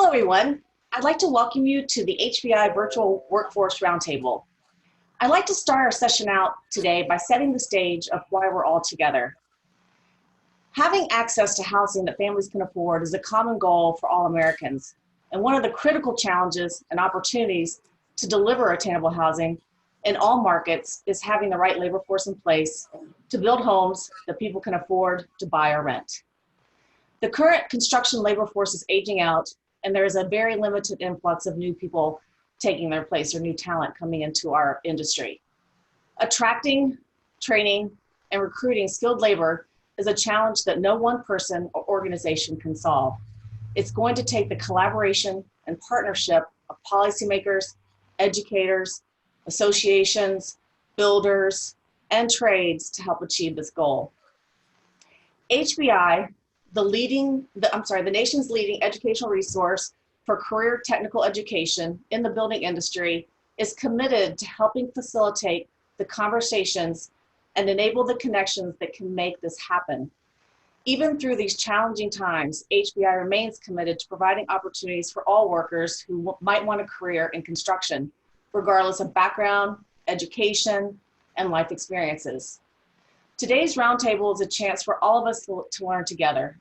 Hello, everyone. I'd like to welcome you to the HBI Virtual Workforce Roundtable. I'd like to start our session out today by setting the stage of why we're all together. Having access to housing that families can afford is a common goal for all Americans, and one of the critical challenges and opportunities to deliver attainable housing in all markets is having the right labor force in place to build homes that people can afford to buy or rent. The current construction labor force is aging out, and there is a very limited influx of new people taking their place or new talent coming into our industry. Attracting, training, and recruiting skilled labor is a challenge that no one person or organization can solve. It's going to take the collaboration and partnership of policymakers, educators, associations, builders, and trades to help achieve this goal. HBI, the nation's leading educational resource for career technical education in the building industry, is committed to helping facilitate the conversations and enable the connections that can make this happen. Even through these challenging times, HBI remains committed to providing opportunities for all workers who might want a career in construction, regardless of background, education, and life experiences. Today's roundtable is a chance for all of us to learn together,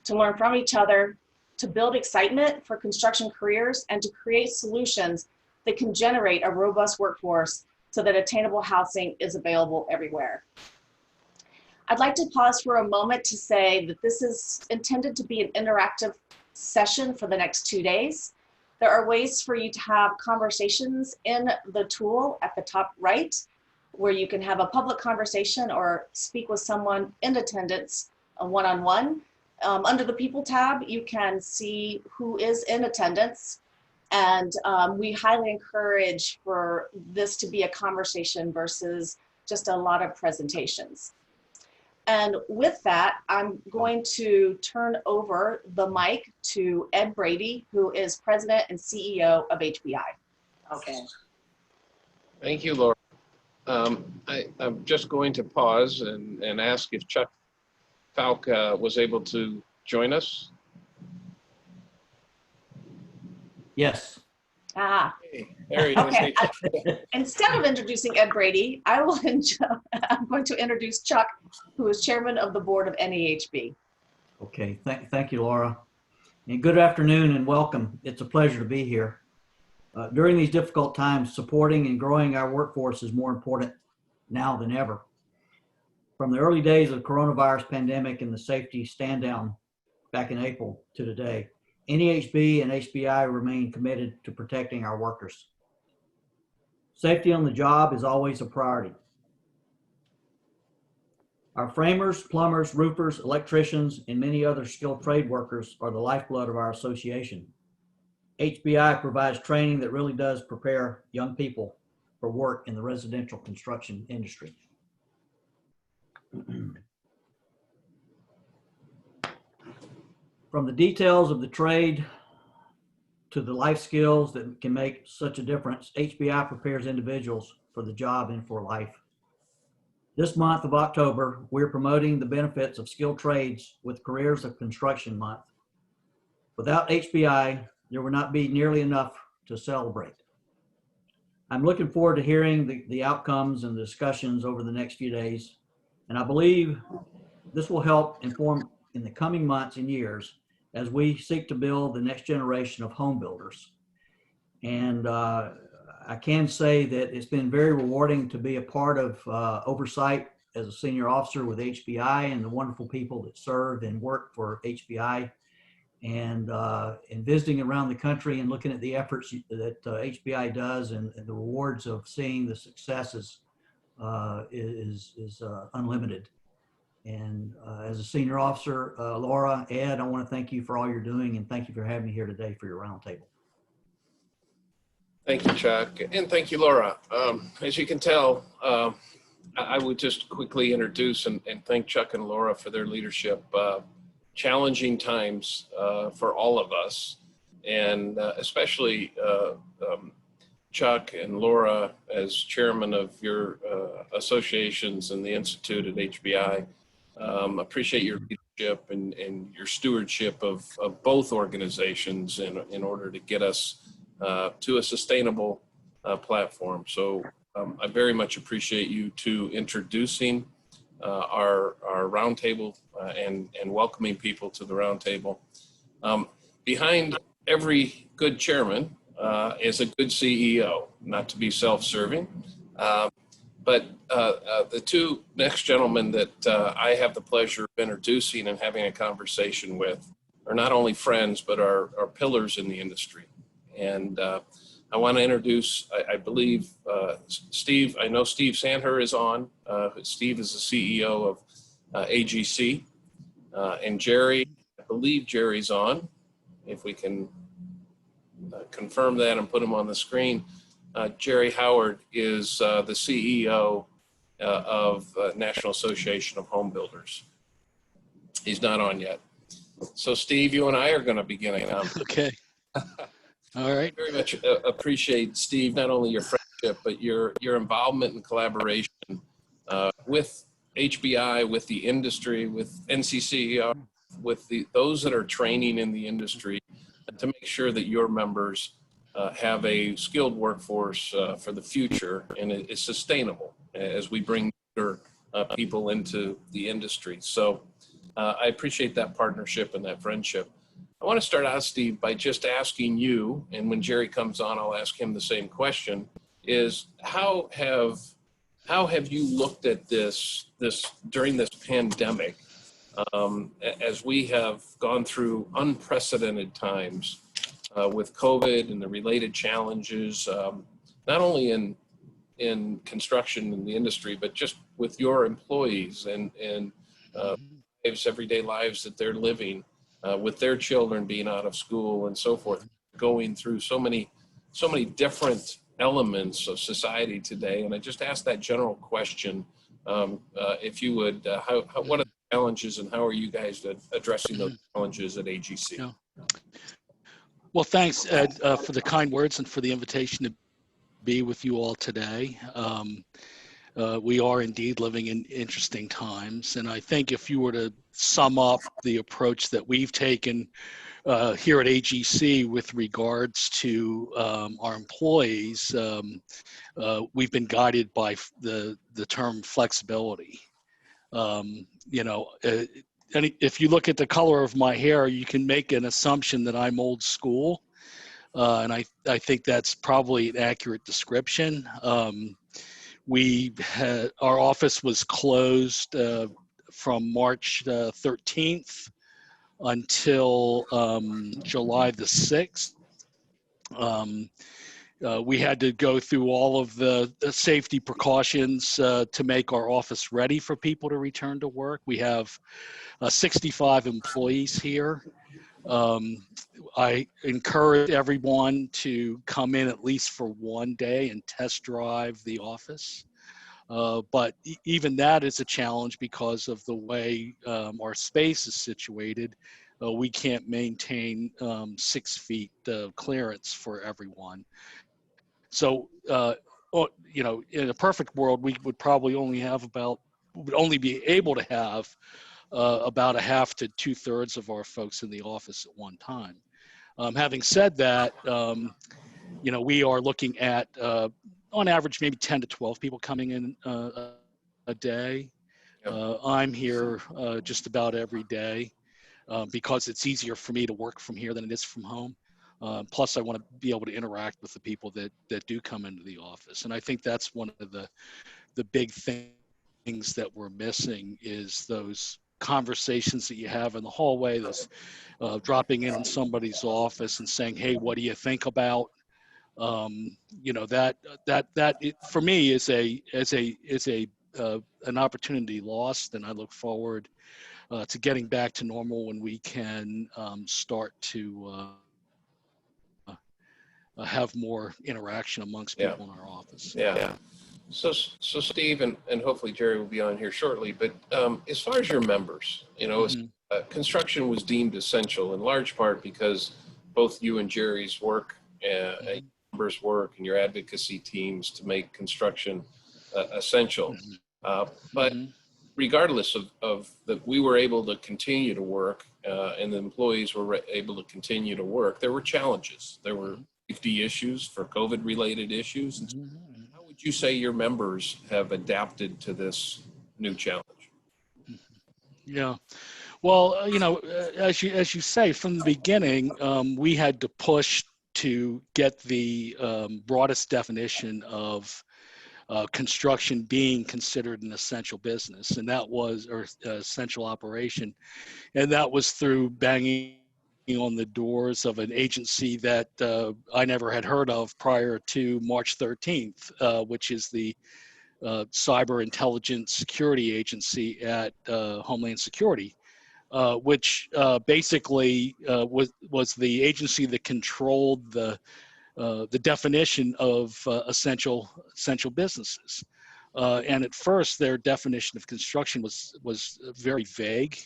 to learn from each other, to build excitement for construction careers, and to create solutions that can generate a robust workforce so that attainable housing is available everywhere. I'd like to pause for a moment to say that this is intended to be an interactive session for the next 2 days. There are ways for you to have conversations in the tool at the top right, where you can have a public conversation or speak with someone in attendance one-on-one. Under the People tab, you can see who is in attendance, and we highly encourage for this to be a conversation versus just a lot of presentations. And with that, I'm going to turn over the mic to Ed Brady, who is President and CEO of HBI. Okay. Thank you, Laura. I'm just going to pause and ask if Chuck Falk was able to join us. Yes. Ah. Hey, Harry, okay. Instead of introducing Ed Brady, I'm going to introduce Chuck, who is chairman of the board of NAHB. Okay, thank you, Laura. And good afternoon and welcome. It's a pleasure to be here. During these difficult times, supporting and growing our workforce is more important now than ever. From the early days of the coronavirus pandemic and the safety stand down back in April to today, NAHB and HBI remain committed to protecting our workers. Safety on the job is always a priority. Our framers, plumbers, roofers, electricians, and many other skilled trade workers are the lifeblood of our association. HBI provides training that really does prepare young people for work in the residential construction industry. From the details of the trade to the life skills that can make such a difference, HBI prepares individuals for the job and for life. This month of October, we're promoting the benefits of skilled trades with Careers of Construction Month. Without HBI, there would not be nearly enough to celebrate. I'm looking forward to hearing the outcomes and the discussions over the next few days, and I believe this will help inform in the coming months and years as we seek to build the next generation of home builders. And I can say that it's been very rewarding to be a part of oversight as a senior officer with HBI and the wonderful people that serve and work for HBI, and visiting around the country and looking at the efforts that HBI does and the rewards of seeing the successes is unlimited. And as a senior officer, Laura, Ed, I want to thank you for all you're doing, and thank you for having me here today for your roundtable. Thank you, Chuck, and thank you, Laura. As you can tell, I would just quickly introduce and thank Chuck and Laura for their leadership. Challenging times for all of us, and especially Chuck and Laura as chairman of your associations and the Institute at HBI. Appreciate your leadership and your stewardship of both organizations in order to get us to a sustainable platform. So I very much appreciate you two introducing our roundtable and welcoming people to the roundtable. Behind every good chairman is a good CEO, not to be self-serving. But the two next gentlemen that I have the pleasure of introducing and having a conversation with are not only friends, but are pillars in the industry. And I want to introduce, I believe, Steve. I know Steve Sandher is on. Steve is the CEO of AGC. And Jerry, I believe Jerry's on. If we can confirm that and put him on the screen. Jerry Howard is the CEO of National Association of Home Builders. He's not on yet. So Steve, you and I are going to be getting on. Okay. All right. I very much appreciate, Steve, not only your friendship, but your involvement and collaboration with HBI, with the industry, with NCCER, with those that are training in the industry, to make sure that your members have a skilled workforce for the future, and it's sustainable as we bring people into the industry. So I appreciate that partnership and that friendship. I want to start out, Steve, by just asking you, and when Jerry comes on, I'll ask him the same question, is how have you looked at this during this pandemic, as we have gone through unprecedented times with COVID and the related challenges, not only in construction in the industry, but just with your employees and everyday lives that they're living, with their children being out of school and so forth, going through so many different elements of society today. And I just asked that general question, if you would, what are the challenges and how are you guys addressing those challenges at AGC? Yeah. Well, thanks, Ed, for the kind words and for the invitation to be with you all today. We are indeed living in interesting times. And I think if you were to sum up the approach that we've taken here at AGC with regards to our employees, we've been guided by the term flexibility. And if you look at the color of my hair, you can make an assumption that I'm old school. And I think that's probably an accurate description. Our office was closed from March 13th until July the 6th. We had to go through all of the safety precautions to make our office ready for people to return to work. We have 65 employees here. I encourage everyone to come in at least for one day and test drive the office. But even that is a challenge because of the way our space is situated. We can't maintain 6 feet clearance for everyone. So, in a perfect world, we would probably only be able to have about a half to 2/3 of our folks in the office at one time. Having said that, we are looking at, on average, maybe 10 to 12 people coming in a day. I'm here just about every day because it's easier for me to work from here than it is from home. Plus, I want to be able to interact with the people that do come into the office. And I think that's one of the big things that we're missing is those conversations that you have in the hallway, those dropping in somebody's office and saying, "Hey, what do you think about?" That for me is an opportunity lost, and I look forward to getting back to normal when we can start to have more interaction amongst people in our office. Yeah. So Steve, and hopefully Jerry will be on here shortly, but as far as your members, construction was deemed essential in large part because both you and Jerry's work, members' work, and your advocacy teams to make construction essential. But regardless of that we were able to continue to work and the employees were able to continue to work, there were challenges. There were safety issues for COVID related issues. How would you say your members have adapted to this new challenge? Yeah. Well, as you say, from the beginning, we had to push to get the broadest definition of construction being considered an essential business, and that was, or essential operation, and that was through banging on the doors of an agency that I never had heard of prior to March 13th, which is the Cyber Intelligence Security Agency at Homeland Security. Which basically was the agency that controlled the definition of essential businesses. And at first, their definition of construction was very vague.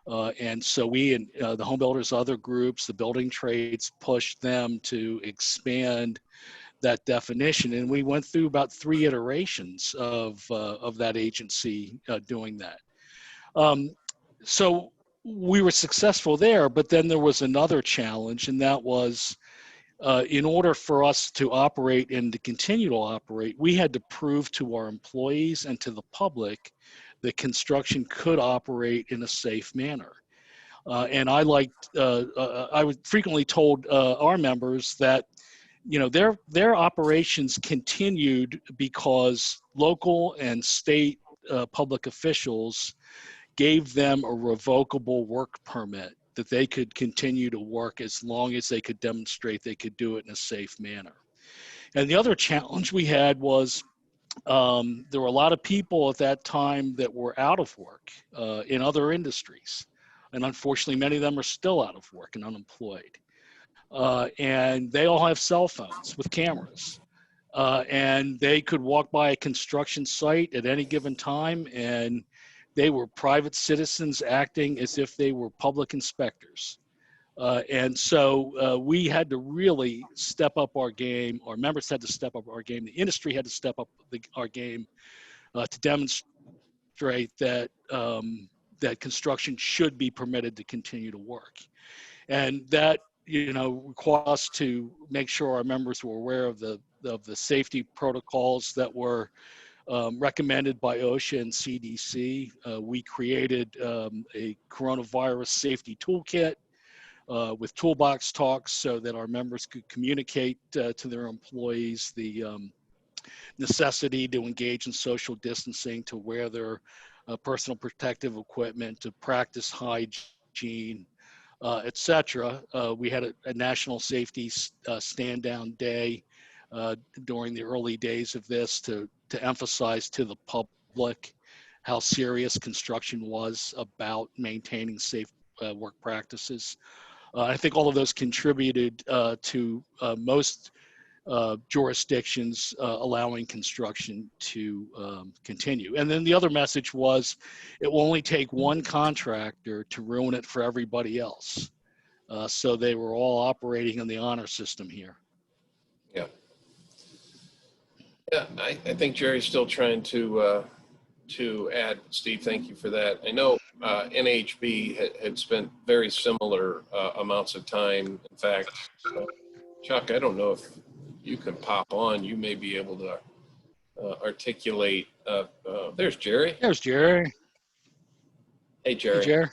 And so we and the home builders, other groups, the building trades pushed them to expand that definition. And we went through about 3 iterations of that agency doing that. So we were successful there, but then there was another challenge, and that was in order for us to operate and to continue to operate, we had to prove to our employees and to the public that construction could operate in a safe manner. And I would frequently told our members that, their operations continued because local and state public officials gave them a revocable work permit that they could continue to work as long as they could demonstrate they could do it in a safe manner. And the other challenge we had was there were a lot of people at that time that were out of work in other industries. And unfortunately, many of them are still out of work and unemployed. And they all have cell phones with cameras. And they could walk by a construction site at any given time, and they were private citizens acting as if they were public inspectors. And so we had to really step up our game. Our members had to step up our game. The industry had to step up our game to demonstrate that that construction should be permitted to continue to work. And that, required us to make sure our members were aware of the safety protocols that were recommended by OSHA and CDC. We created a coronavirus safety toolkit with toolbox talks so that our members could communicate to their employees the necessity to engage in social distancing, to wear their personal protective equipment, to practice hygiene, etc. We had a national safety stand down day during the early days of this to emphasize to the public how serious construction was about maintaining safe work practices. I think all of those contributed to most jurisdictions allowing construction to continue. And then the other message was, it will only take one contractor to ruin it for everybody else. So they were all operating in the honor system here. Yeah. Yeah, I think Jerry's still trying to add. Steve, thank you for that. I know NAHB had spent very similar amounts of time. In fact, Chuck, I don't know if you can pop on. You may be able to articulate. There's Jerry. There's Jerry. Hey, Jerry. Hey, Jerry.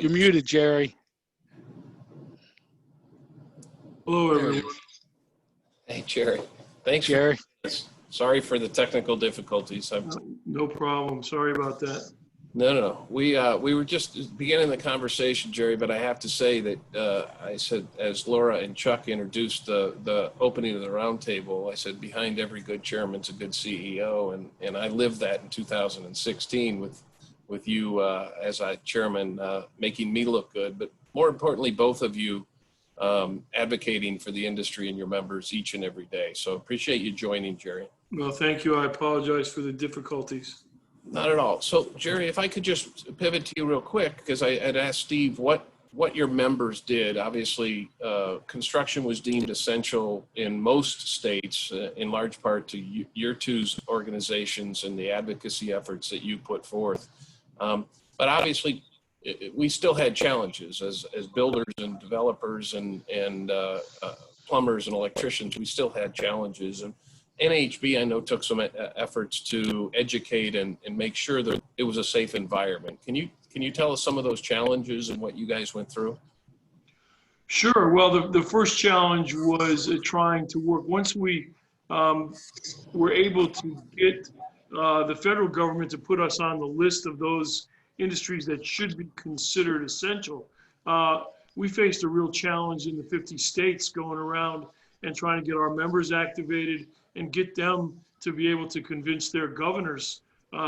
You're muted, Jerry. Hello, everyone. Hey, Jerry. Thanks, Jerry. Sorry for the technical difficulties. No problem. Sorry about that. No. We were just beginning the conversation, Jerry, but I have to say that I said, as Laura and Chuck introduced the opening of the roundtable, I said, behind every good chairman's a good CEO, and I lived that in 2016 with you as a chairman making me look good, but more importantly, both of you advocating for the industry and your members each and every day. So appreciate you joining, Jerry. Well, thank you. I apologize for the difficulties. Not at all. So Jerry, if I could just pivot to you real quick, because I had asked Steve what what your members did. Obviously, construction was deemed essential in most states, in large part to your two's organizations and the advocacy efforts that you put forth. But obviously, we still had challenges as builders and developers and plumbers and electricians. We still had challenges, and NAHB, I know, took some efforts to educate and make sure that it was a safe environment. Can you tell us some of those challenges and what you guys went through? Sure. Well, the first challenge was trying to work. Once we were able to get the federal government to put us on the list of those industries that should be considered essential, we faced a real challenge in the 50 states going around and trying to get our members activated and get them to be able to convince their governors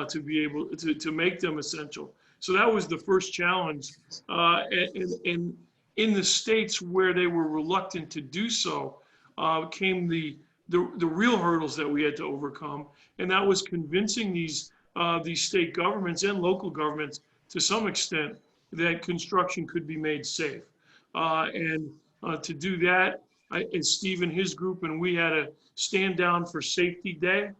to be able to make them essential. So that was the first challenge. And in the states where they were reluctant to do so, came the real hurdles that we had to overcome, and that was convincing these state governments and local governments to some extent that construction could be made safe. And to do that, and Steve and his group and we had a stand down for safety day,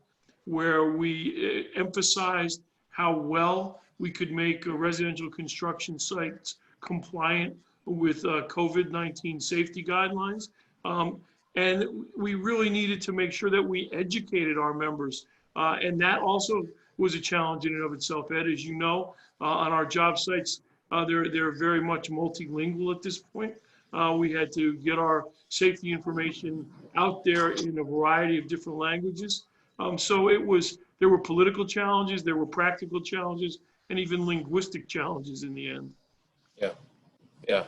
where we emphasized how well we could make residential construction sites compliant with COVID-19 safety guidelines. And we really needed to make sure that we educated our members. And that also was a challenge in and of itself. Ed, as you know, on our job sites, they're very much multilingual at this point. We had to get our safety information out there in a variety of different languages. So there were political challenges, there were practical challenges, and even linguistic challenges in the end. Yeah, yeah.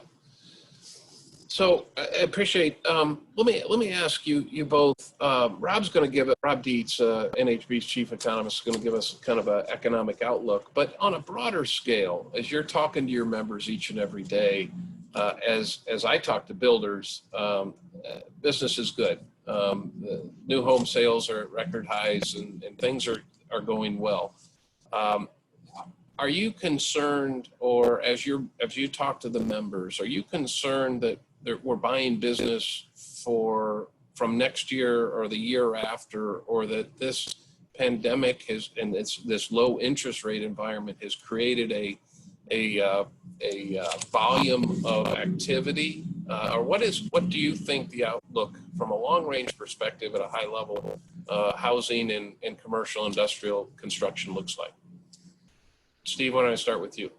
So I appreciate. Let me ask you both. Rob's going to give it. Rob Dietz, NAHB's chief economist, is going to give us kind of an economic outlook. But on a broader scale, as you're talking to your members each and every day, as I talk to builders, business is good. The new home sales are at record highs, and things are going well. Are you concerned, or as you talk to the members, are you concerned that we're buying business from next year or the year after, or that this pandemic and this low interest rate environment has created a volume of activity, or what do you think the outlook from a long range perspective at a high level, housing and commercial industrial construction looks like? Steve, why don't I start with you?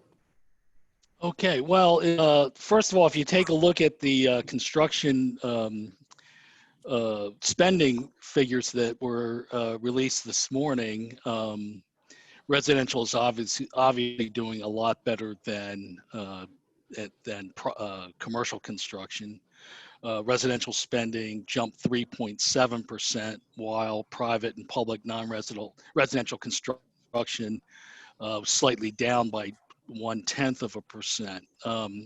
Okay, well, first of all, if you take a look at the construction spending figures that were released this morning, residential is obviously doing a lot better than commercial construction. Residential spending jumped 3.7%, while private and public residential construction slightly down by 0.1%.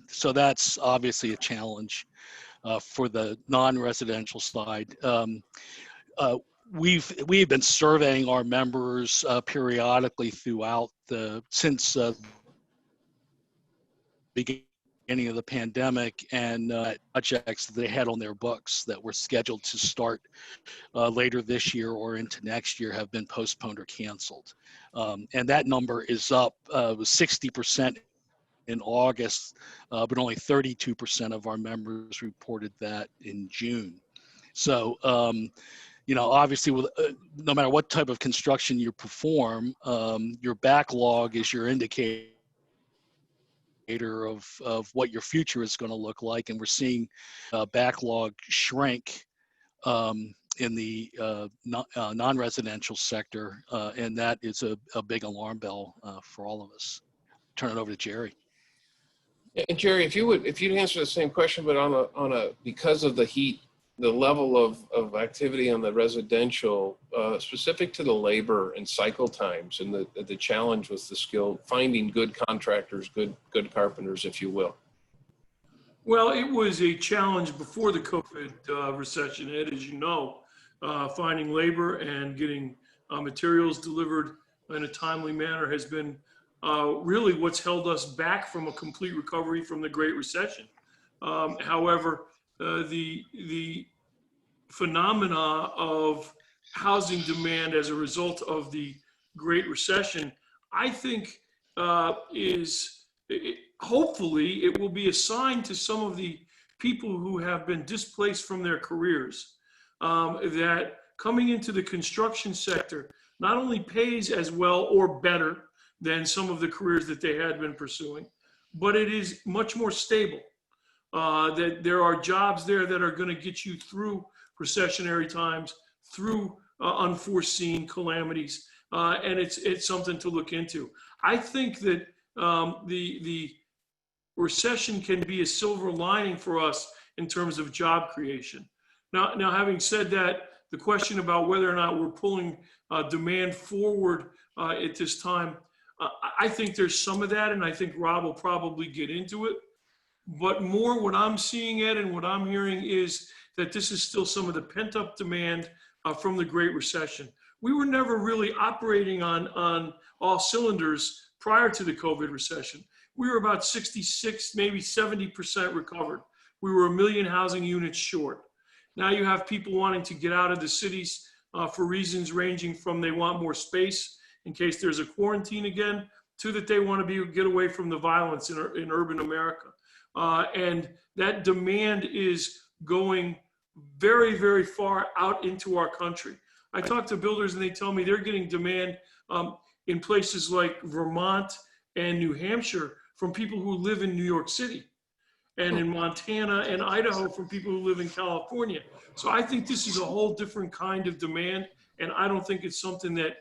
So that's obviously a challenge for the non-residential side. We've been surveying our members periodically throughout since beginning of the pandemic, and projects that they had on their books that were scheduled to start later this year or into next year have been postponed or canceled. And that number is up, was 60% in August, but only 32% of our members reported that in June. So, obviously, no matter what type of construction you perform, your backlog is your indicator of what your future is going to look like, and we're seeing backlog shrink in the non-residential sector, and that is a big alarm bell for all of us. Turn it over to Jerry. And Jerry, if you'd answer the same question, but because of the heat, the level of activity on the residential, specific to the labor and cycle times, and the challenge with the skill, finding good contractors, good carpenters, if you will. Well, it was a challenge before the COVID recession, Ed, as you know, finding labor and getting materials delivered in a timely manner has been really what's held us back from a complete recovery from the Great Recession. However, the phenomena of housing demand as a result of the Great Recession, I think hopefully it will be a sign to some of the people who have been displaced from their careers that coming into the construction sector not only pays as well or better than some of the careers that they had been pursuing, but it is much more stable. That there are jobs there that are going to get you through recessionary times, through unforeseen calamities, and it's something to look into. I think that the recession can be a silver lining for us in terms of job creation. Now, having said that, the question about whether or not we're pulling demand forward at this time, I think there's some of that, and I think Rob will probably get into it. But more what I'm seeing, Ed, and what I'm hearing is that this is still some of the pent-up demand from the Great Recession. We were never really operating on all cylinders prior to the COVID recession. We were about 66, maybe 70% recovered. We were 1 million housing units short. Now you have people wanting to get out of the cities for reasons ranging from they want more space in case there's a quarantine again, to that they want to get away from the violence in urban America. And that demand is going very, very far out into our country. I talk to builders and they tell me they're getting demand in places like Vermont and New Hampshire from people who live in New York City, and in Montana and Idaho from people who live in California. So I think this is a whole different kind of demand, and I don't think it's something that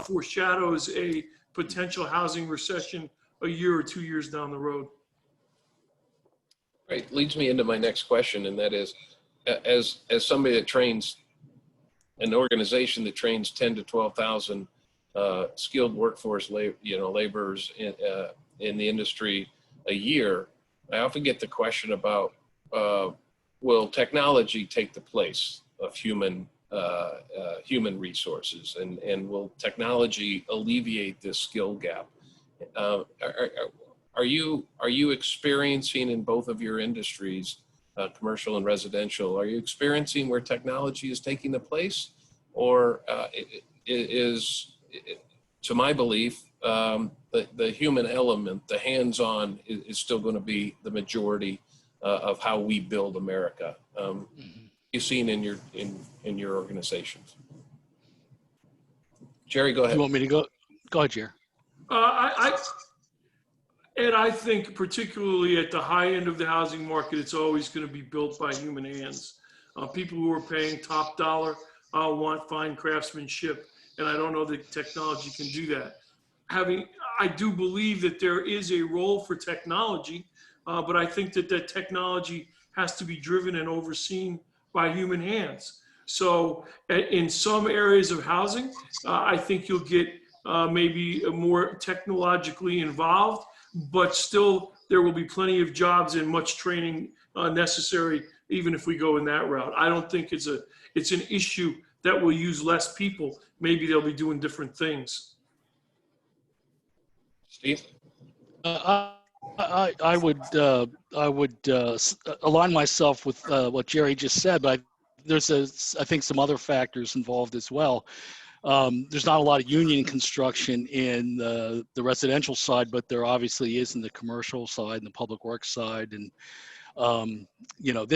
foreshadows a potential housing recession a year or 2 years down the road. Right, leads me into my next question, and that is, as somebody that trains, an organization that trains 10 to 12,000 skilled workforce laborers in the industry a year, I often get the question about, will technology take the place of human resources, and will technology alleviate this skill gap? Are you experiencing in both of your industries, commercial and residential, are you experiencing where technology is taking the place, or to my belief, the human element, the hands-on, is still going to be the majority of how we build America? You've seen in your organizations. Jerry, go ahead. You want me to go? Go ahead, Jerry. I think particularly at the high end of the housing market, it's always going to be built by human hands. People who are paying top dollar want fine craftsmanship, and I don't know that technology can do that. I do believe that there is a role for technology, but I think that technology has to be driven and overseen by human hands. So in some areas of housing, I think you'll get maybe more technologically involved, but still there will be plenty of jobs and much training necessary, even if we go in that route. I don't think it's an issue that will use less people. Maybe they'll be doing different things. Steve? I would align myself with what Jerry just said, but there's I think some other factors involved as well. There's not a lot of union construction in the residential side, but there obviously is in the commercial side and the public works side. And,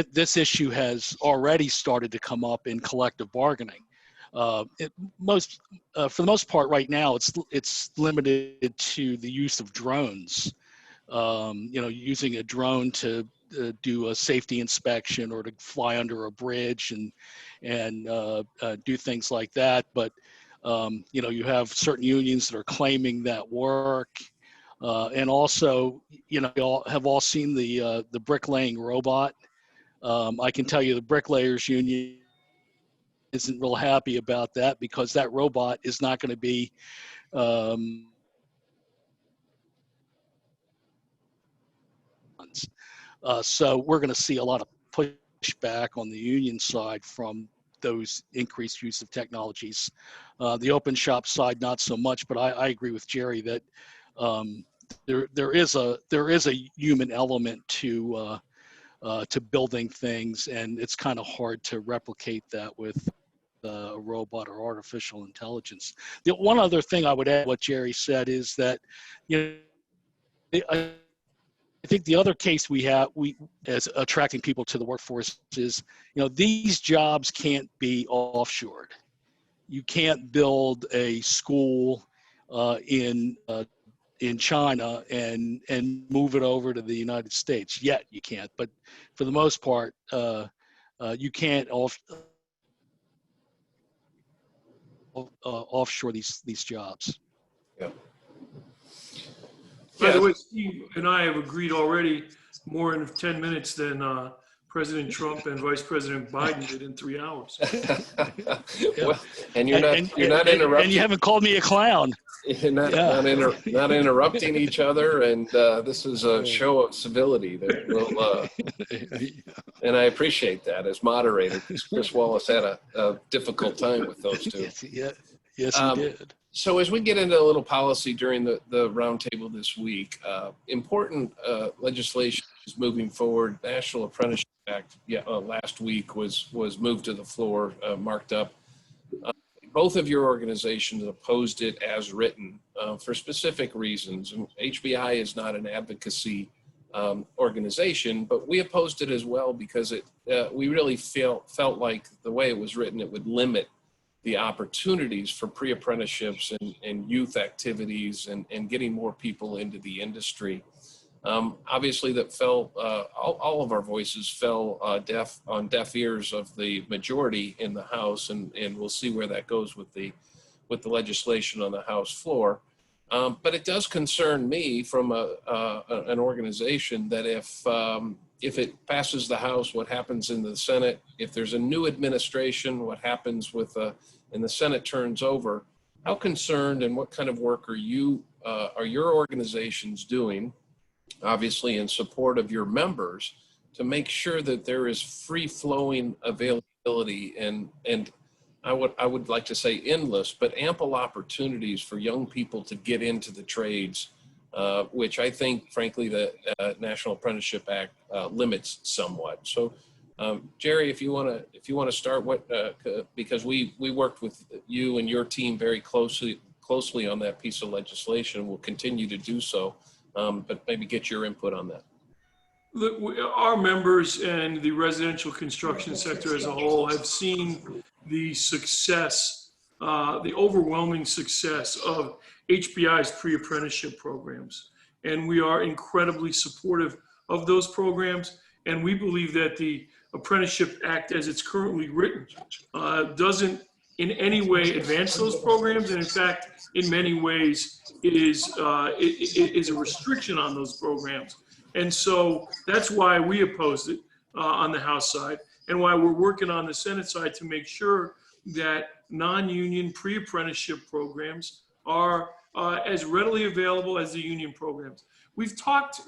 this issue has already started to come up in collective bargaining. For the most part right now, it's limited to the use of drones. Using a drone to do a safety inspection or to fly under a bridge and do things like that. But you have certain unions that are claiming that work, and also you have all seen the bricklaying robot. I can tell you the bricklayers union isn't real happy about that, because that robot is not going to be so we're going to see a lot of pushback on the union side from those increased use of technologies. The open shop side, not so much, but I agree with Jerry that there is a human element to building things, and it's kind of hard to replicate that with a robot or artificial intelligence. The one other thing I would add to what Jerry said is that, I think the other case we as attracting people to the workforce is, these jobs can't be offshored. You can't build a school in China and move it over to the United States. Yet you can't, but for the most part, you can't offshore these jobs. Yeah. By the way, Steve and I have agreed already more in 10 minutes than President Trump and Vice President Biden did in 3 hours. Well, and you're not interrupting. And you haven't called me a clown. You're not interrupting each other, and this is a show of civility that will, and I appreciate that as moderator. Chris Wallace had a difficult time with those two. Yes, he did. So as we get into a little policy during the roundtable this week, important legislation is moving forward. National Apprenticeship Act last week was moved to the floor, marked up. Both of your organizations opposed it as written for specific reasons. And HBI is not an advocacy organization, but we opposed it as well because we really felt like the way it was written, it would limit the opportunities for pre-apprenticeships and youth activities and getting more people into the industry. Obviously that fell, all of our voices fell on deaf ears of the majority in the House, and we'll see where that goes with the legislation on the House floor. But it does concern me from an organization that if it passes the House, what happens in the Senate? If there's a new administration, what happens and the Senate turns over? How concerned and what kind of work are your organizations doing, obviously in support of your members, to make sure that there is free-flowing availability and I would like to say endless, but ample opportunities for young people to get into the trades, which I think, frankly, the National Apprenticeship Act limits somewhat. So, Jerry, if you want to start, because we worked with you and your team very closely on that piece of legislation, we'll continue to do so, but maybe get your input on that. Look, our members and the residential construction sector as a whole have seen the success, the overwhelming success of HBI's pre-apprenticeship programs. And we are incredibly supportive of those programs. And we believe that the Apprenticeship Act, as it's currently written, doesn't in any way advance those programs. And in fact, in many ways, it is a restriction on those programs. And so that's why we opposed it on the House side, and why we're working on the Senate side to make sure that non-union pre-apprenticeship programs are as readily available as the union programs. We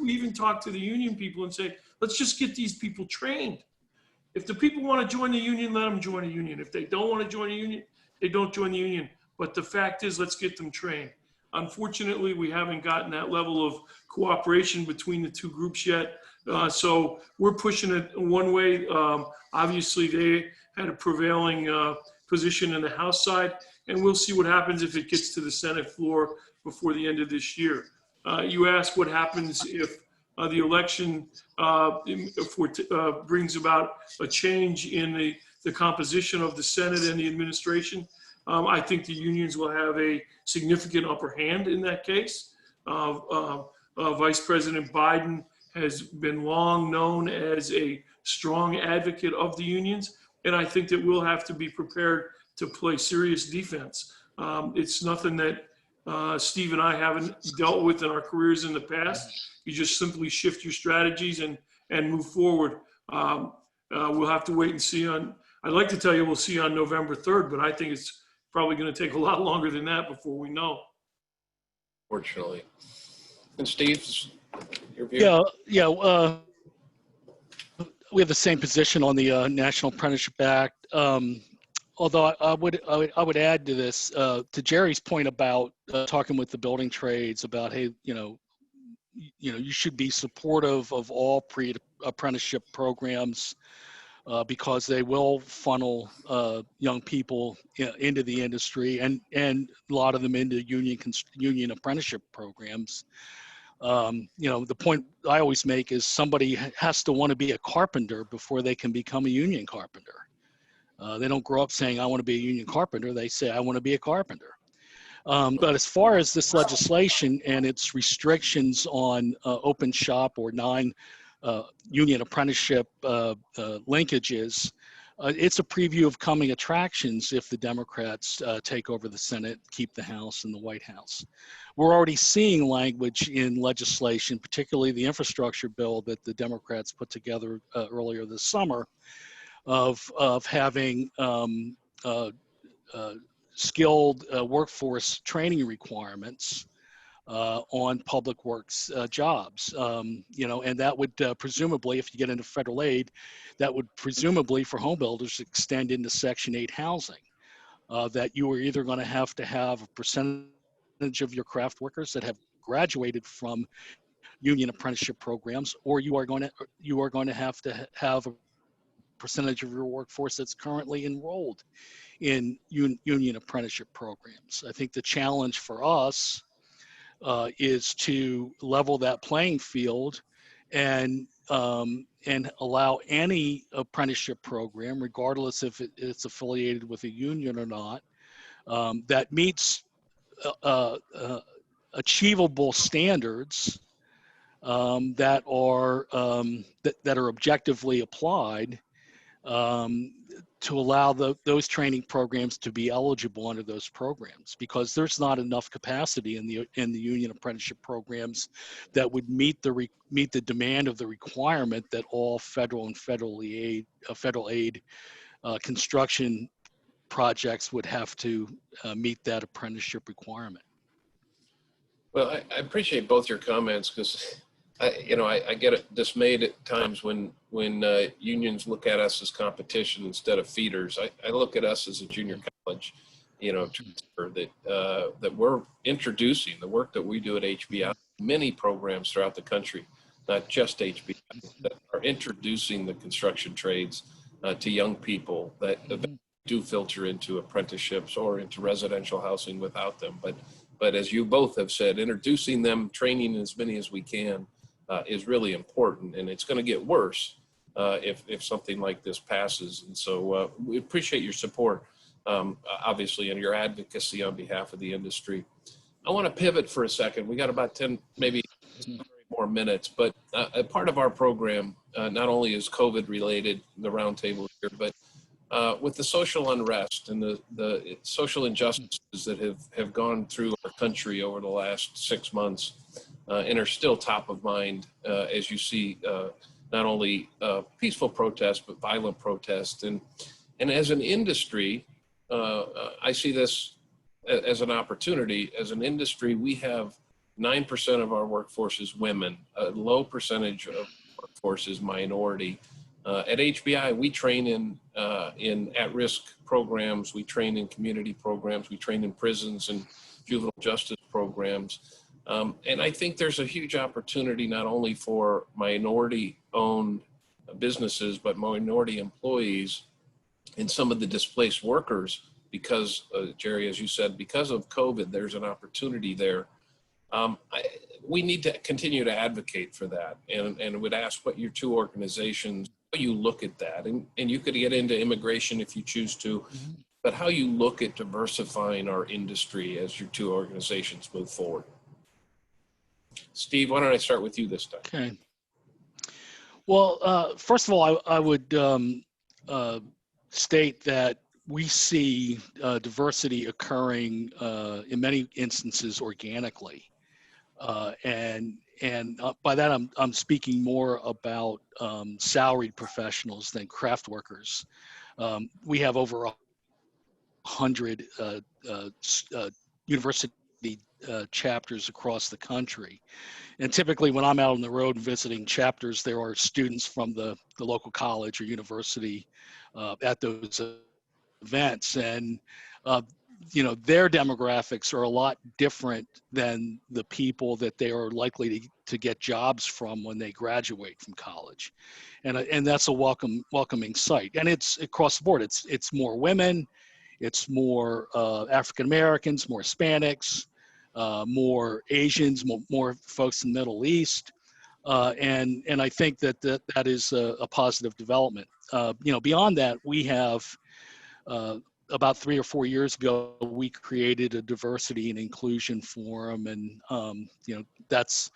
even talked to the union people and say, let's just get these people trained. If the people want to join the union, let them join a union. If they don't want to join a union, they don't join the union. But the fact is, let's get them trained. Unfortunately, we haven't gotten that level of cooperation between the two groups yet. So we're pushing it one way. Obviously, they had a prevailing position in the House side, and we'll see what happens if it gets to the Senate floor before the end of this year. You asked what happens if the election brings about a change in the composition of the Senate and the administration. I think the unions will have a significant upper hand in that case. Vice President Biden has been long known as a strong advocate of the unions, and I think that we'll have to be prepared to play serious defense. It's nothing that Steve and I haven't dealt with in our careers in the past. You just simply shift your strategies and move forward. We'll have to wait and see I'd like to tell you we'll see on November 3rd, but I think it's probably going to take a lot longer than that before we know. Fortunately. And Steve, your view? Yeah. We have the same position on the National Apprenticeship Act. although I would add to this, to Jerry's point about talking with the building trades about, hey, you should be supportive of all pre-apprenticeship programs because they will funnel young people into the industry and a lot of them into union apprenticeship programs. The point I always make is somebody has to want to be a carpenter before they can become a union carpenter. They don't grow up saying, I want to be a union carpenter. They say, I want to be a carpenter. But as far as this legislation and its restrictions on open shop or non-union apprenticeship linkages, it's a preview of coming attractions if the Democrats take over the Senate, keep the House and the White House. We're already seeing language in legislation, particularly the infrastructure bill that the Democrats put together earlier this summer, of having skilled workforce training requirements on public works jobs, and that would presumably, if you get into federal aid, that would presumably for home builders extend into Section 8 housing, that you are either going to have a percentage of your craft workers that have graduated from union apprenticeship programs, or you are going to have a percentage of your workforce that's currently enrolled in union apprenticeship programs. I think the challenge for us is to level that playing field and allow any apprenticeship program, regardless if it's affiliated with a union or not, that meets achievable standards that are objectively applied, to allow those training programs to be eligible under those programs, because there's not enough capacity in the union apprenticeship programs that would meet the demand of the requirement that all federal and federal aid construction projects would have to meet that apprenticeship requirement. Well, I appreciate both your comments, because I get dismayed at times when unions look at us as competition instead of feeders. I look at us as a junior college, transfer that we're introducing the work that we do at HBI. Many programs throughout the country, not just HBI, that are introducing the construction trades to young people that do filter into apprenticeships or into residential housing without them. But as you both have said, introducing them, training as many as we can, is really important, and it's going to get worse if something like this passes. And so we appreciate your support, obviously, and your advocacy on behalf of the industry. I want to pivot for a second. We got about 10, maybe more minutes, but a part of our program not only is COVID related, the roundtable here, but with the social unrest and the social injustices that have gone through our country over the last 6 months, and are still top of mind as you see not only peaceful protests, but violent protests. And as an industry, I see this as an opportunity. As an industry, we have 9% of our workforce is women, a low percentage of workforce is minority. At HBI, we train in at-risk programs, we train in community programs, we train in prisons and juvenile justice programs. And I think there's a huge opportunity not only for minority-owned businesses, but minority employees and some of the displaced workers, because, Jerry, as you said, because of COVID, there's an opportunity there. We need to continue to advocate for that, and would ask what your two organizations, how you look at that, and you could get into immigration if you choose to, but how you look at diversifying our industry as your two organizations move forward. Steve, why don't I start with you this time? Okay. Well, first of all, I would state that we see diversity occurring in many instances organically. And by that, I'm speaking more about salaried professionals than craft workers. We have over 100 university chapters across the country. And typically when I'm out on the road visiting chapters, there are students from the local college or university at those events, and their demographics are a lot different than the people that they are likely to get jobs from when they graduate from college, and that's a welcoming sight. And it's across the board. It's more women, it's more African Americans, more Hispanics, more Asians, more folks in the Middle East, and I think that is a positive development. Beyond that, we have about 3 or 4 years ago, we created a diversity and inclusion forum, and that's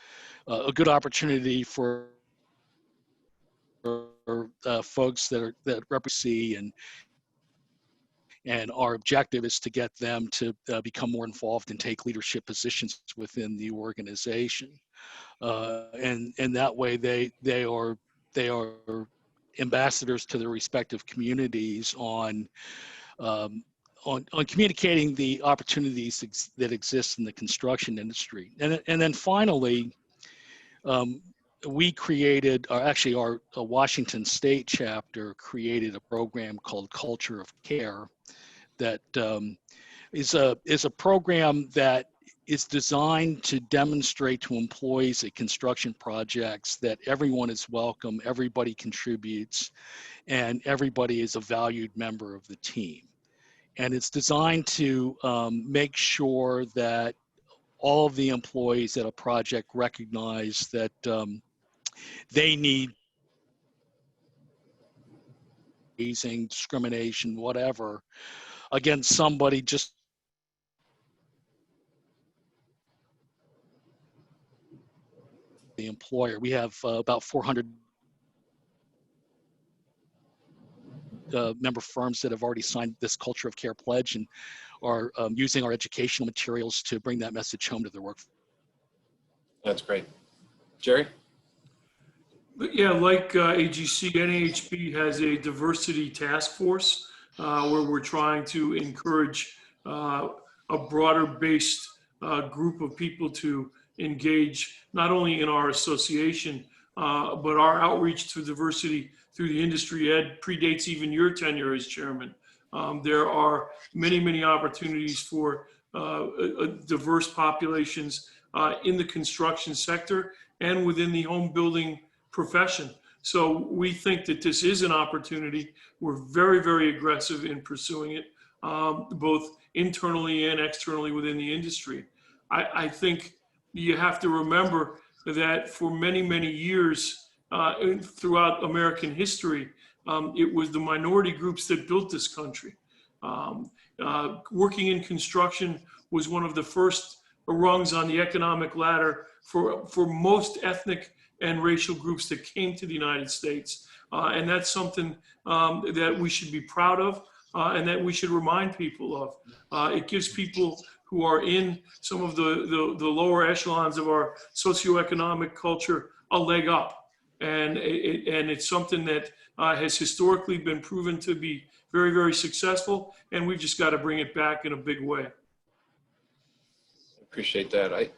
a good opportunity for folks that represent, and our objective is to get them to become more involved and take leadership positions within the organization, and that way they are ambassadors to their respective communities on communicating the opportunities that exist in the construction industry. And then finally, we created, or actually our Washington State chapter created a program called Culture of Care that is a program that is designed to demonstrate to employees at construction projects that everyone is welcome, everybody contributes, and everybody is a valued member of the team. And it's designed to make sure that all of the employees at a project recognize that they need discrimination, whatever, against somebody just the employer. We have about 400 member firms that have already signed this Culture of Care pledge and are using our educational materials to bring that message home to their work. That's great. Jerry? Yeah, like AGC, NAHB has a diversity task force where we're trying to encourage a broader based group of people to engage not only in our association, but our outreach to diversity through the industry ed predates even your tenure as chairman. There are many, many opportunities for diverse populations in the construction sector and within the home building profession. So we think that this is an opportunity. We're very, very aggressive in pursuing it, both internally and externally within the industry. I think you have to remember that for many, many years throughout American history, it was the minority groups that built this country. Working in construction was one of the first rungs on the economic ladder for most ethnic and racial groups that came to the United States. And that's something that we should be proud of and that we should remind people of. It gives people who are in some of the lower echelons of our socioeconomic culture a leg up. And it's something that has historically been proven to be very, very successful. And we've just got to bring it back in a big way. Appreciate that.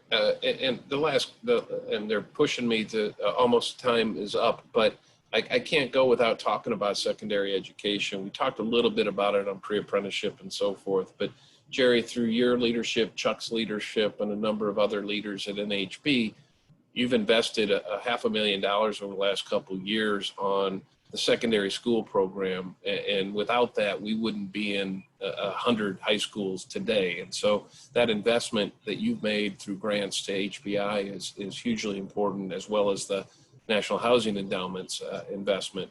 And they're pushing me to almost time is up, but I can't go without talking about secondary education. We talked a little bit about it on pre-apprenticeship and so forth, but Jerry, through your leadership, Chuck's leadership, and a number of other leaders at NAHB, you've invested $500,000 over the last couple of years on the secondary school program. And without that, we wouldn't be in 100 high schools today. And so that investment that you've made through grants to HBI is hugely important, as well as the National Housing Endowment's investment.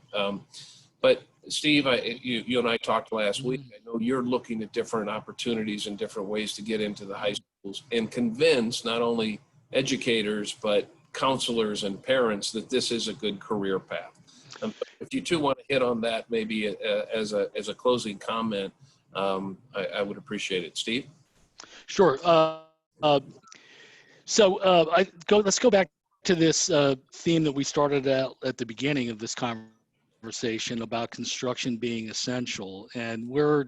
But Steve, you and I talked last week. I know you're looking at different opportunities and different ways to get into the high schools and convince not only educators, but counselors and parents that this is a good career path. If you two want to hit on that, maybe as a closing comment, I would appreciate it. Steve? Sure. Let's go back to this theme that we started out at the beginning of this conversation about construction being essential. And we're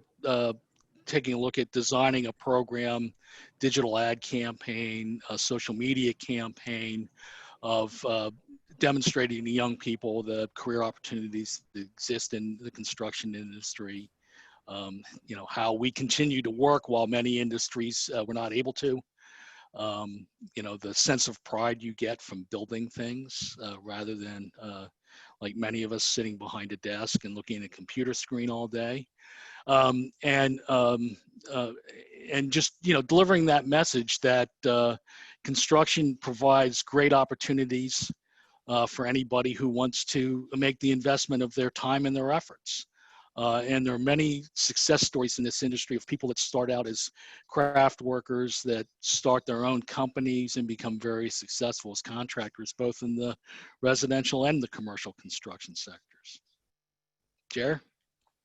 taking a look at designing a program, digital ad campaign, a social media campaign of demonstrating to young people the career opportunities that exist in the construction industry. how we continue to work while many industries were not able to. The sense of pride you get from building things rather than like many of us sitting behind a desk and looking at a computer screen all day. And just delivering that message that construction provides great opportunities for anybody who wants to make the investment of their time and their efforts. And there are many success stories in this industry of people that start out as craft workers that start their own companies and become very successful as contractors, both in the residential and the commercial construction sectors. Jer?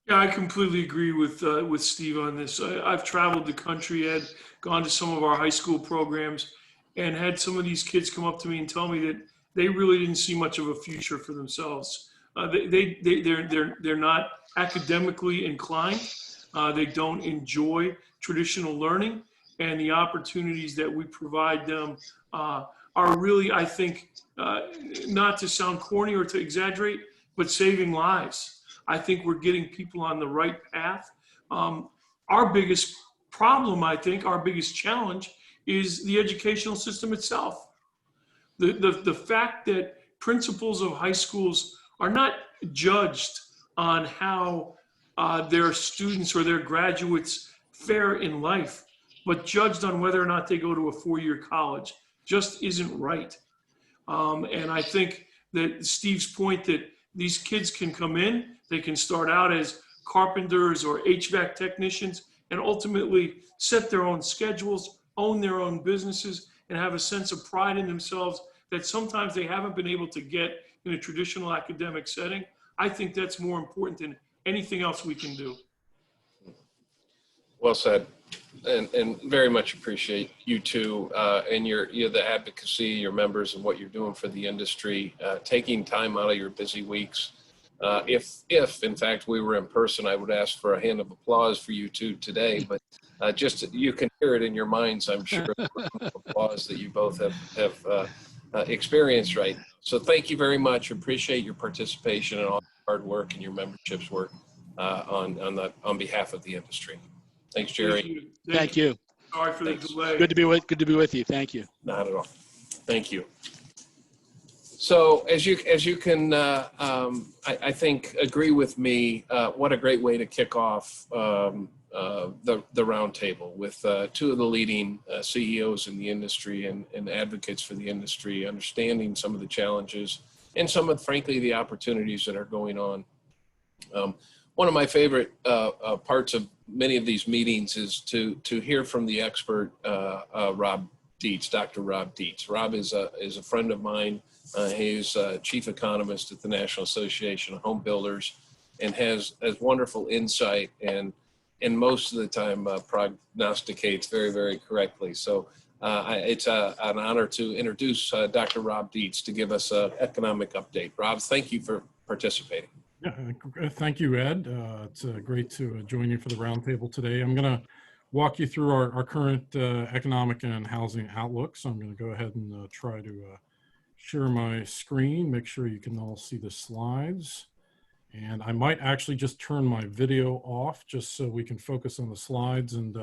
Yeah, I completely agree with Steve on this. I've traveled the country, had gone to some of our high school programs, and had some of these kids come up to me and tell me that they really didn't see much of a future for themselves. They're not academically inclined. They don't enjoy traditional learning, and the opportunities that we provide them are really, I think, not to sound corny or to exaggerate, but saving lives. I think we're getting people on the right path. Our biggest problem, I think, our biggest challenge is the educational system itself. The fact that principals of high schools are not judged on how their students or their graduates fare in life, but judged on whether or not they go to a four-year college just isn't right. And I think that Steve's point that these kids can come in, they can start out as carpenters or HVAC technicians and ultimately set their own schedules, own their own businesses, and have a sense of pride in themselves that sometimes they haven't been able to get in a traditional academic setting. I think that's more important than anything else we can do. Well said, and very much appreciate you two and the advocacy, your members, and what you're doing for the industry, taking time out of your busy weeks. If in fact we were in person, I would ask for a hand of applause for you two today, but just you can hear it in your minds, I'm sure, the applause that you both have experienced right now. So thank you very much. Appreciate your participation and all the hard work and your membership's work on behalf of the industry. Thanks, Jerry. Thank you. Sorry for the delay. Good to be with you. Thank you. Not at all. Thank you. So as you can, I think, agree with me, what a great way to kick off the roundtable with two of the leading CEOs in the industry and advocates for the industry, understanding some of the challenges and some of, frankly, the opportunities that are going on. One of my favorite parts of many of these meetings is to hear from the expert, Rob Dietz, Dr. Rob Dietz. Rob is a friend of mine. He's chief economist at the National Association of Home Builders and has wonderful insight and most of the time prognosticates very, very correctly. So it's an honor to introduce Dr. Rob Dietz to give us an economic update. Rob, thank you for participating. Yeah, thank you, Ed. It's great to join you for the roundtable today. I'm going to walk you through our current economic and housing outlook. So I'm going to go ahead and try to share my screen, make sure you can all see the slides. And I might actually just turn my video off just so we can focus on the slides. And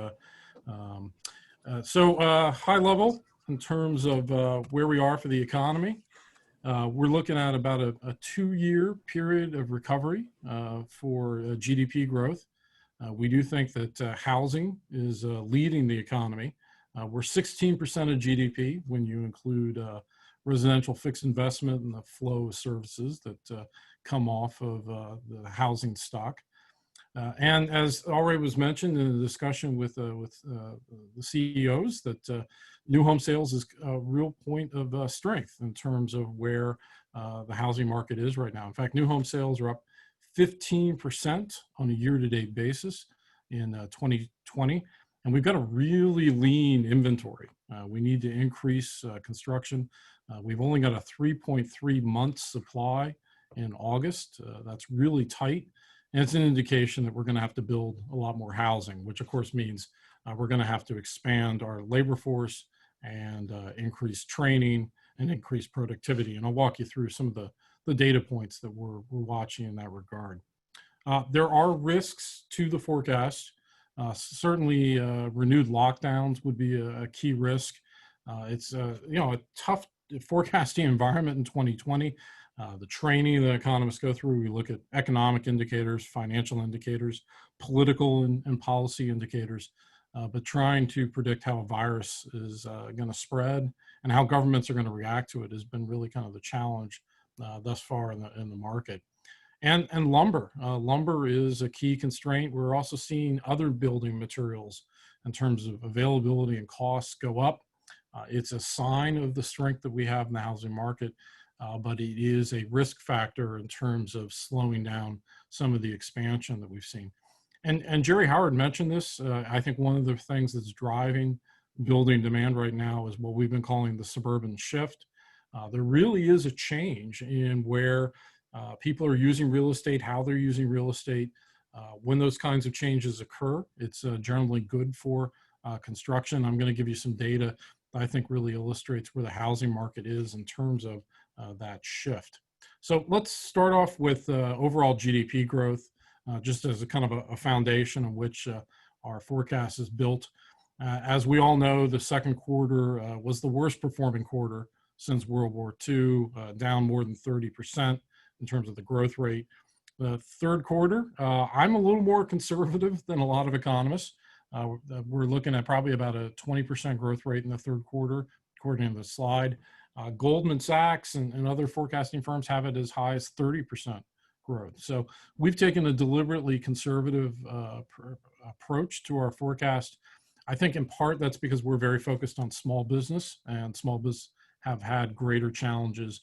high level in terms of where we are for the economy. We're looking at about a 2-year period of recovery for GDP growth. We do think that housing is leading the economy. We're 16% of GDP when you include residential fixed investment and the flow of services that come off of the housing stock. And as already was mentioned in the discussion with the CEOs, that new home sales is a real point of strength in terms of where the housing market is right now. In fact, new home sales are up 15% on a year-to-date basis in 2020. And we've got a really lean inventory. We need to increase construction. We've only got a 3.3 month supply in August. That's really tight. And it's an indication that we're going to have to build a lot more housing, which of course means we're going to have to expand our labor force and increase training and increase productivity. And I'll walk you through some of the data points that we're watching in that regard. There are risks to the forecast. Certainly, renewed lockdowns would be a key risk. It's a tough forecasting environment in 2020. The training that economists go through, we look at economic indicators, financial indicators, political and policy indicators, but trying to predict how a virus is going to spread and how governments are going to react to it has been really kind of the challenge thus far in the market. And lumber. Lumber is a key constraint. We're also seeing other building materials in terms of availability and costs go up. It's a sign of the strength that we have in the housing market, but it is a risk factor in terms of slowing down some of the expansion that we've seen. And Jerry Howard mentioned this. I think one of the things that's driving building demand right now is what we've been calling the suburban shift. There really is a change in where people are using real estate, how they're using real estate. When those kinds of changes occur, it's generally good for construction. I'm going to give you some data that I think really illustrates where the housing market is in terms of that shift. So let's start off with overall GDP growth, just as a kind of a foundation on which our forecast is built. As we all know, the second quarter was the worst performing quarter since World War II, down more than 30% in terms of the growth rate. The third quarter, I'm a little more conservative than a lot of economists. We're looking at probably about a 20% growth rate in the third quarter, according to the slide. Goldman Sachs and other forecasting firms have it as high as 30% growth. So we've taken a deliberately conservative approach to our forecast. I think in part that's because we're very focused on small business, and small business have had greater challenges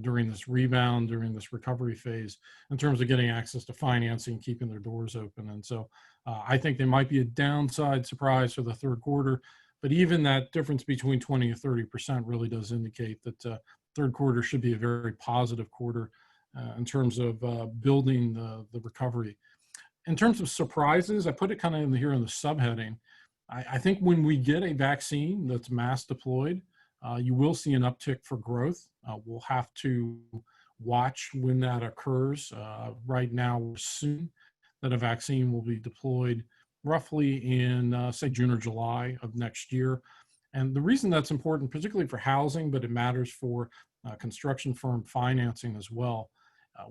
during this rebound, during this recovery phase, in terms of getting access to financing, keeping their doors open. And so I think there might be a downside surprise for the third quarter, but even that difference between 20 and 30% really does indicate that third quarter should be a very positive quarter in terms of building the recovery. In terms of surprises, I put it kind of in here in the subheading. I think when we get a vaccine that's mass deployed, you will see an uptick for growth. We'll have to watch when that occurs. Right now, we're assuming that a vaccine will be deployed roughly in, say, June or July of next year. And the reason that's important, particularly for housing, but it matters for construction firm financing as well.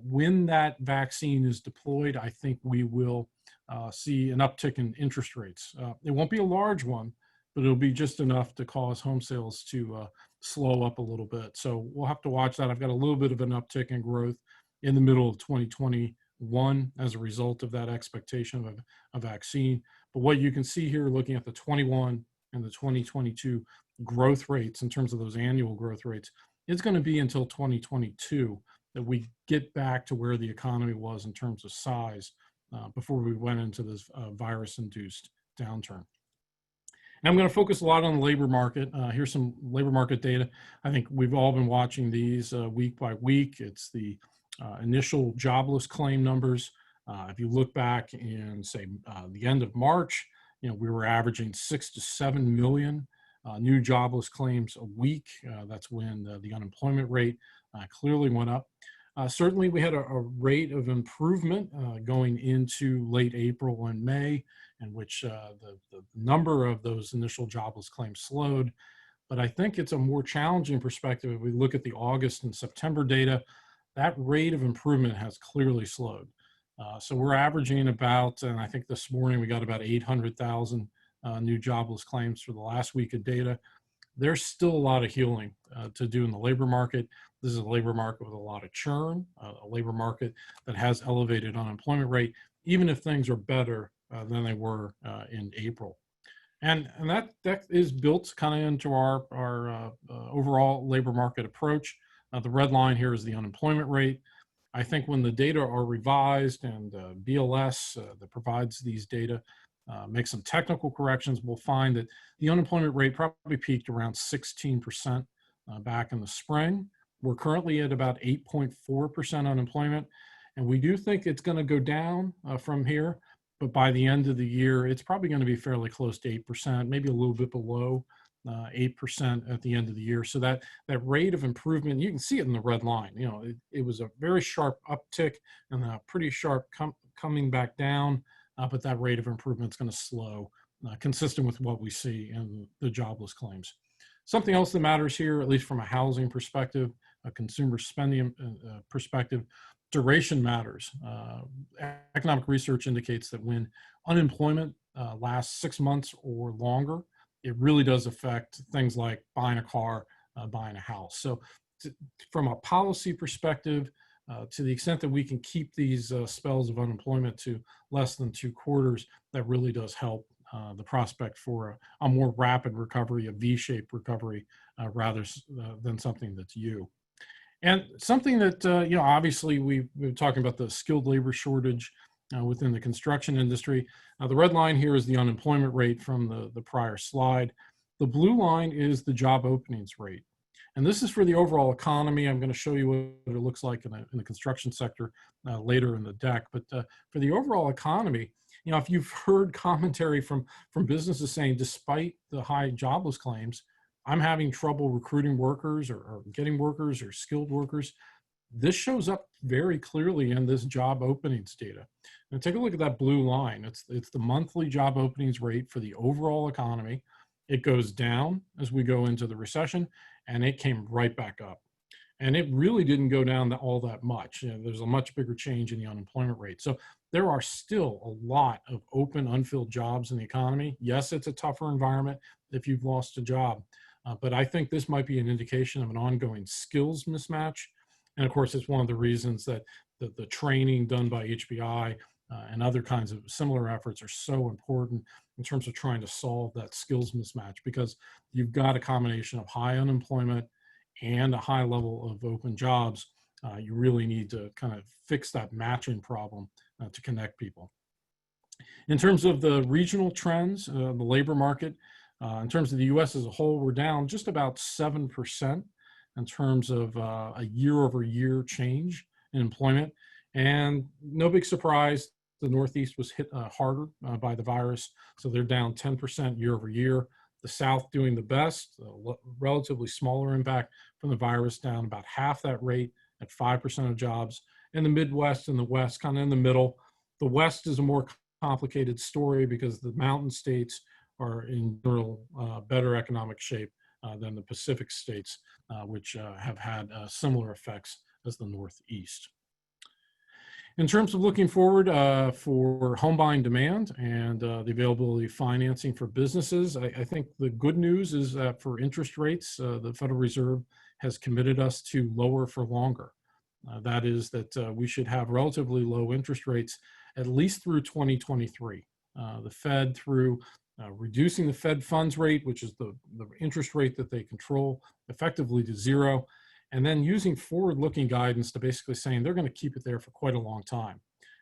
When that vaccine is deployed, I think we will see an uptick in interest rates. It won't be a large one, but it'll be just enough to cause home sales to slow up a little bit. So we'll have to watch that. I've got a little bit of an uptick in growth in the middle of 2021 as a result of that expectation of a vaccine. But what you can see here, looking at the 21 and the 2022 growth rates in terms of those annual growth rates, it's going to be until 2022 that we get back to where the economy was in terms of size before we went into this virus-induced downturn. And I'm going to focus a lot on the labor market. Here's some labor market data. I think we've all been watching these week by week. It's the initial jobless claim numbers. If you look back in, say, the end of March, we were averaging 6 to 7 million new jobless claims a week. That's when the unemployment rate clearly went up. Certainly, we had a rate of improvement going into late April and May, in which the number of those initial jobless claims slowed. But I think it's a more challenging perspective. If we look at the August and September data, that rate of improvement has clearly slowed. So we're averaging about, and I think this morning we got about 800,000 new jobless claims for the last week of data. There's still a lot of healing to do in the labor market. This is a labor market with a lot of churn, a labor market that has elevated unemployment rate, even if things are better than they were in April. And that is built kind of into our overall labor market approach. The red line here is the unemployment rate. I think when the data are revised and BLS that provides these data makes some technical corrections, we'll find that the unemployment rate probably peaked around 16% back in the spring. We're currently at about 8.4% unemployment, and we do think it's going to go down from here, but by the end of the year, it's probably going to be fairly close to 8%, maybe a little bit below 8% at the end of the year. So that rate of improvement, you can see it in the red line. It was a very sharp uptick and a pretty sharp coming back down, but that rate of improvement is going to slow, consistent with what we see in the jobless claims. Something else that matters here, at least from a housing perspective, a consumer spending perspective, duration matters. Economic research indicates that when unemployment lasts 6 months or longer, it really does affect things like buying a car, buying a house. So from a policy perspective, to the extent that we can keep these spells of unemployment to less than 2 quarters, that really does help the prospect for a more rapid recovery, a V-shaped recovery, rather than something that's U. And something that, obviously we've been talking about the skilled labor shortage within the construction industry. The red line here is the unemployment rate from the prior slide. The blue line is the job openings rate. And this is for the overall economy. I'm going to show you what it looks like in the construction sector later in the deck. But for the overall economy, if you've heard commentary from businesses saying, despite the high jobless claims, I'm having trouble recruiting workers or getting workers or skilled workers, this shows up very clearly in this job openings data. And take a look at that blue line. It's the monthly job openings rate for the overall economy. It goes down as we go into the recession, and it came right back up. And it really didn't go down all that much. There's a much bigger change in the unemployment rate. So there are still a lot of open, unfilled jobs in the economy. Yes, it's a tougher environment if you've lost a job. But I think this might be an indication of an ongoing skills mismatch. And of course, it's one of the reasons that the training done by HBI and other kinds of similar efforts are so important in terms of trying to solve that skills mismatch, because you've got a combination of high unemployment and a high level of open jobs. You really need to kind of fix that matching problem to connect people. In terms of the regional trends, the labor market, in terms of the US as a whole, we're down just about 7% in terms of a year-over-year change in employment. And no big surprise, the Northeast was hit harder by the virus. So they're down 10% year over year. The South doing the best, relatively smaller impact from the virus, down about half that rate at 5% of jobs. And the Midwest and the West kind of in the middle. The West is a more complicated story because the mountain states are in general better economic shape than the Pacific states, which have had similar effects as the Northeast. In terms of looking forward for home buying demand and the availability of financing for businesses, I think the good news is that for interest rates, the Federal Reserve has committed us to lower for longer. That is that we should have relatively low interest rates at least through 2023. The Fed, through reducing the Fed funds rate, which is the interest rate that they control, effectively to zero, and then using forward-looking guidance to basically saying they're going to keep it there for quite a long time.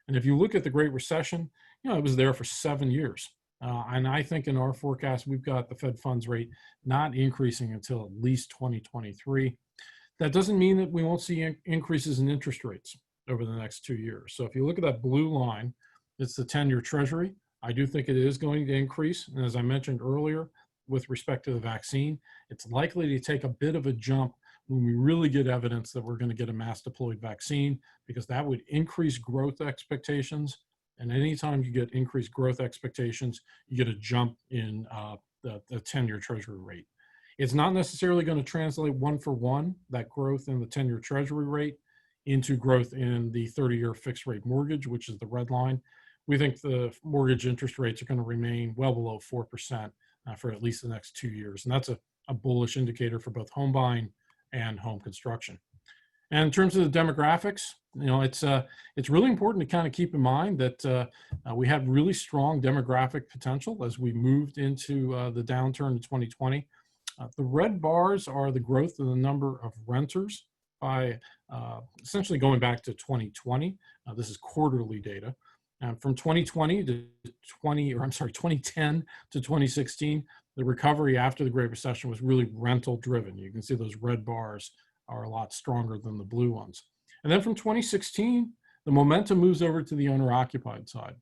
And if you look at the Great Recession, it was there for 7 years. And I think in our forecast, we've got the Fed funds rate not increasing until at least 2023. That doesn't mean that we won't see increases in interest rates over the next 2 years. So if you look at that blue line, it's the 10-year Treasury. I do think it is going to increase. And as I mentioned earlier, with respect to the vaccine, it's likely to take a bit of a jump when we really get evidence that we're going to get a mass deployed vaccine, because that would increase growth expectations. And anytime you get increased growth expectations, you get a jump in the 10-year Treasury rate. It's not necessarily going to translate one for one, that growth in the 10-year Treasury rate, into growth in the 30-year fixed rate mortgage, which is the red line. We think the mortgage interest rates are going to remain well below 4% for at least the next 2 years. And that's a bullish indicator for both home buying and home construction. And in terms of the demographics, it's really important to kind of keep in mind that we have really strong demographic potential as we moved into the downturn in 2020. The red bars are the growth in the number of renters by essentially going back to 2020. This is quarterly data. From 2010 to 2016, the recovery after the Great Recession was really rental driven. You can see those red bars are a lot stronger than the blue ones. And then from 2016, the momentum moves over to the owner occupied side.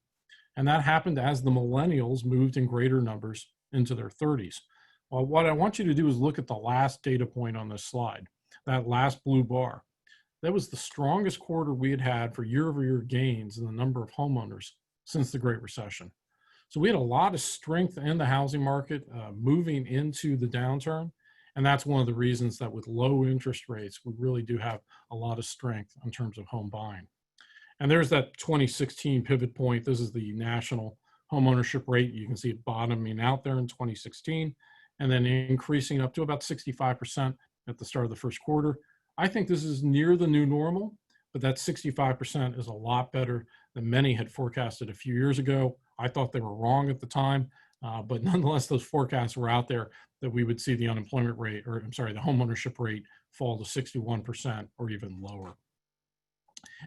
And that happened as the millennials moved in greater numbers into their 30s. Well, what I want you to do is look at the last data point on this slide, that last blue bar. that was the strongest quarter we had had for year-over-year gains in the number of homeowners since the Great Recession. So we had a lot of strength in the housing market moving into the downturn. And that's one of the reasons that with low interest rates, we really do have a lot of strength in terms of home buying. And there's that 2016 pivot point. This is the national homeownership rate. You can see it bottoming out there in 2016 and then increasing up to about 65% at the start of the first quarter. I think this is near the new normal, but that 65% is a lot better than many had forecasted a few years ago. I thought they were wrong at the time, but nonetheless, those forecasts were out there that we would see the unemployment rate, or I'm sorry, the homeownership rate fall to 61% or even lower.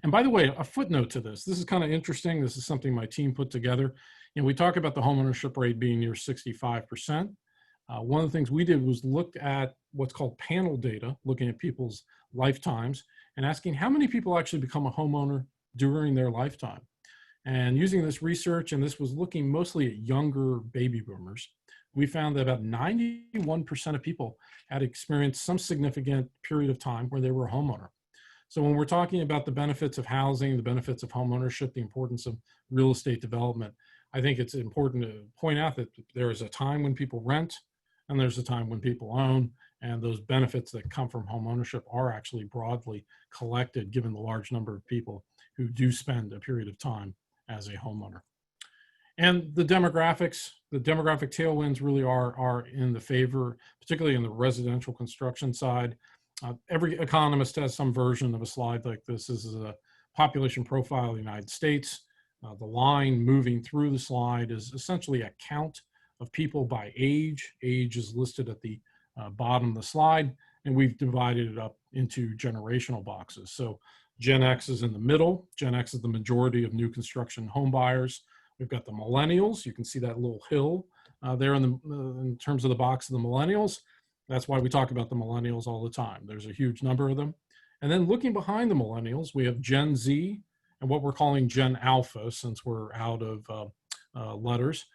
And by the way, a footnote to this is kind of interesting. This is something my team put together. And we talk about the homeownership rate being near 65%. One of the things we did was look at what's called panel data, looking at people's lifetimes and asking how many people actually become a homeowner during their lifetime. And using this research, and this was looking mostly at younger baby boomers, we found that about 91% of people had experienced some significant period of time where they were a homeowner. So when we're talking about the benefits of housing, the benefits of homeownership, the importance of real estate development, I think it's important to point out that there is a time when people rent and there's a time when people own, and those benefits that come from homeownership are actually broadly collected given the large number of people who do spend a period of time as a homeowner. And the demographic tailwinds really are in the favor, particularly in the residential construction side. Every economist has some version of a slide like this. This is a population profile of the United States. The line moving through the slide is essentially a count of people by age. Age is listed at the bottom of the slide, and we've divided it up into generational boxes. So Gen X is in the middle. Gen X is the majority of new construction home buyers. We've got the millennials. You can see that little hill there in terms of the box of the millennials. That's why we talk about the millennials all the time. There's a huge number of them. And then looking behind the millennials, we have Gen Z and what we're calling Gen Alpha, since we're out of letters.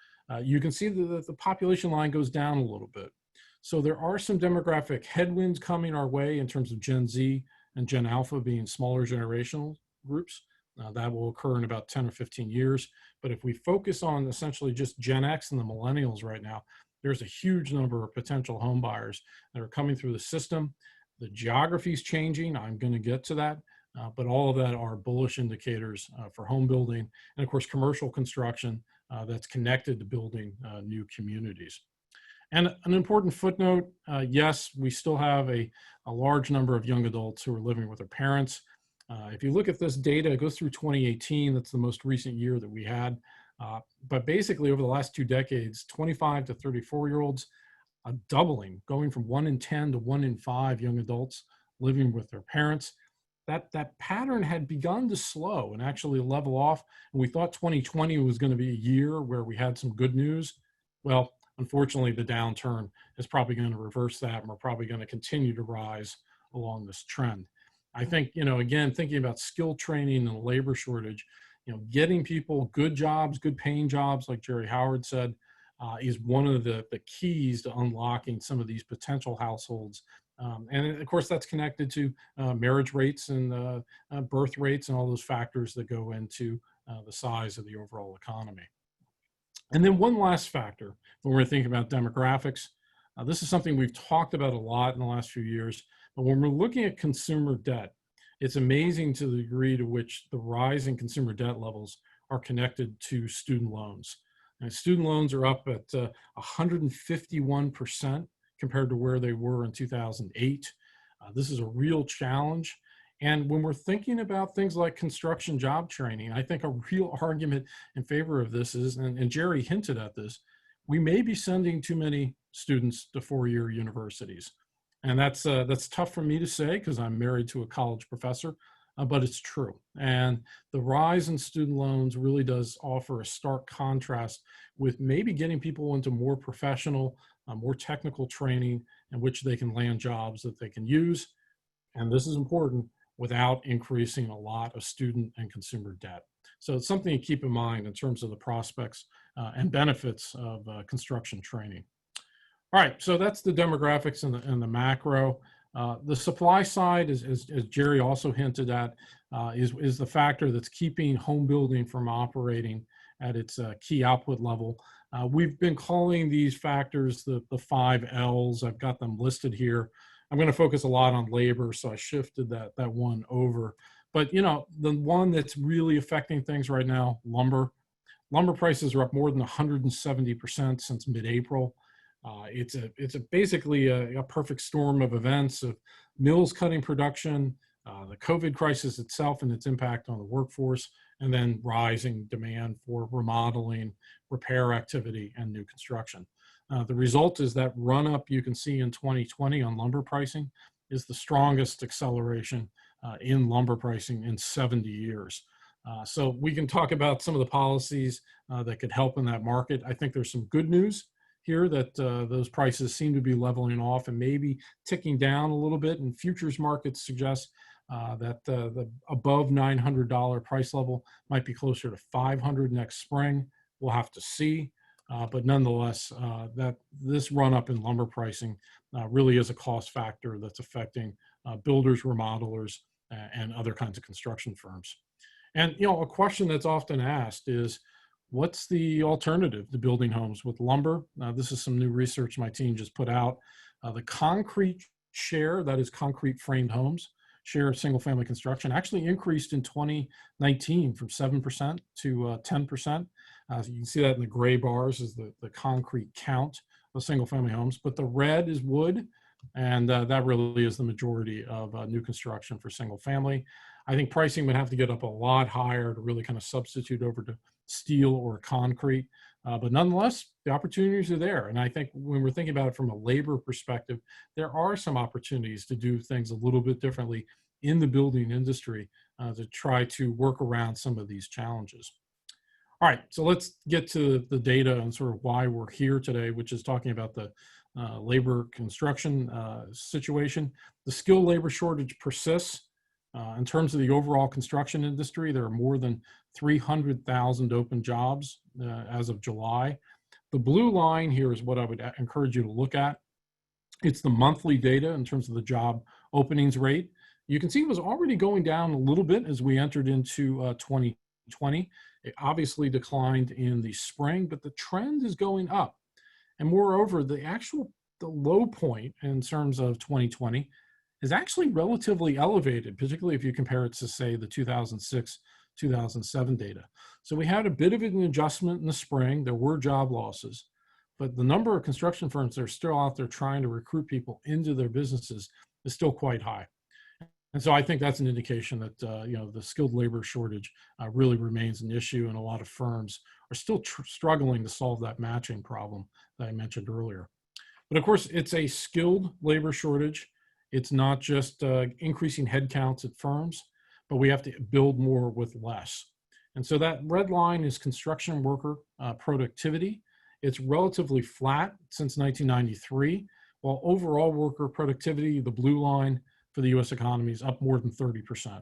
You can see that the population line goes down a little bit. So there are some demographic headwinds coming our way in terms of Gen Z and Gen Alpha being smaller generational groups. That will occur in about 10 or 15 years. But if we focus on essentially just Gen X and the millennials right now, there's a huge number of potential home buyers that are coming through the system. The geography is changing. I'm going to get to that. But all of that are bullish indicators for home building and, of course, commercial construction that's connected to building new communities. And an important footnote, yes, we still have a large number of young adults who are living with their parents. If you look at this data, it goes through 2018. That's the most recent year that we had. But basically, over the last 2 decades, 25 to 34-year-olds, doubling, going from 1 in 10 to 1 in 5 young adults living with their parents. That pattern had begun to slow and actually level off. And we thought 2020 was going to be a year where we had some good news. Well, unfortunately, the downturn is probably going to reverse that, and we're probably going to continue to rise along this trend. I think, again, thinking about skill training and labor shortage, getting people good jobs, good paying jobs, like Jerry Howard said, is one of the keys to unlocking some of these potential households. And of course, that's connected to marriage rates and birth rates and all those factors that go into the size of the overall economy. And then one last factor when we're thinking about demographics, this is something we've talked about a lot in the last few years, but when we're looking at consumer debt, it's amazing to the degree to which the rise in consumer debt levels are connected to student loans. And student loans are up at 151% compared to where they were in 2008. This is a real challenge. And when we're thinking about things like construction job training, I think a real argument in favor of this is, and Jerry hinted at this, we may be sending too many students to four-year universities. And that's tough for me to say because I'm married to a college professor, but it's true. And the rise in student loans really does offer a stark contrast with maybe getting people into more professional, more technical training in which they can land jobs that they can use. And this is important, without increasing a lot of student and consumer debt. So it's something to keep in mind in terms of the prospects and benefits of construction training. All right, so that's the demographics and the macro. The supply side, as Jerry also hinted at, is the factor that's keeping home building from operating at its key output level. We've been calling these factors the 5 L's. I've got them listed here. I'm going to focus a lot on labor, so I shifted that one over. But you know, the one that's really affecting things right now, lumber. Lumber prices are up more than 170% since mid-April. It's basically a perfect storm of events, of mills cutting production, the COVID crisis itself and its impact on the workforce, and then rising demand for remodeling, repair activity, and new construction. The result is that run-up you can see in 2020 on lumber pricing is the strongest acceleration in lumber pricing in 70 years. So we can talk about some of the policies that could help in that market. I think there's some good news here that those prices seem to be leveling off and maybe ticking down a little bit, and futures markets suggest that the above $900 price level might be closer to $500 next spring. We'll have to see, but nonetheless, that this run up in lumber pricing really is a cost factor that's affecting builders, remodelers, and other kinds of construction firms. And you know, a question that's often asked is, what's the alternative to building homes with lumber? This is some new research my team just put out. The concrete share, that is concrete framed homes, share of single family construction actually increased in 2019 from 7% to 10%. So you can see that in the gray bars is the concrete count of single family homes, but the red is wood, and that really is the majority of new construction for single family. I think pricing would have to get up a lot higher to really kind of substitute over to steel or concrete. But nonetheless, the opportunities are there. And I think when we're thinking about it from a labor perspective, there are some opportunities to do things a little bit differently in the building industry to try to work around some of these challenges. All right, so let's get to the data and sort of why we're here today, which is talking about the labor construction situation. The skilled labor shortage persists. In terms of the overall construction industry, there are more than 300,000 open jobs as of July. The blue line here is what I would encourage you to look at. It's the monthly data in terms of the job openings rate. You can see it was already going down a little bit as we entered into 2020. It obviously declined in the spring, but the trend is going up. And moreover, the low point in terms of 2020 is actually relatively elevated, particularly if you compare it to, say, the 2006, 2007 data. So we had a bit of an adjustment in the spring. There were job losses, but the number of construction firms that are still out there trying to recruit people into their businesses is still quite high. And so I think that's an indication that the skilled labor shortage really remains an issue, and a lot of firms are still struggling to solve that matching problem that I mentioned earlier. But of course, it's a skilled labor shortage. It's not just increasing headcounts at firms, but we have to build more with less. And so that red line is construction worker productivity. It's relatively flat since 1993, while overall worker productivity, the blue line for the US economy, is up more than 30%.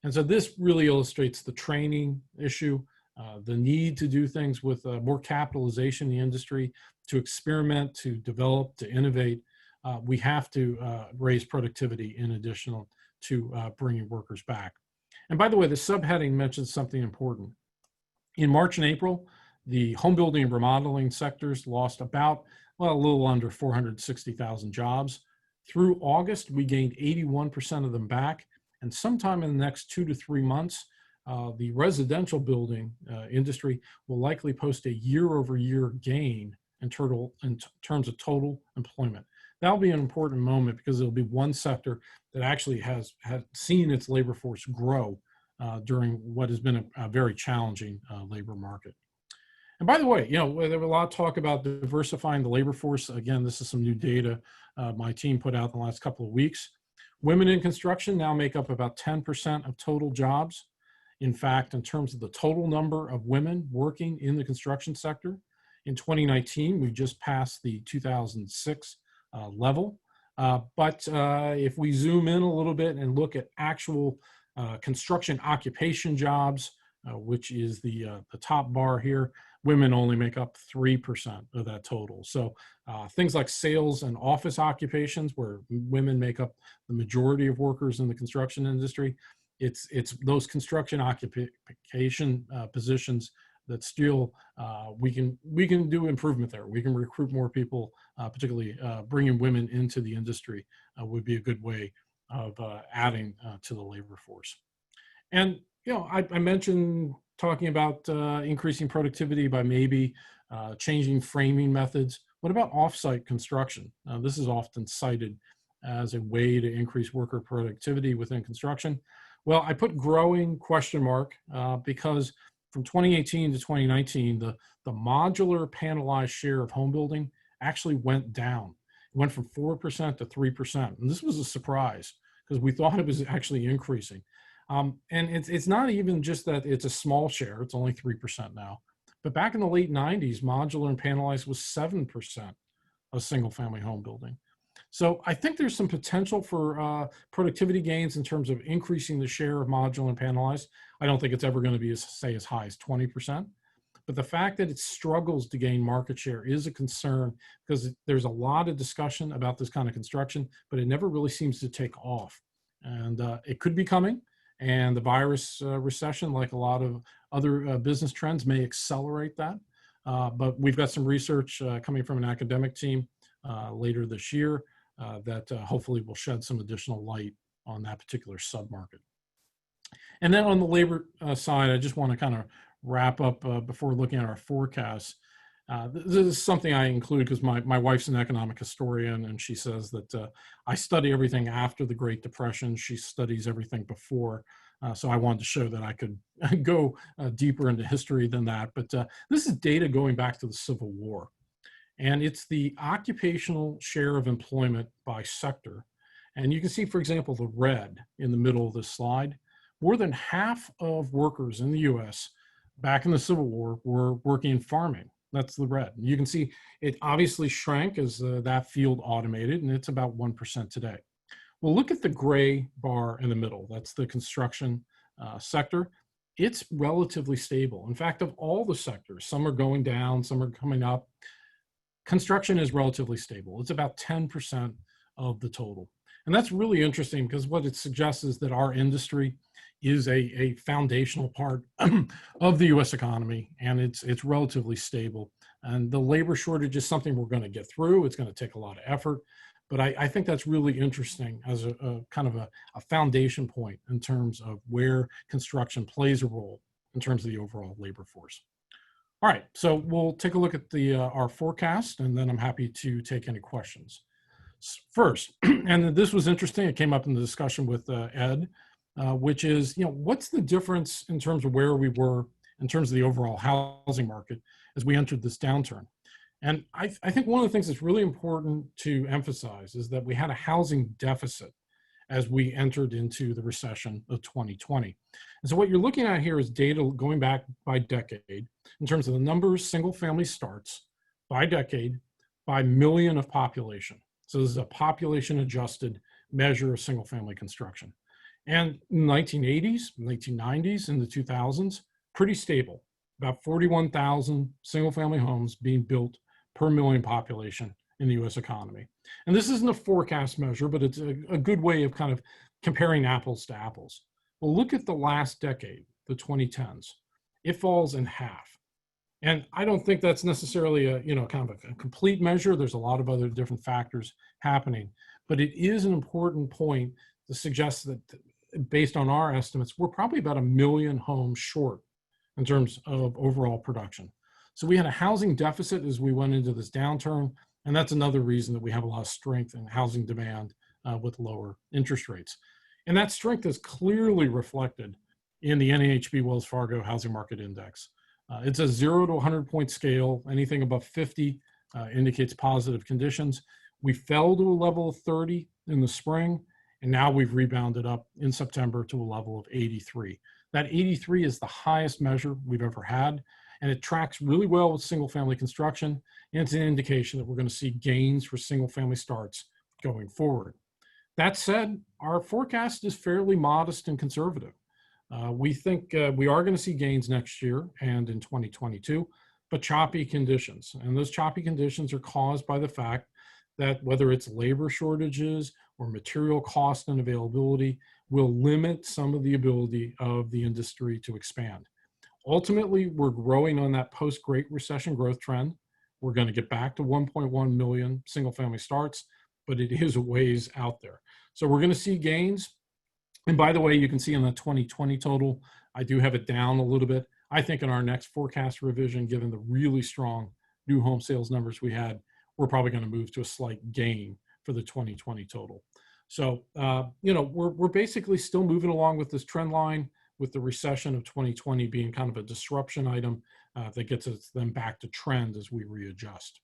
And so this really illustrates the training issue, the need to do things with more capitalization in the industry, to experiment, to develop, to innovate. We have to raise productivity in addition to bringing workers back. And by the way, the subheading mentions something important. In March and April, the home building and remodeling sectors lost about, well, a little under 460,000 jobs. Through August, we gained 81% of them back. And sometime in the next 2 to 3 months, the residential building industry will likely post a year-over-year gain in terms of total employment. That'll be an important moment because it'll be one sector that actually has seen its labor force grow during what has been a very challenging labor market. And by the way, there was a lot of talk about diversifying the labor force. Again, this is some new data my team put out in the last couple of weeks. Women in construction now make up about 10% of total jobs. In fact, in terms of the total number of women working in the construction sector, in 2019, we just passed the 2006 level. But if we zoom in a little bit and look at actual construction occupation jobs, which is the top bar here, women only make up 3% of that total. So things like sales and office occupations, where women make up the majority of workers in the construction industry, it's those construction occupation positions that still we can do improvement there. We can recruit more people, particularly bringing women into the industry would be a good way of adding to the labor force. And I mentioned talking about increasing productivity by maybe changing framing methods. What about offsite construction? This is often cited as a way to increase worker productivity within construction. Well, I put growing question mark because from 2018 to 2019, the modular panelized share of home building actually went down. It went from 4% to 3%. And this was a surprise because we thought it was actually increasing. And it's not even just that it's a small share, it's only 3% now. But back in the late 90s, modular and panelized was 7% of single family home building. So I think there's some potential for productivity gains in terms of increasing the share of modular and panelized. I don't think it's ever going to be, as high as 20%. But the fact that it struggles to gain market share is a concern because there's a lot of discussion about this kind of construction, but it never really seems to take off. And it could be coming. And the virus recession, like a lot of other business trends, may accelerate that. But we've got some research coming from an academic team later this year that hopefully will shed some additional light on that particular submarket. And then on the labor side, I just want to kind of wrap up before looking at our forecasts. This is something I include because my wife's an economic historian, and she says that I study everything after the Great Depression. She studies everything before. So I wanted to show that I could go deeper into history than that. But this is data going back to the Civil War. And it's the occupational share of employment by sector. And you can see, for example, the red in the middle of this slide. More than half of workers in the US back in the Civil War were working in farming. That's the red. You can see it obviously shrank as that field automated, and it's about 1% today. Well, look at the gray bar in the middle. That's the construction sector. It's relatively stable. In fact, of all the sectors, some are going down, some are coming up. Construction is relatively stable. It's about 10% of the total. And that's really interesting because what it suggests is that our industry is a foundational part of the US economy, and it's relatively stable. And the labor shortage is something we're going to get through. It's going to take a lot of effort. But I think that's really interesting as a kind of a foundation point in terms of where construction plays a role in terms of the overall labor force. All right, so we'll take a look at our forecast, and then I'm happy to take any questions. First, and this was interesting, it came up in the discussion with Ed, which is, what's the difference in terms of where we were in terms of the overall housing market as we entered this downturn? And I think one of the things that's really important to emphasize is that we had a housing deficit as we entered into the recession of 2020. And so what you're looking at here is data going back by decade in terms of the number of single family starts by decade by million of population. So this is a population adjusted measure of single family construction. And in the 1980s, 1990s, and the 2000s, pretty stable, about 41,000 single family homes being built per million population in the US economy. And this isn't a forecast measure, but it's a good way of kind of comparing apples to apples. Well, look at the last decade, the 2010s. It falls in half. And I don't think that's necessarily a, kind of a complete measure. There's a lot of other different factors happening, but it is an important point to suggest that based on our estimates, we're probably about 1 million homes short in terms of overall production. So we had a housing deficit as we went into this downturn, and that's another reason that we have a lot of strength in housing demand with lower interest rates. And that strength is clearly reflected in the NAHB Wells Fargo Housing Market Index. It's a 0 to 100-point scale. Anything above 50 indicates positive conditions. We fell to a level of 30 in the spring, and now we've rebounded up in September to a level of 83. That 83 is the highest measure we've ever had, and it tracks really well with single family construction, and it's an indication that we're going to see gains for single family starts going forward. That said, our forecast is fairly modest and conservative. We think we are going to see gains next year and in 2022, but choppy conditions. And those choppy conditions are caused by the fact that whether it's labor shortages or material cost and availability will limit some of the ability of the industry to expand. Ultimately, we're growing on that post-Great Recession growth trend. We're going to get back to 1.1 million single-family starts, but it is a ways out there. So we're going to see gains. And by the way, you can see in the 2020 total, I do have it down a little bit. I think in our next forecast revision, given the really strong new home sales numbers we had, we're probably going to move to a slight gain for the 2020 total. So, we're basically still moving along with this trend line, with the recession of 2020 being kind of a disruption item that gets us then back to trend as we readjust.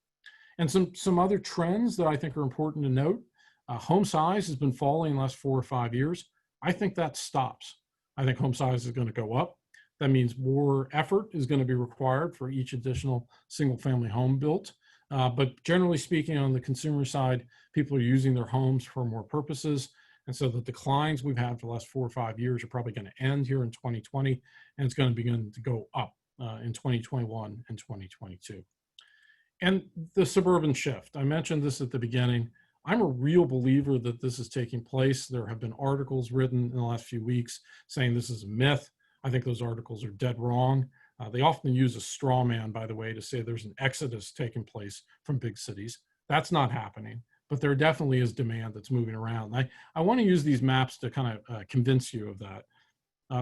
And some other trends that I think are important to note, home size has been falling in the last 4 or 5 years. I think that stops. I think home size is going to go up. That means more effort is going to be required for each additional single family home built. But generally speaking, on the consumer side, people are using their homes for more purposes. And so the declines we've had for the last 4 or 5 years are probably going to end here in 2020, and it's going to begin to go up in 2021 and 2022. And the suburban shift, I mentioned this at the beginning. I'm a real believer that this is taking place. There have been articles written in the last few weeks saying this is a myth. I think those articles are dead wrong. They often use a straw man, by the way, to say there's an exodus taking place from big cities. That's not happening, but there definitely is demand that's moving around. I want to use these maps to kind of convince you of that.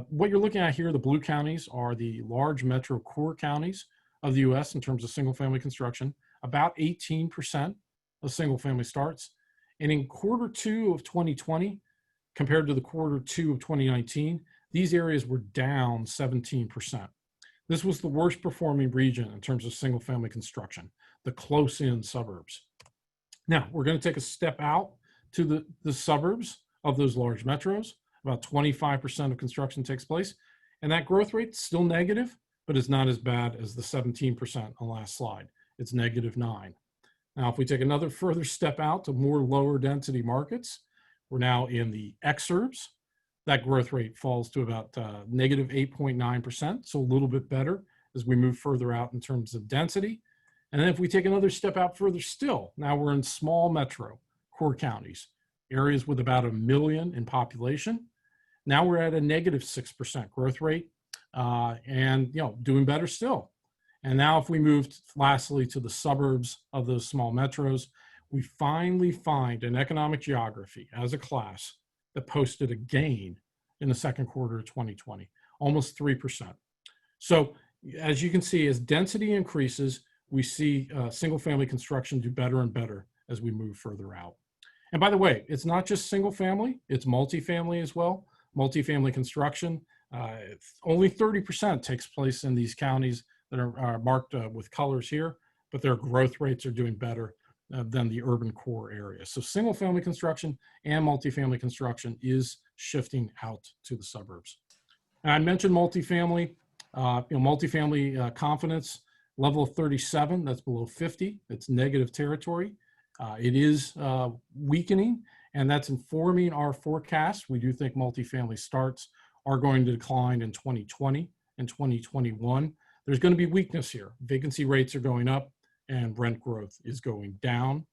What you're looking at here, the blue counties, are the large metro core counties of the US in terms of single family construction, about 18% of single family starts. And in Q2 of 2020, compared to the Q2 of 2019, these areas were down 17%. This was the worst performing region in terms of single family construction, the close in suburbs. Now, we're going to take a step out to the suburbs of those large metros. About 25% of construction takes place. And that growth rate is still negative, but it's not as bad as the 17% on the last slide. It's -9. Now, if we take another further step out to more lower density markets, we're now in the exurbs. That growth rate falls to about -8.9%, so a little bit better as we move further out in terms of density. And then if we take another step out further still, now we're in small metro core counties, areas with about 1 million in population. Now we're at a -6% growth rate and doing better still. And now if we move lastly to the suburbs of those small metros, we finally find an economic geography as a class that posted a gain in the second quarter of 2020, almost 3%. So as you can see, as density increases, we see single family construction do better and better as we move further out. And by the way, it's not just single family, it's multifamily as well. Multifamily construction, only 30% takes place in these counties that are marked with colors here, but their growth rates are doing better than the urban core area. So single family construction and multifamily construction is shifting out to the suburbs. And I mentioned multifamily, multifamily confidence level of 37, that's below 50, it's negative territory. It is weakening, and that's informing our forecast. We do think multifamily starts are going to decline in 2020 and 2021. There's going to be weakness here. Vacancy rates are going up and rent growth is going down.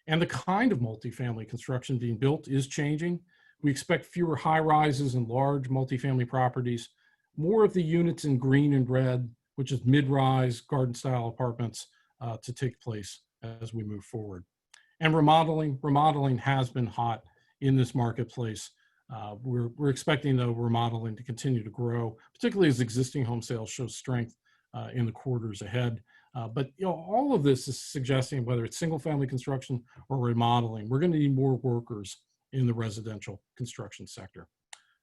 And the kind of multifamily construction being built is changing. We expect fewer high rises and large multifamily properties, more of the units in green and red, which is mid-rise garden style apartments to take place as we move forward. And remodeling has been hot in this marketplace. We're expecting though remodeling to continue to grow, particularly as existing home sales show strength in the quarters ahead. But all of this is suggesting whether it's single family construction or remodeling, we're going to need more workers in the residential construction sector.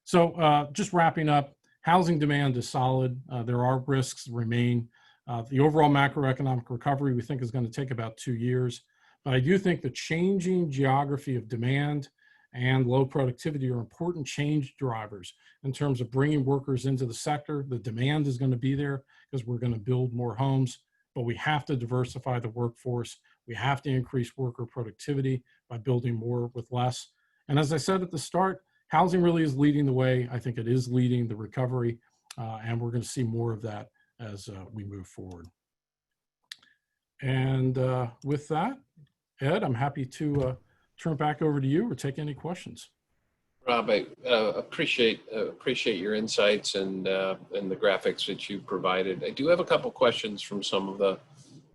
So just wrapping up, housing demand is solid. There are risks remain. The overall macroeconomic recovery we think is going to take about 2 years. But I do think the changing geography of demand and low productivity are important change drivers in terms of bringing workers into the sector. The demand is going to be there because we're going to build more homes, but we have to diversify the workforce. We have to increase worker productivity by building more with less. And as I said at the start, housing really is leading the way. I think it is leading the recovery, and we're going to see more of that as we move forward. And with that, Ed, I'm happy to turn it back over to you or take any questions. Rob, I appreciate your insights and the graphics that you provided. I do have a couple questions from some of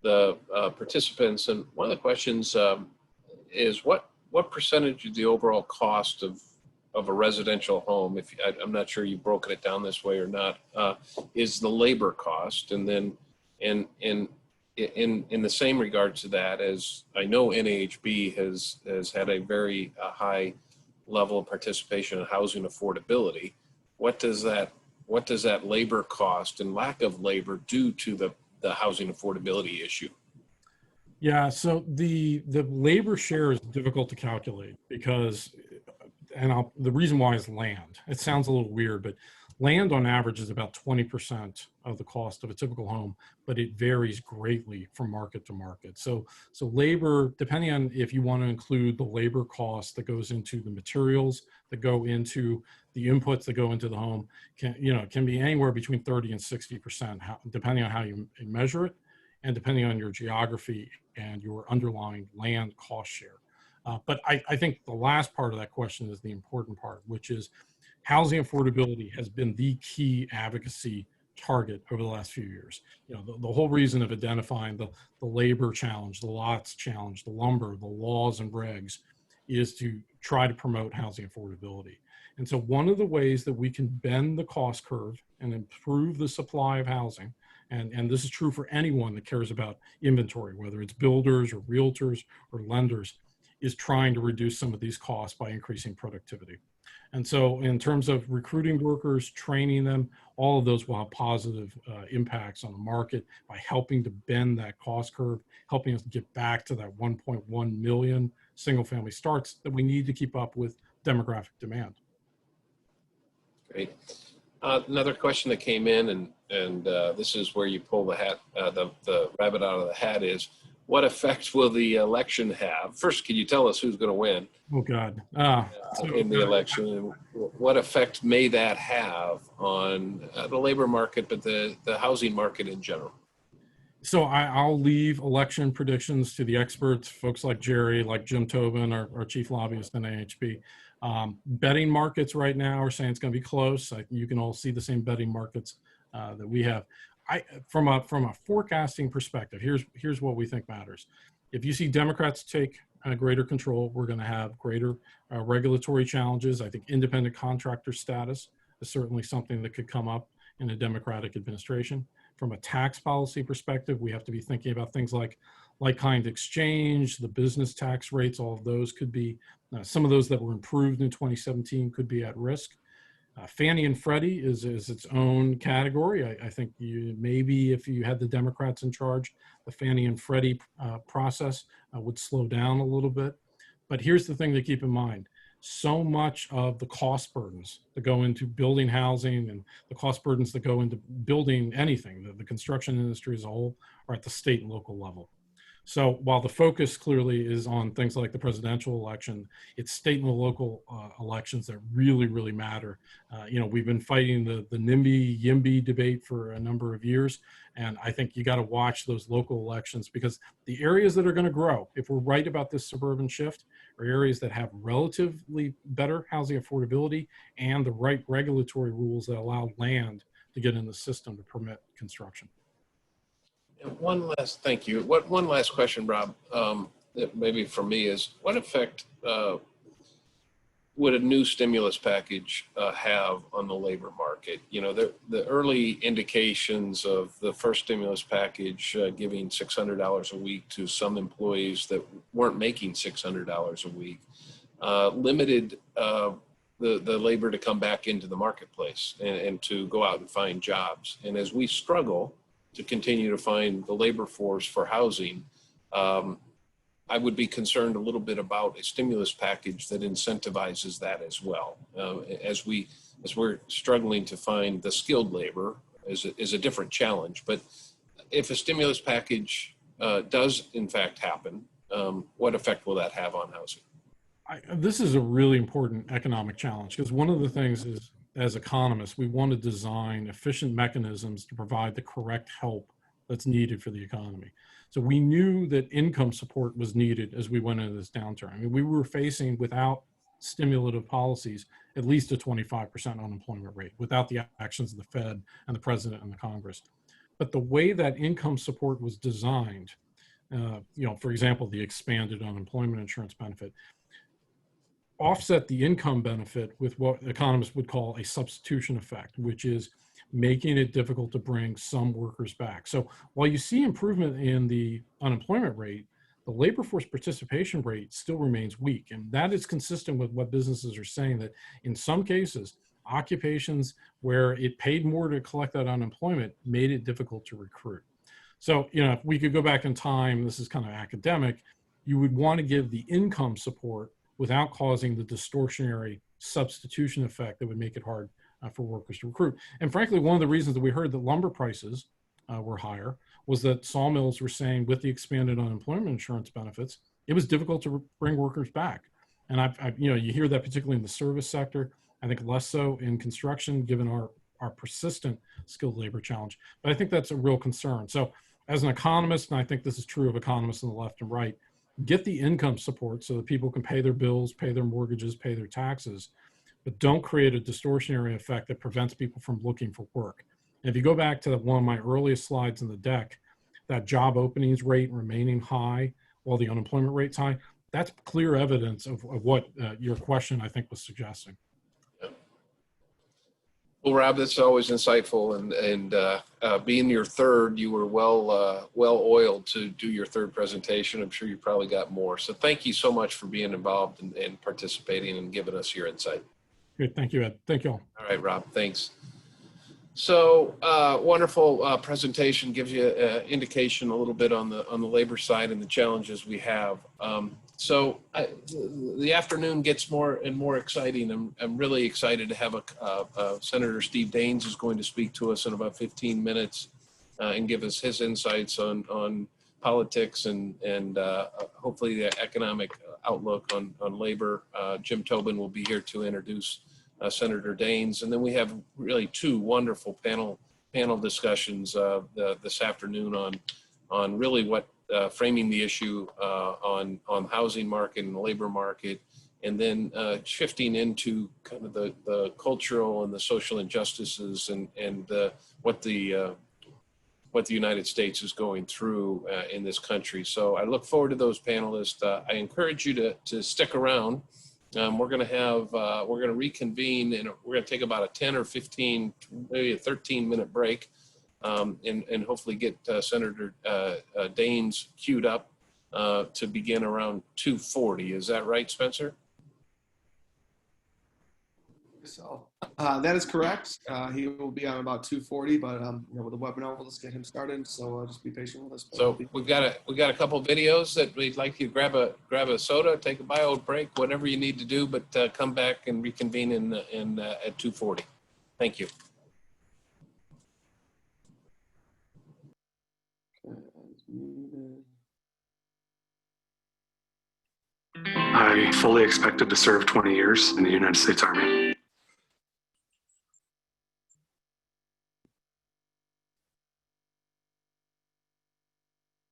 the participants, and one of the questions is what percentage of the overall cost of a residential home, if I'm not sure you've broken it down this way or not, is the labor cost, and then in the same regard to that, as I know NAHB has had a very high level of participation in housing affordability, what does that labor cost and lack of labor do to the housing affordability issue? Yeah, so the labor share is difficult to calculate because, the reason why is land. It sounds a little weird, but land on average is about 20% of the cost of a typical home, but it varies greatly from market to market. So labor, depending on if you want to include the labor cost that goes into the materials that go into the inputs that go into the home, can be anywhere between 30 and 60%, depending on how you measure it, and depending on your geography and your underlying land cost share. But I think the last part of that question is the important part, which is housing affordability has been the key advocacy target over the last few years. The whole reason of identifying the labor challenge, the lots challenge, the lumber, the laws and regs is to try to promote housing affordability. And so one of the ways that we can bend the cost curve and improve the supply of housing, and this is true for anyone that cares about inventory, whether it's builders or realtors or lenders, is trying to reduce some of these costs by increasing productivity. And so in terms of recruiting workers, training them, all of those will have positive impacts on the market by helping to bend that cost curve, helping us get back to that 1.1 million single family starts that we need to keep up with demographic demand. Great. Another question that came in, and this is where you pull the rabbit out of the hat, is what effect will the election have? First, can you tell us who's going to win? Oh, God. In the election, and what effect may that have on the labor market, but the housing market in general? So I'll leave election predictions to the experts, folks like Jerry, like Jim Tobin, our chief lobbyist in NAHB. Betting markets right now are saying it's going to be close. You can all see the same betting markets that we have. From a forecasting perspective, here's what we think matters. If you see Democrats take greater control, we're going to have greater regulatory challenges. I think independent contractor status is certainly something that could come up in a Democratic administration. From a tax policy perspective, we have to be thinking about things like kind exchange, the business tax rates. All of those could be, some of those that were improved in 2017 could be at risk. Fannie and Freddie is its own category. I think maybe if you had the Democrats in charge, the Fannie and Freddie process would slow down a little bit. But here's the thing to keep in mind. So much of the cost burdens that go into building housing and the cost burdens that go into building anything, the construction industry as a whole, are at the state and local level. So while the focus clearly is on things like the presidential election, it's state and local elections that really, really matter. We've been fighting the NIMBY-YIMBY debate for a number of years, and I think you got to watch those local elections, because the areas that are going to grow, if we're right about this suburban shift, are areas that have relatively better housing affordability and the right regulatory rules that allow land to get in the system to permit construction. Thank you. One last question, Rob, that maybe for me is, what effect would a new stimulus package have on the labor market? The early indications of the first stimulus package giving $600 a week to some employees that weren't making $600 a week limited the labor to come back into the marketplace and to go out and find jobs. And as we struggle to continue to find the labor force for housing, I would be concerned a little bit about a stimulus package that incentivizes that as well. As we're struggling to find the skilled labor is a different challenge. But if a stimulus package does in fact happen, what effect will that have on housing? This is a really important economic challenge, because one of the things is, as economists, we want to design efficient mechanisms to provide the correct help that's needed for the economy. So we knew that income support was needed as we went into this downturn. I mean, we were facing, without stimulative policies, at least a 25% unemployment rate without the actions of the Fed and the president and the Congress. But the way that income support was designed, for example, the expanded unemployment insurance benefit, offset the income benefit with what economists would call a substitution effect, which is making it difficult to bring some workers back. So while you see improvement in the unemployment rate, the labor force participation rate still remains weak. And that is consistent with what businesses are saying, that in some cases, occupations where it paid more to collect that unemployment made it difficult to recruit. So, if we could go back in time, this is kind of academic, you would want to give the income support without causing the distortionary substitution effect that would make it hard for workers to recruit. And frankly, one of the reasons that we heard that lumber prices were higher was that sawmills were saying, with the expanded unemployment insurance benefits, it was difficult to bring workers back. And you hear that particularly in the service sector. I think less so in construction, given our persistent skilled labor challenge. But I think that's a real concern. So as an economist, and I think this is true of economists on the left and right, get the income support so that people can pay their bills, pay their mortgages, pay their taxes, but don't create a distortionary effect that prevents people from looking for work. And if you go back to one of my earliest slides in the deck, that job openings rate remaining high while the unemployment rate's high, that's clear evidence of what your question, I think, was suggesting. Well, Rob, that's always insightful, and being your third, you were well oiled to do your third presentation. I'm sure you probably got more. So thank you so much for being involved and participating and giving us your insight. Good, thank you, Ed. Thank you all. All right, Rob, thanks. So wonderful presentation, gives you an indication a little bit on the labor side and the challenges we have. So the afternoon gets more and more exciting. I'm really excited to have Senator Steve Daines is going to speak to us in about 15 minutes and give us his insights on politics and hopefully the economic outlook on labor. Jim Tobin will be here to introduce Senator Daines, and then we have really two wonderful panel discussions this afternoon on really what framing the issue on the housing market and the labor market, and then shifting into kind of the cultural and the social injustices and what the United States is going through in this country. So I look forward to those panelists. I encourage you to stick around. We're going to reconvene, and we're going to take about a 10 or 15, maybe a 13-minute break, and hopefully get Senator Daines queued up to begin around 2:40. Is that right, Spencer? So that is correct. He will be on about 2:40, but with the webinar, we'll just get him started. So just be patient with us. So we've got a couple videos that we'd like you to grab a soda, take a bio break, whatever you need to do, but come back and reconvene at 2:40. Thank you. I fully expected to serve 20 years in the United States Army.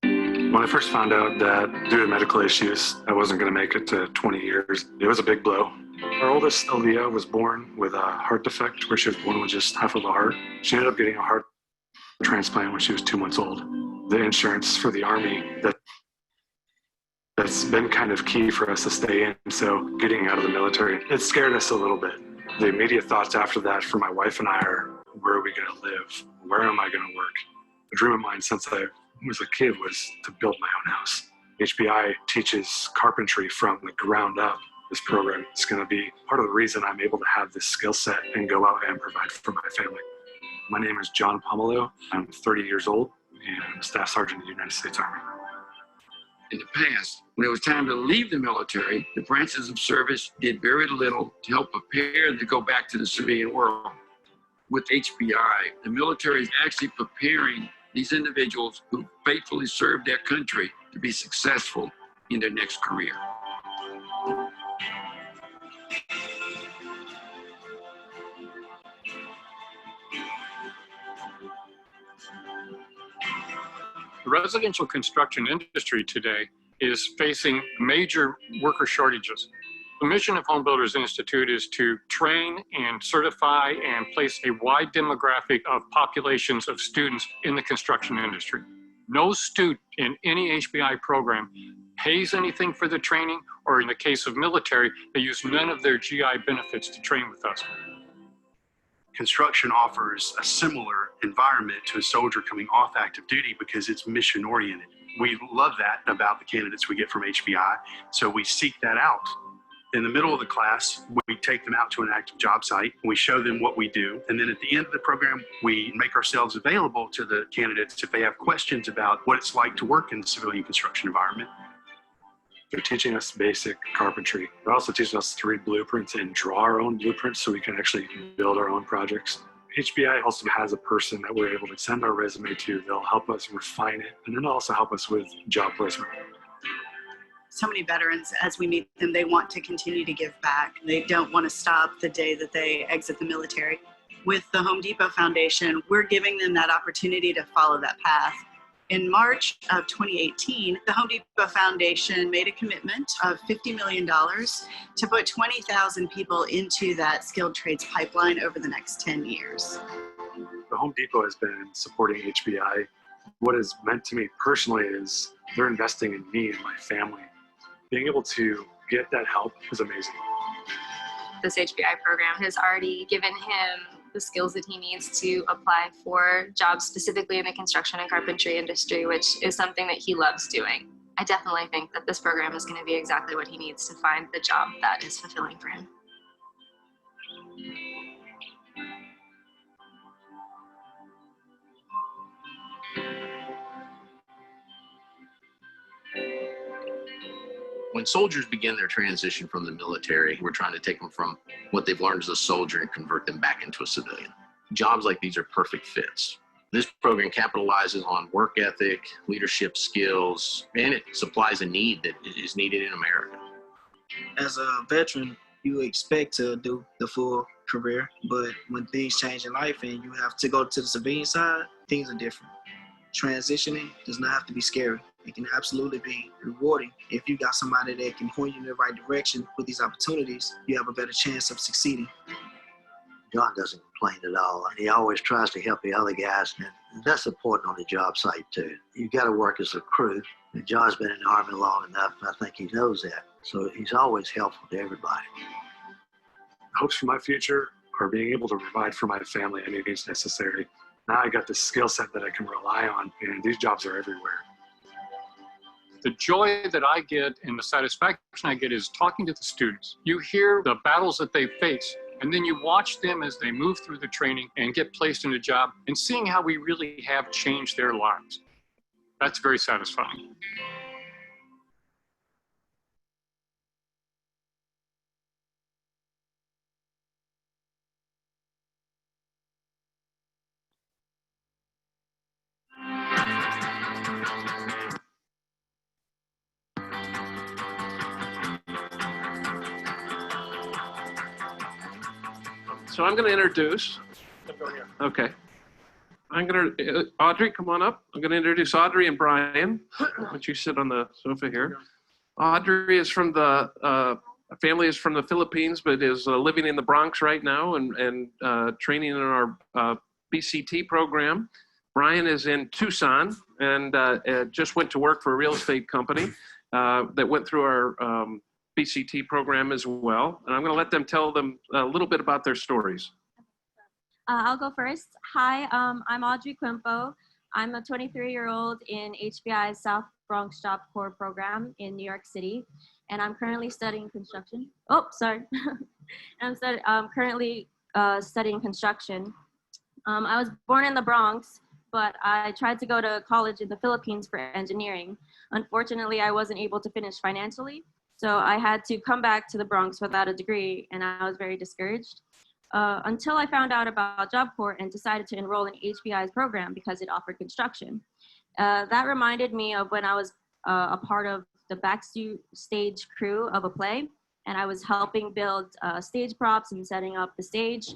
When I first found out that due to medical issues, I wasn't going to make it to 20 years, it was a big blow. Our oldest, Olivia, was born with a heart defect where she was born with just half of a heart. She ended up getting a heart transplant when she was 2 months old. The insurance for the Army, that's been kind of key for us to stay in. So getting out of the military, it scared us a little bit. The immediate thoughts after that for my wife and I are, where are we going to live? Where am I going to work? A dream of mine since I was a kid was to build my own house. HBI teaches carpentry from the ground up. This program is going to be part of the reason I'm able to have this skill set and go out and provide for my family. My name is John Pomelo. I'm 30 years old and I'm a Staff Sergeant in the United States Army. In the past, when it was time to leave the military, the branches of service did very little to help prepare to go back to the civilian world. With HBI, the military is actually preparing these individuals who faithfully serve their country to be successful in their next career. The residential construction industry today is facing major worker shortages. The mission of Home Builders Institute is to train and certify and place a wide demographic of populations of students in the construction industry. No student in any HBI program pays anything for the training, or in the case of military, they use none of their GI benefits to train with us. Construction offers a similar environment to a soldier coming off active duty because it's mission oriented. We love that about the candidates we get from HBI, so we seek that out. In the middle of the class, we take them out to an active job site, we show them what we do, and then at the end of the program, we make ourselves available to the candidates if they have questions about what it's like to work in the civilian construction environment. They're teaching us basic carpentry. They're also teaching us to read blueprints and draw our own blueprints so we can actually build our own projects. HBI also has a person that we're able to send our resume to. They'll help us refine it, and then they'll also help us with job placement. So many veterans, as we meet them, they want to continue to give back. They don't want to stop the day that they exit the military. With the Home Depot Foundation, we're giving them that opportunity to follow that path. In March of 2018, the Home Depot Foundation made a commitment of $50 million to put 20,000 people into that skilled trades pipeline over the next 10 years. The Home Depot has been supporting HBI. What is meant to me personally is they're investing in me and my family. Being able to get that help is amazing. This HBI program has already given him the skills that he needs to apply for jobs specifically in the construction and carpentry industry, which is something that he loves doing. I definitely think that this program is going to be exactly what he needs to find the job that is fulfilling for him. When soldiers begin their transition from the military, we're trying to take them from what they've learned as a soldier and convert them back into a civilian. Jobs like these are perfect fits. This program capitalizes on work ethic, leadership skills, and it supplies a need that is needed in America. As a veteran, you expect to do the full career, but when things change in life and you have to go to the civilian side, things are different. Transitioning does not have to be scary. It can absolutely be rewarding. If you got somebody that can point you in the right direction with these opportunities, you have a better chance of succeeding. John doesn't complain at all, and he always tries to help the other guys, and that's important on the job site too. You've got to work as a crew, and John's been in the Army long enough, I think he knows that. So he's always helpful to everybody. Hopes for my future are being able to provide for my family any means necessary. Now I got this skill set that I can rely on, and these jobs are everywhere. The joy that I get and the satisfaction I get is talking to the students. You hear the battles that they face, and then you watch them as they move through the training and get placed in a job, and seeing how we really have changed their lives. That's very satisfying. So I'm going to introduce. Okay. I'm going to, Audrey, come on up. I'm going to introduce Audrey and Brian. Why don't you sit on the sofa here? Audrey is from the, family is from the Philippines, but is living in the Bronx right now and training in our BCT program. Brian is in Tucson and just went to work for a real estate company that went through our BCT program as well. And I'm going to let them tell them a little bit about their stories. I'll go first. Hi, I'm Audrey Quimpo. I'm a 23-year-old in HBI's South Bronx Job Corps program in New York City, and I'm currently studying construction. Oh, sorry. I'm currently studying construction. I was born in the Bronx, but I tried to go to college in the Philippines for engineering. Unfortunately, I wasn't able to finish financially, so I had to come back to the Bronx without a degree, and I was very discouraged. Until I found out about Job Corps and decided to enroll in HBI's program because it offered construction. That reminded me of when I was a part of the backstage crew of a play, and I was helping build stage props and setting up the stage.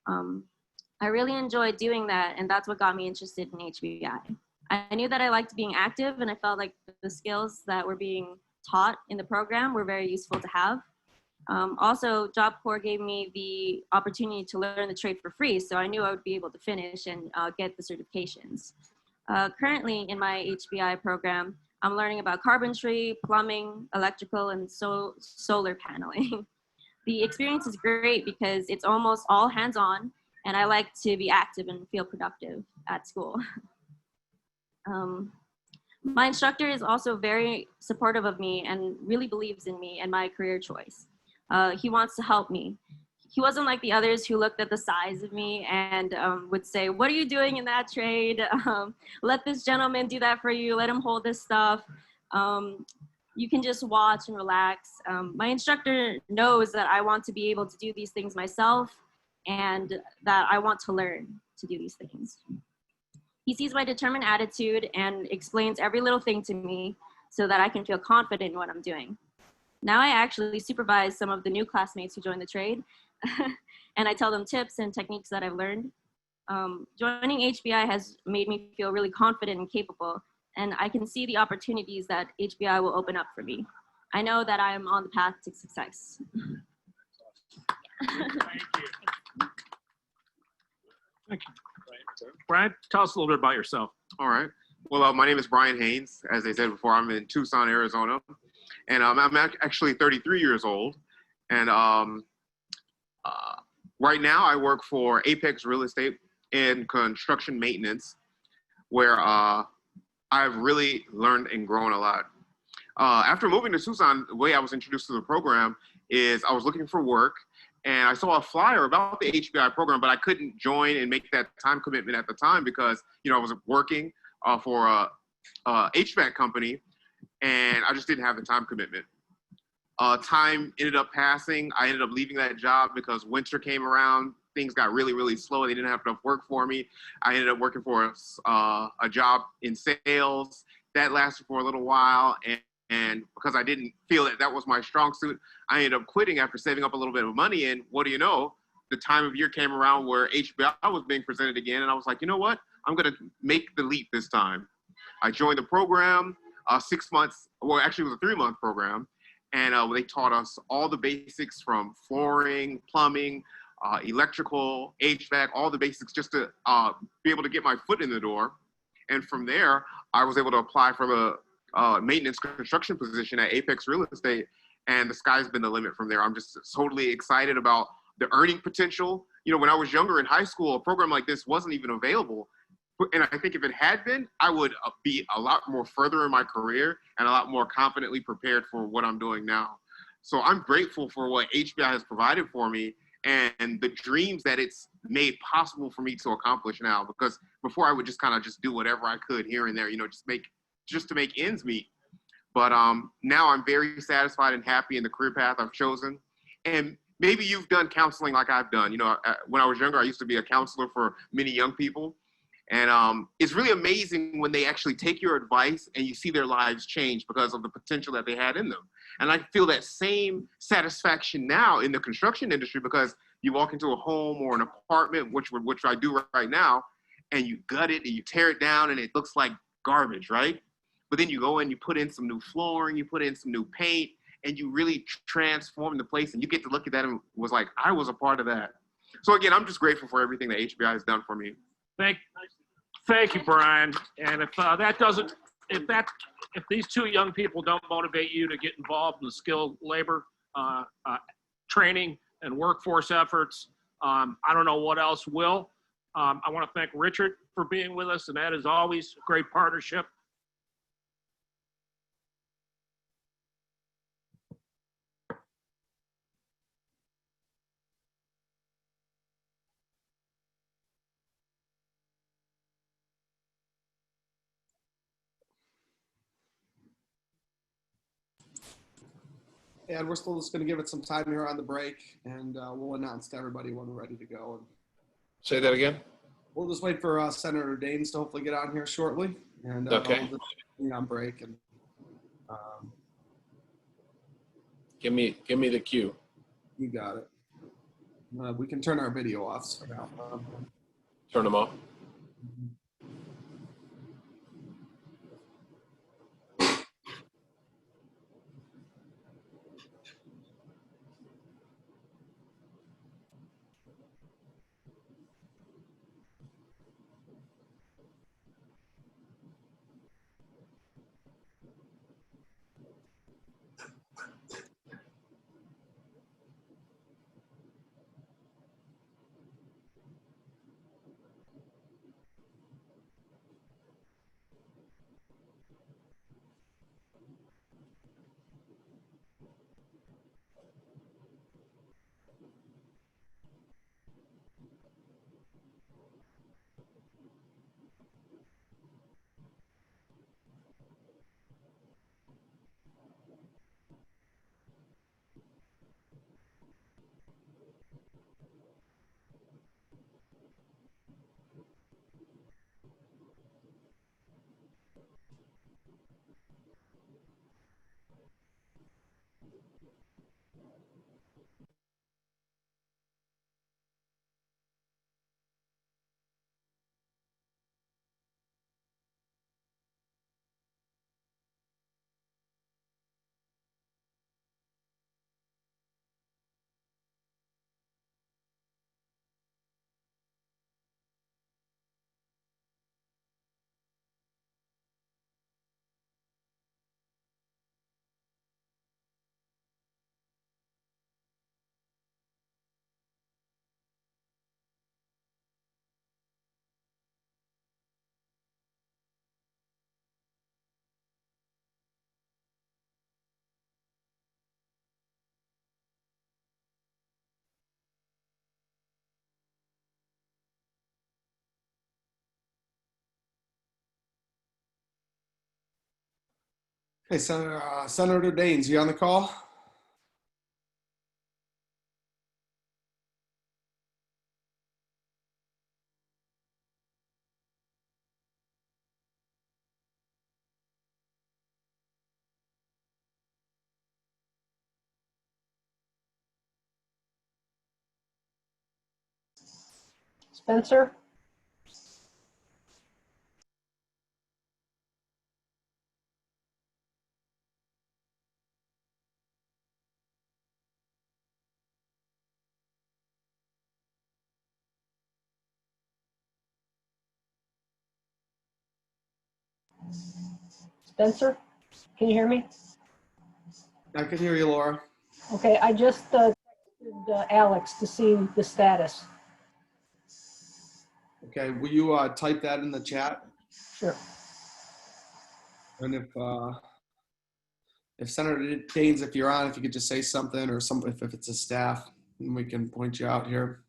I really enjoyed doing that, and that's what got me interested in HBI. I knew that I liked being active, and I felt like the skills that were being taught in the program were very useful to have. Also, Job Corps gave me the opportunity to learn the trade for free, so I knew I would be able to finish and get the certifications. Currently in my HBI program, I'm learning about carpentry, plumbing, electrical, and solar paneling. The experience is great because it's almost all hands-on, and I like to be active and feel productive at school. My instructor is also very supportive of me and really believes in me and my career choice. He wants to help me. He wasn't like the others who looked at the size of me and would say, "What are you doing in that trade? Let this gentleman do that for you. Let him hold this stuff. You can just watch and relax." My instructor knows that I want to be able to do these things myself and that I want to learn to do these things. He sees my determined attitude and explains every little thing to me so that I can feel confident in what I'm doing. Now I actually supervise some of the new classmates who join the trade, and I tell them tips and techniques that I've learned. Joining HBI has made me feel really confident and capable, and I can see the opportunities that HBI will open up for me. I know that I am on the path to success. Thank you. Thank you. Brian, tell us a little bit about yourself. All right. Well, my name is Brian Haynes. As I said before, I'm in Tucson, Arizona. And I'm actually 33 years old. And right now I work for Apex Real Estate in construction maintenance, where I've really learned and grown a lot. After moving to Tucson, the way I was introduced to the program is I was looking for work, and I saw a flyer about the HBI program, but I couldn't join and make that time commitment at the time because, you know, I was working for a HVAC company, and I just didn't have the time commitment. Time ended up passing. I ended up leaving that job because winter came around. Things got really, really slow. They didn't have enough work for me. I ended up working for a job in sales. That lasted for a little while, and because I didn't feel that that was my strong suit, I ended up quitting after saving up a little bit of money. And what do you know? The time of year came around where HBI was being presented again, and I was like, you know what? I'm going to make the leap this time. I joined the program 6 months, well, actually it was a 3-month program, and they taught us all the basics from flooring, plumbing, electrical, HVAC, all the basics just to be able to get my foot in the door. And from there, I was able to apply for the maintenance construction position at Apex Real Estate, and the sky's been the limit from there. I'm just totally excited about the earning potential. You know, when I was younger in high school, a program like this wasn't even available. And I think if it had been, I would be a lot more further in my career and a lot more confidently prepared for what I'm doing now. So I'm grateful for what HBI has provided for me and the dreams that it's made possible for me to accomplish now. Because before I would just kind of just do whatever I could here and there, you know, just to make ends meet. But now I'm very satisfied and happy in the career path I've chosen. And maybe you've done counseling like I've done. You know, when I was younger, I used to be a counselor for many young people. And it's really amazing when they actually take your advice and you see their lives change because of the potential that they had in them. And I feel that same satisfaction now in the construction industry because you walk into a home or an apartment, which I do right now, and you gut it and you tear it down and it looks like garbage, right? But then you go in, you put in some new flooring, you put in some new paint, and you really transform the place, and you get to look at that and was like, I was a part of that. So again, I'm just grateful for everything that HBI has done for me. Thank you, Brian. And if these two young people don't motivate you to get involved in the skilled labor training and workforce efforts, I don't know what else will. I want to thank Richard for being with us, and that is always a great partnership. And we're still just going to give it some time here on the break, and we'll announce to everybody when we're ready to go. Say that again. We'll just wait for Senator Daines to hopefully get on here shortly, and okay. We'll just be on break. And give me the cue. You got it. We can turn our video off. So now, turn them off. Hey, Senator Daines, you on the call? Spencer? Spencer, can you hear me? I can hear you, Laura. Okay, I just texted Alex to see the status. Okay, will you type that in the chat? Sure. And if Senator Daines, if you're on, if you could just say something, or something, if it's a staff, and we can point you out here.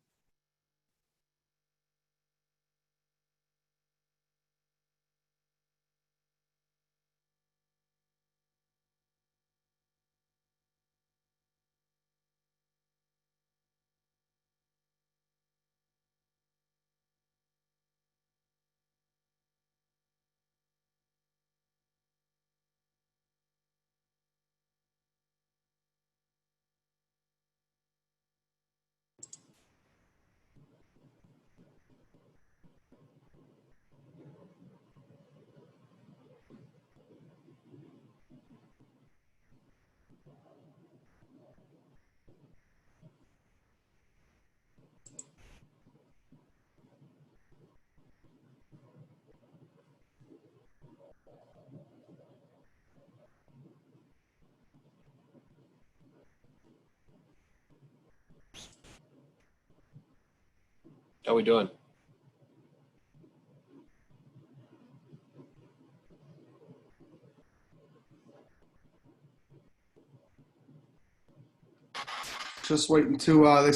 How we doing? Just waiting to,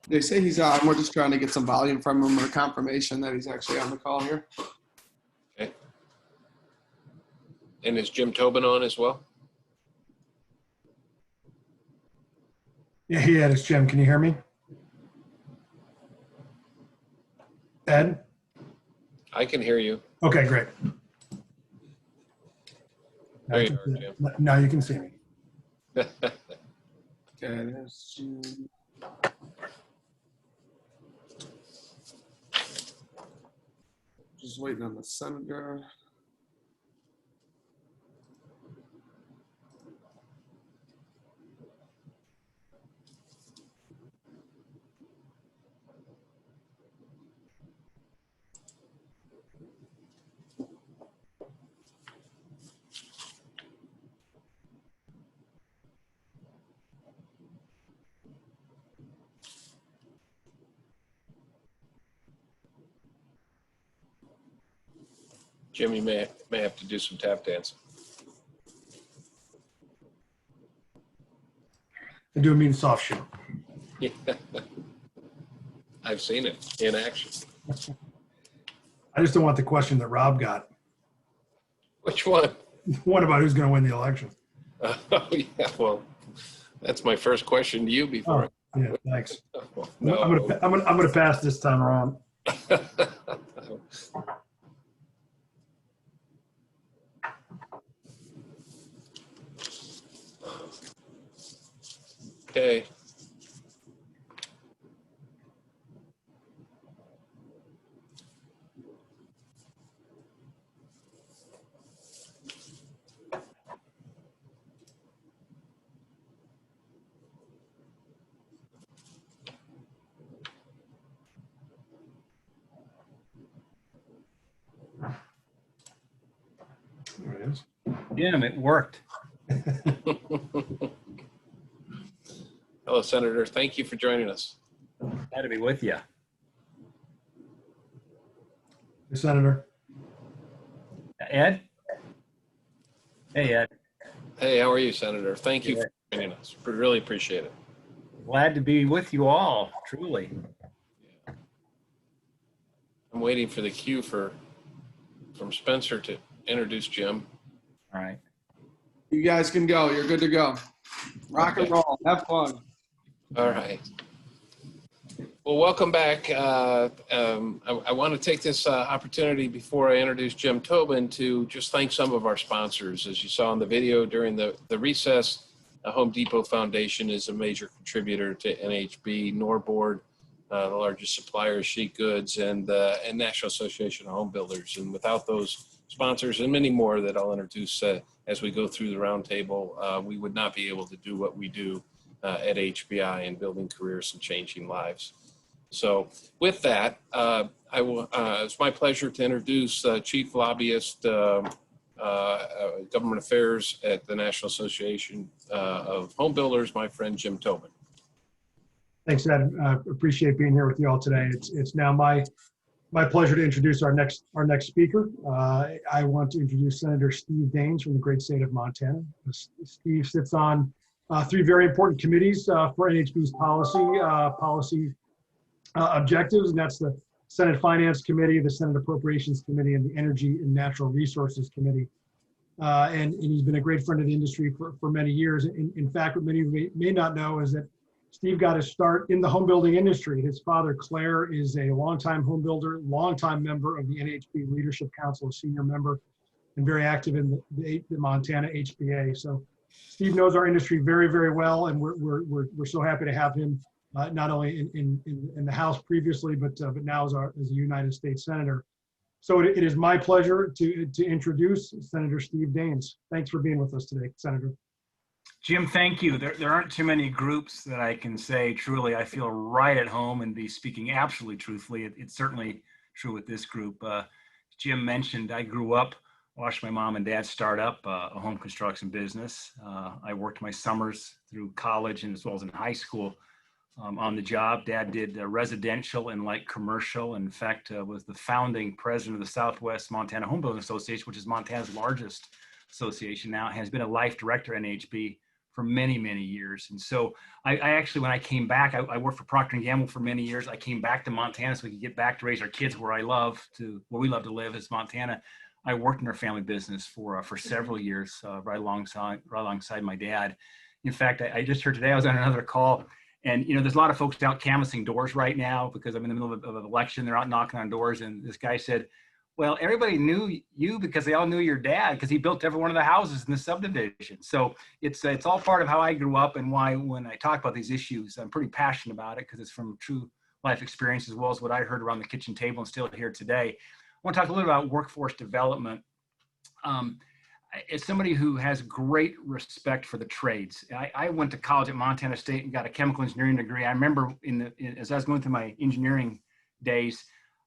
they say he's on. We're just trying to get some volume from him or confirmation that he's actually on the call here. Okay. And is Jim Tobin on as well? Yeah, it's Jim. Can you hear me? Ed? I can hear you. Okay, great. There you are, Jim. Now you can see me. Okay, there's Jim. Just waiting on the senator. Jim, you may have to do some tap dancing. I do mean soft shoe. Yeah. I've seen it in action. I just don't want the question that Rob got. Which one? One about who's going to win the election. Oh, yeah, well, that's my first question to you before. Oh, yeah, thanks. No. I'm gonna pass this time around. Okay. There it is. Jim, it worked. Hello, Senator. Thank you for joining us. Glad to be with you. Hey, Senator. Ed? Hey, Ed. Hey, how are you, Senator? Thank you for joining us. We really appreciate it. Glad to be with you all, truly. I'm waiting for the cue from Spencer to introduce Jim. All right. You guys can go. You're good to go. Rock and roll. Have fun. All right. Well, welcome back. I want to take this opportunity before I introduce Jim Tobin to just thank some of our sponsors. As you saw in the video during the recess, the Home Depot Foundation is a major contributor to NAHB, Norboard, the largest supplier of sheet goods, and National Association of Home Builders. And without those sponsors and many more that I'll introduce as we go through the roundtable, we would not be able to do what we do at HBI in building careers and changing lives. So with that, it's my pleasure to introduce Chief Lobbyist, Government Affairs at the National Association of Home Builders, my friend Jim Tobin. Thanks, Ed. Appreciate being here with you all today. It's now my pleasure to introduce our next speaker. I want to introduce Senator Steve Daines from the great state of Montana. Steve sits on three very important committees for NHB's policy objectives, and that's the Senate Finance Committee, the Senate Appropriations Committee, and the Energy and Natural Resources Committee. And he's been a great friend of the industry for many years. In fact, what many of you may not know is that Steve got his start in the home building industry. His father, Claire, is a longtime home builder, longtime member of the NAHB Leadership Council, a senior member, and very active in the Montana HBA. So Steve knows our industry very, very well, and we're so happy to have him not only in the House previously, but now as a United States Senator. So it is my pleasure to introduce Senator Steve Daines. Thanks for being with us today, Senator. Jim, thank you. There aren't too many groups that I can say truly I feel right at home and be speaking absolutely truthfully. It's certainly true with this group. Jim mentioned I grew up, watched my mom and dad start up a home construction business. I worked my summers through college and as well as in high school on the job. Dad did residential and light commercial. In fact, was the founding president of the Southwest Montana Home Building Association, which is Montana's largest association now, has been a life director at NAHB for many, many years. And so I actually, when I came back, I worked for Procter & Gamble for many years. I came back to Montana so we could get back to raise our kids where we love to live is Montana. I worked in our family business for several years, right alongside my dad. In fact, I just heard today, I was on another call, and there's a lot of folks out canvassing doors right now because I'm in the middle of an election. They're out knocking on doors, and this guy said, well, everybody knew you because they all knew your dad because he built every one of the houses in the subdivision. So it's all part of how I grew up and why when I talk about these issues, I'm pretty passionate about it because it's from true life experience as well as what I heard around the kitchen table and still here today. I want to talk a little about workforce development. As somebody who has great respect for the trades, I went to college at Montana State and got a chemical engineering degree. I remember as I was going through my engineering days,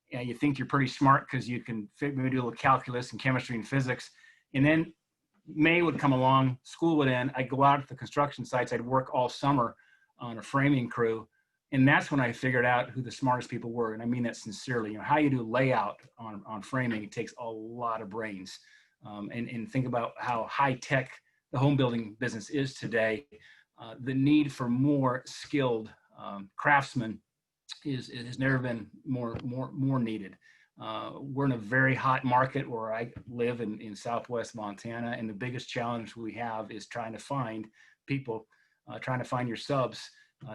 you think you're pretty smart because you can maybe do a little calculus and chemistry and physics. And then May would come along, school would end, I'd go out to the construction sites, I'd work all summer on a framing crew. And that's when I figured out who the smartest people were. And I mean that sincerely. How you do layout on framing, it takes a lot of brains. And think about how high tech the home building business is today. The need for more skilled craftsmen has never been more needed. We're in a very hot market where I live in Southwest Montana, and the biggest challenge we have is trying to find people, trying to find your subs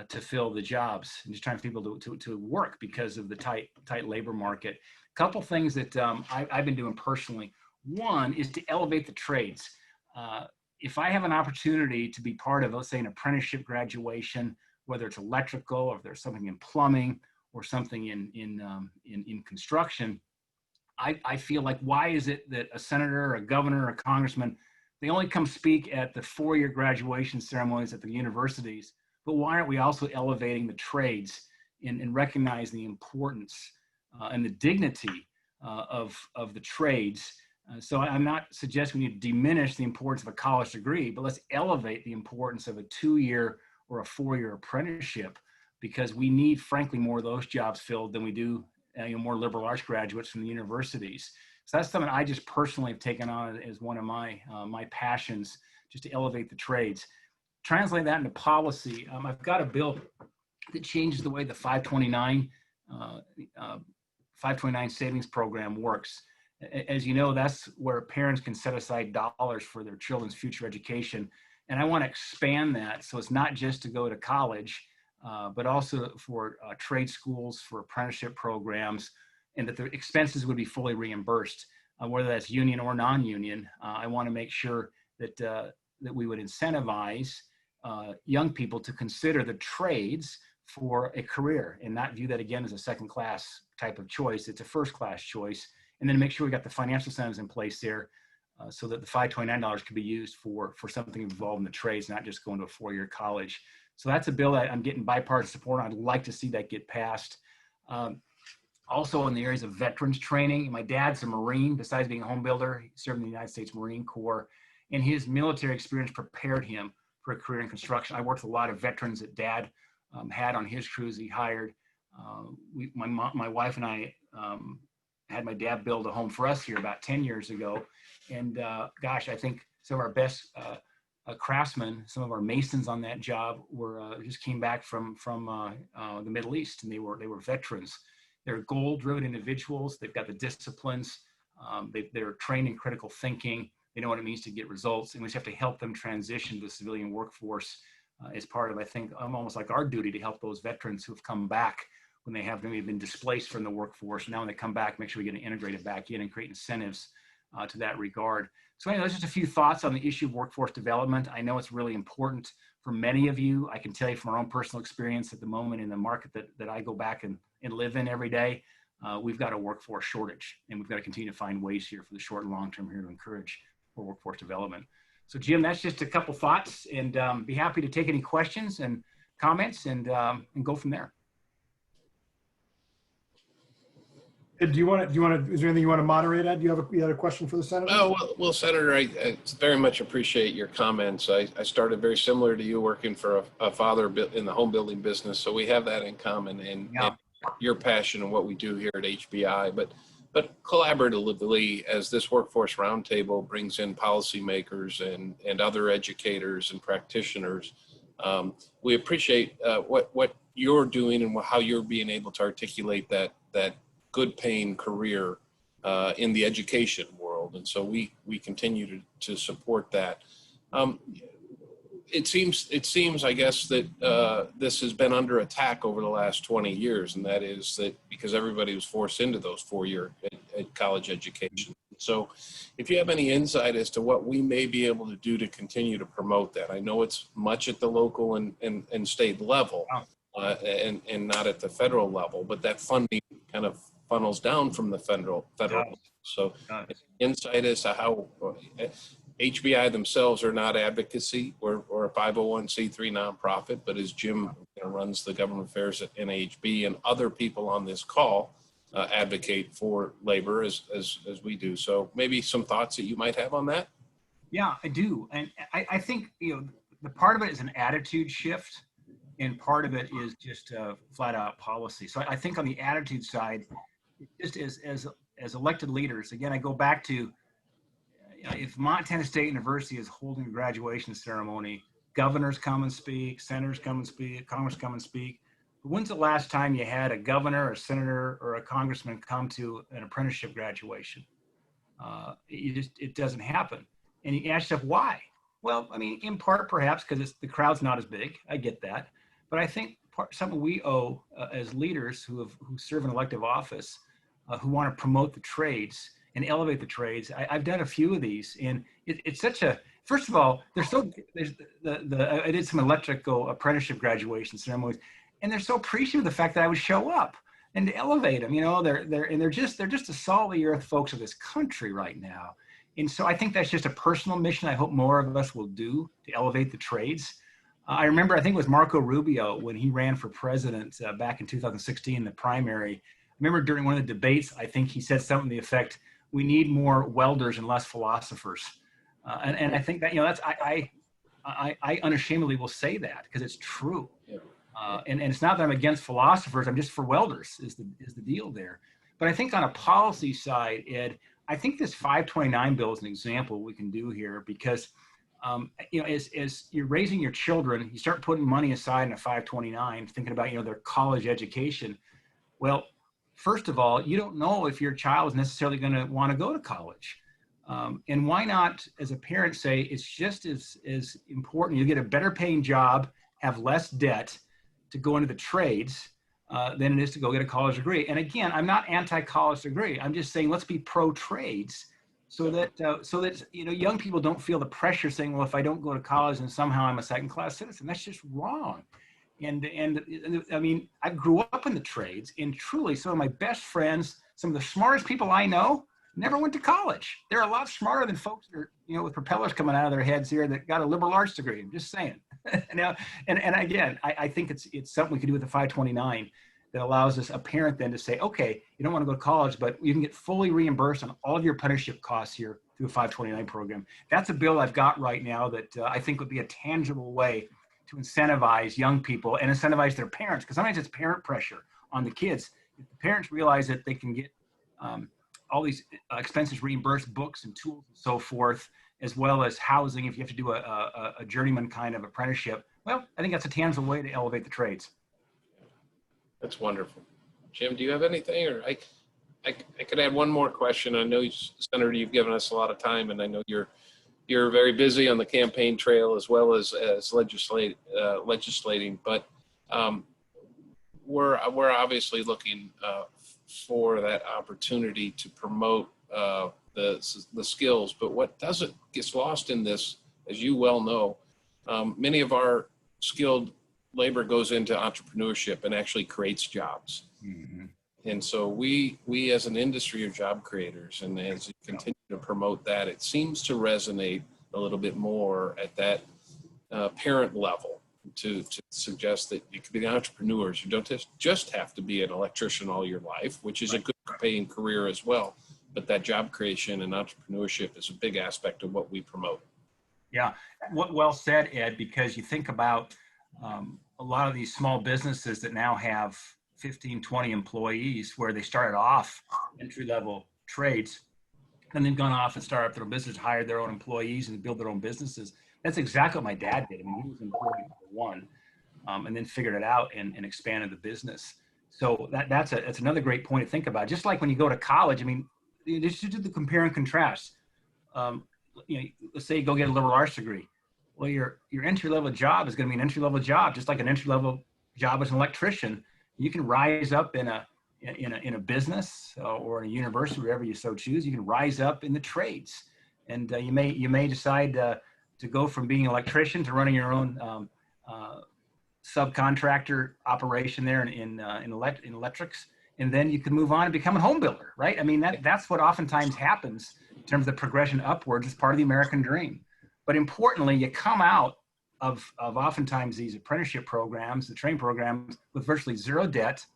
to fill the jobs, and just trying to people to work because of the tight labor market. A couple things that I've been doing personally. One is to elevate the trades. If I have an opportunity to be part of, let's say, an apprenticeship graduation, whether it's electrical or if there's something in plumbing or something in construction, I feel like, why is it that a senator, a governor, a congressman, they only come speak at the 4-year graduation ceremonies at the universities, but why aren't we also elevating the trades and recognizing the importance and the dignity of the trades? So I'm not suggesting we need to diminish the importance of a college degree, but let's elevate the importance of a 2-year or a 4-year apprenticeship, because we need, frankly, more of those jobs filled than we do more liberal arts graduates from the universities. So that's something I just personally have taken on as one of my passions, just to elevate the trades. Translate that into policy. I've got a bill that changes the way the 529 savings program works. As you know, that's where parents can set aside dollars for their children's future education. And I want to expand that. So it's not just to go to college, but also for trade schools, for apprenticeship programs, and that the expenses would be fully reimbursed, whether that's union or non-union. I want to make sure that, that we would incentivize young people to consider the trades for a career and not view that again as a second class type of choice. It's a first class choice. And then make sure we got the financial incentives in place there so that the $529 could be used for something involved in the trades, not just going to a four-year college. So that's a bill that I'm getting bipartisan support on. I'd like to see that get passed. Also in the areas of veterans training, my dad's a Marine. Besides being a home builder, he served in the United States Marine Corps, and his military experience prepared him for a career in construction. I worked with a lot of veterans that Dad had on his crews he hired. My wife and I had my dad build a home for us here about 10 years ago. And gosh, I think some of our best craftsmen, some of our masons on that job were just came back from the Middle East, and they were veterans. They're goal-driven individuals. They've got the disciplines. They're trained in critical thinking. They know what it means to get results, and we just have to help them transition to the civilian workforce as part of, I think, almost like our duty to help those veterans who have come back when they have maybe been displaced from the workforce. Now when they come back, make sure we get integrated back in and create incentives to that regard. So anyway, there's just a few thoughts on the issue of workforce development. I know it's really important for many of you. I can tell you from our own personal experience at the moment in the market that I go back and live in every day, we've got a workforce shortage, and we've got to continue to find ways here for the short and long term here to encourage more workforce development. So Jim, that's just a couple thoughts, and be happy to take any questions and comments and go from there. Do you want to, is there anything you want to moderate, Ed? Do you have a question for the Senator? Oh, well, Senator, I very much appreciate your comments. I started very similar to you, working for a father in the home building business. So we have that in common, and your passion and what we do here at HBI. But collaboratively, as this workforce roundtable brings in policymakers and other educators and practitioners, we appreciate what you're doing and how you're being able to articulate that good paying career in the education world. And so we continue to support that. It seems, I guess, that this has been under attack over the last 20 years, and that is that because everybody was forced into those 4-year college education. So if you have any insight as to what we may be able to do to continue to promote that. I know it's much at the local and state level and not at the federal level, but that funding kind of funnels down from the federal level. So insight as to how HBI themselves are not advocacy. We're a 501c3 nonprofit, but as Jim runs the government affairs at NAHB, and other people on this call advocate for labor as we do. So maybe some thoughts that you might have on that? Yeah, I do. And I think, the part of it is an attitude shift, and part of it is just flat out policy. So I think on the attitude side, just as elected leaders, again, I go back to, if Montana State University is holding a graduation ceremony, governors come and speak, senators come and speak, Congress come and speak. But when's the last time you had a governor, or a senator, or a congressman come to an apprenticeship graduation? It doesn't happen. And you ask yourself, why? Well, I mean, in part, perhaps because the crowd's not as big. I get that. But I think something we owe as leaders who serve an elective office, who want to promote the trades and elevate the trades. I've done a few of these, and it's such a, first of all, I did some electrical apprenticeship graduation ceremonies, and they're so appreciative of the fact that I would show up and to elevate them. They're just the salt of the earth folks of this country right now. And so I think that's just a personal mission I hope more of us will do to elevate the trades. I remember, I think it was Marco Rubio when he ran for president back in 2016, the primary. I remember during one of the debates, I think he said something to the effect, we need more welders and less philosophers. And I think that, that's, I unashamedly will say that because it's true. And it's not that I'm against philosophers, I'm just for welders is the deal there. But I think on a policy side, Ed, I think this 529 bill is an example we can do here because, as you're raising your children, you start putting money aside in a 529, thinking about, their college education. Well, first of all, you don't know if your child is necessarily going to want to go to college. And why not, as a parent, say it's just as important, you get a better paying job, have less debt to go into the trades than it is to go get a college degree. And again, I'm not anti-college degree. I'm just saying let's be pro-trades so that young people don't feel the pressure saying, well, if I don't go to college, then somehow I'm a second-class citizen. That's just wrong. And I mean, I grew up in the trades, and truly some of my best friends, some of the smartest people I know, never went to college. They're a lot smarter than folks that are, with propellers coming out of their heads here that got a liberal arts degree. I'm just saying. Now, and again, I think it's something we could do with the 529 that allows us, a parent then, to say, okay, you don't want to go to college, but you can get fully reimbursed on all of your apprenticeship costs here through a 529 program. That's a bill I've got right now that I think would be a tangible way to incentivize young people and incentivize their parents, because sometimes it's parent pressure on the kids. If the parents realize that they can get all these expenses reimbursed, books and tools and so forth, as well as housing if you have to do a journeyman kind of apprenticeship, well, I think that's a tangible way to elevate the trades. That's wonderful. Jim, do you have anything? Or I could add one more question. I know, Senator, you've given us a lot of time, and I know you're very busy on the campaign trail as well as legislating, but we're obviously looking for that opportunity to promote the skills. But what gets lost in this, as you well know, many of our skilled labor goes into entrepreneurship and actually creates jobs. Mm-hmm. And so we as an industry are job creators, and as you continue to promote that, it seems to resonate a little bit more at that parent level to suggest that you can be entrepreneurs. You don't just have to be an electrician all your life, which is a good paying career as well. But that job creation and entrepreneurship is a big aspect of what we promote. Yeah, well said, Ed, because you think about a lot of these small businesses that now have 15, 20 employees, where they started off entry-level trades and then gone off and started up their own business, hired their own employees and build their own businesses. That's exactly what my dad did. I mean, he was employee number one, and then figured it out and expanded the business. So that's another great point to think about. Just like when you go to college, I mean, just do the compare and contrast. Let's say you go get a liberal arts degree. Well, your entry-level job is going to be an entry-level job, just like an entry-level job as an electrician. You can rise up in a business or in a university, wherever you so choose. You can rise up in the trades, and you may decide to go from being an electrician to running your own subcontractor operation there in electrics, and then you can move on and become a home builder, right? I mean, that's what oftentimes happens in terms of the progression upwards as part of the American dream. But importantly, you come out of oftentimes these apprenticeship programs, the training programs, with virtually zero debt.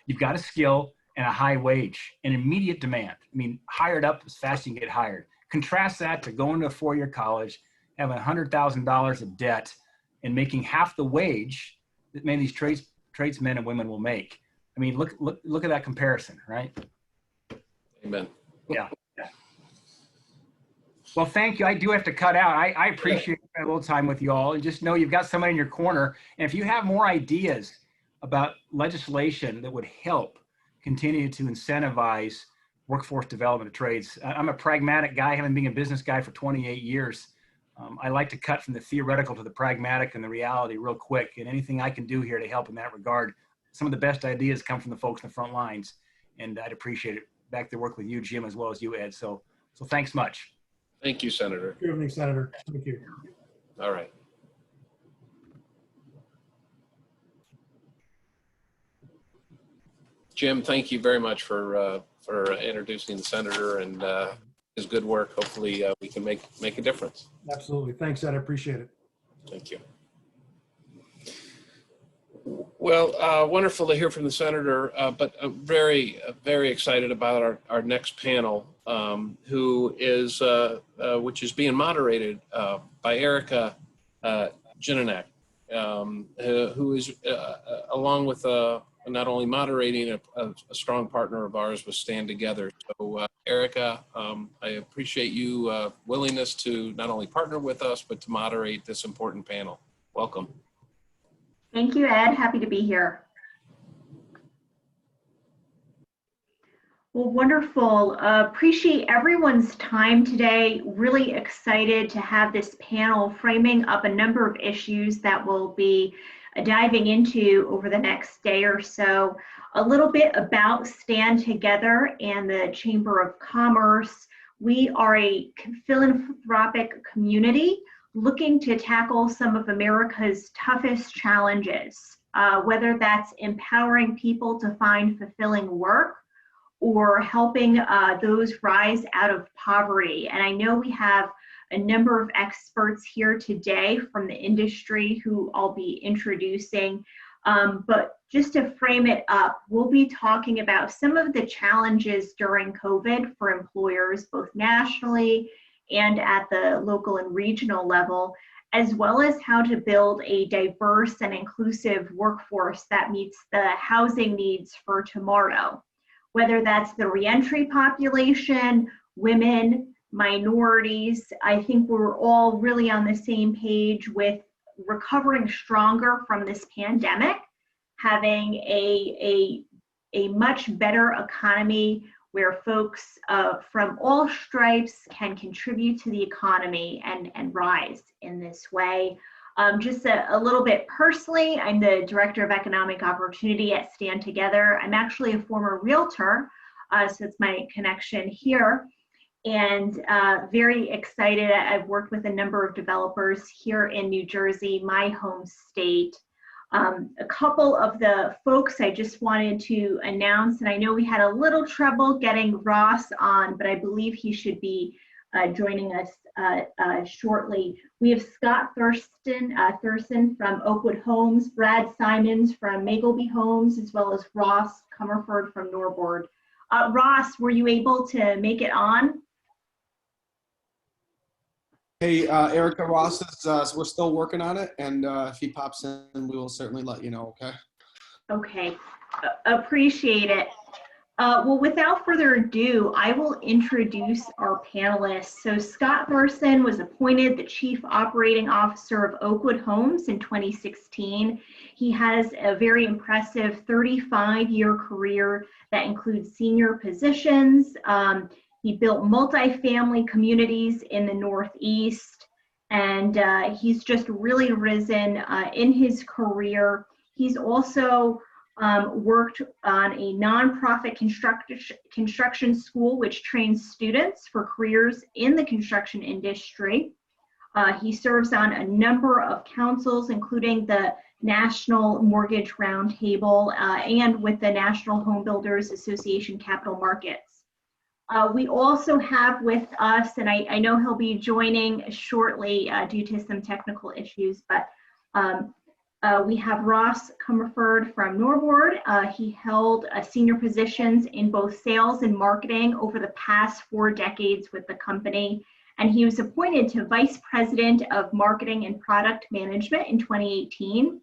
You've got a skill and a high wage and immediate demand. I mean, hired up as fast as you can get hired. Contrast that to going to a four-year college, having $100,000 of debt, and making half the wage that many of these tradesmen and women will make. I mean, look at that comparison, right? Amen. Yeah. Well, thank you. I do have to cut out. I appreciate a little time with you all, and just know you've got somebody in your corner. And if you have more ideas about legislation that would help continue to incentivize workforce development of trades, I'm a pragmatic guy, having been a business guy for 28 years. I like to cut from the theoretical to the pragmatic and the reality real quick. And anything I can do here to help in that regard, some of the best ideas come from the folks in the front lines, and I'd appreciate it. Back to work with you, Jim, as well as you, Ed. So thanks much. Thank you, Senator. Good evening, Senator. Thank you. All right. Jim, thank you very much for introducing the senator and his good work. Hopefully we can make a difference. Absolutely. Thanks, Ed. I appreciate it. Thank you. Well, wonderful to hear from the senator, but very excited about our next panel, which is being moderated by Erica Jeninek, who is, along with not only moderating, a strong partner of ours with Stand Together. So Erica, I appreciate you willingness to not only partner with us, but to moderate this important panel. Welcome. Thank you, Ed. Happy to be here. Well, wonderful. Appreciate everyone's time today. Really excited to have this panel framing up a number of issues that we'll be diving into over the next day or so. A little bit about Stand Together and the Chamber of Commerce. We are a philanthropic community looking to tackle some of America's toughest challenges, whether that's empowering people to find fulfilling work or helping those rise out of poverty. And I know we have a number of experts here today from the industry who I'll be introducing. But just to frame it up, we'll be talking about some of the challenges during COVID for employers, both nationally and at the local and regional level, as well as how to build a diverse and inclusive workforce that meets the housing needs for tomorrow. Whether that's the reentry population, women, minorities, I think we're all really on the same page with recovering stronger from this pandemic, having a much better economy where folks from all stripes can contribute to the economy and rise in this way. Just a little bit personally, I'm the Director of Economic Opportunity at Stand Together. I'm actually a former realtor, so it's my connection here. And very excited. I've worked with a number of developers here in New Jersey, my home state. A couple of the folks I just wanted to announce, and I know we had a little trouble getting Ross on, but I believe he should be joining us shortly. We have Scott Thurston from Oakwood Homes, Brad Simons from Magleby Homes, as well as Ross Comerford from Norboard. Ross, were you able to make it on? Hey, Erica, Ross is, we're still working on it, and if he pops in, we will certainly let you know, okay? Okay, appreciate it. Well, without further ado, I will introduce our panelists. So Scott Thurston was appointed the Chief Operating Officer of Oakwood Homes in 2016. He has a very impressive 35-year career that includes senior positions. He built multifamily communities in the Northeast, and he's just really risen in his career. He's also worked on a nonprofit construction school which trains students for careers in the construction industry. He serves on a number of councils, including the National Mortgage Roundtable and with the National Home Builders Association Capital Markets. We also have with us, and I know he'll be joining shortly due to some technical issues, but we have Ross Comerford from Norboard. He held senior positions in both sales and marketing over the past 4 decades with the company, and he was appointed to Vice President of Marketing and Product Management in 2018.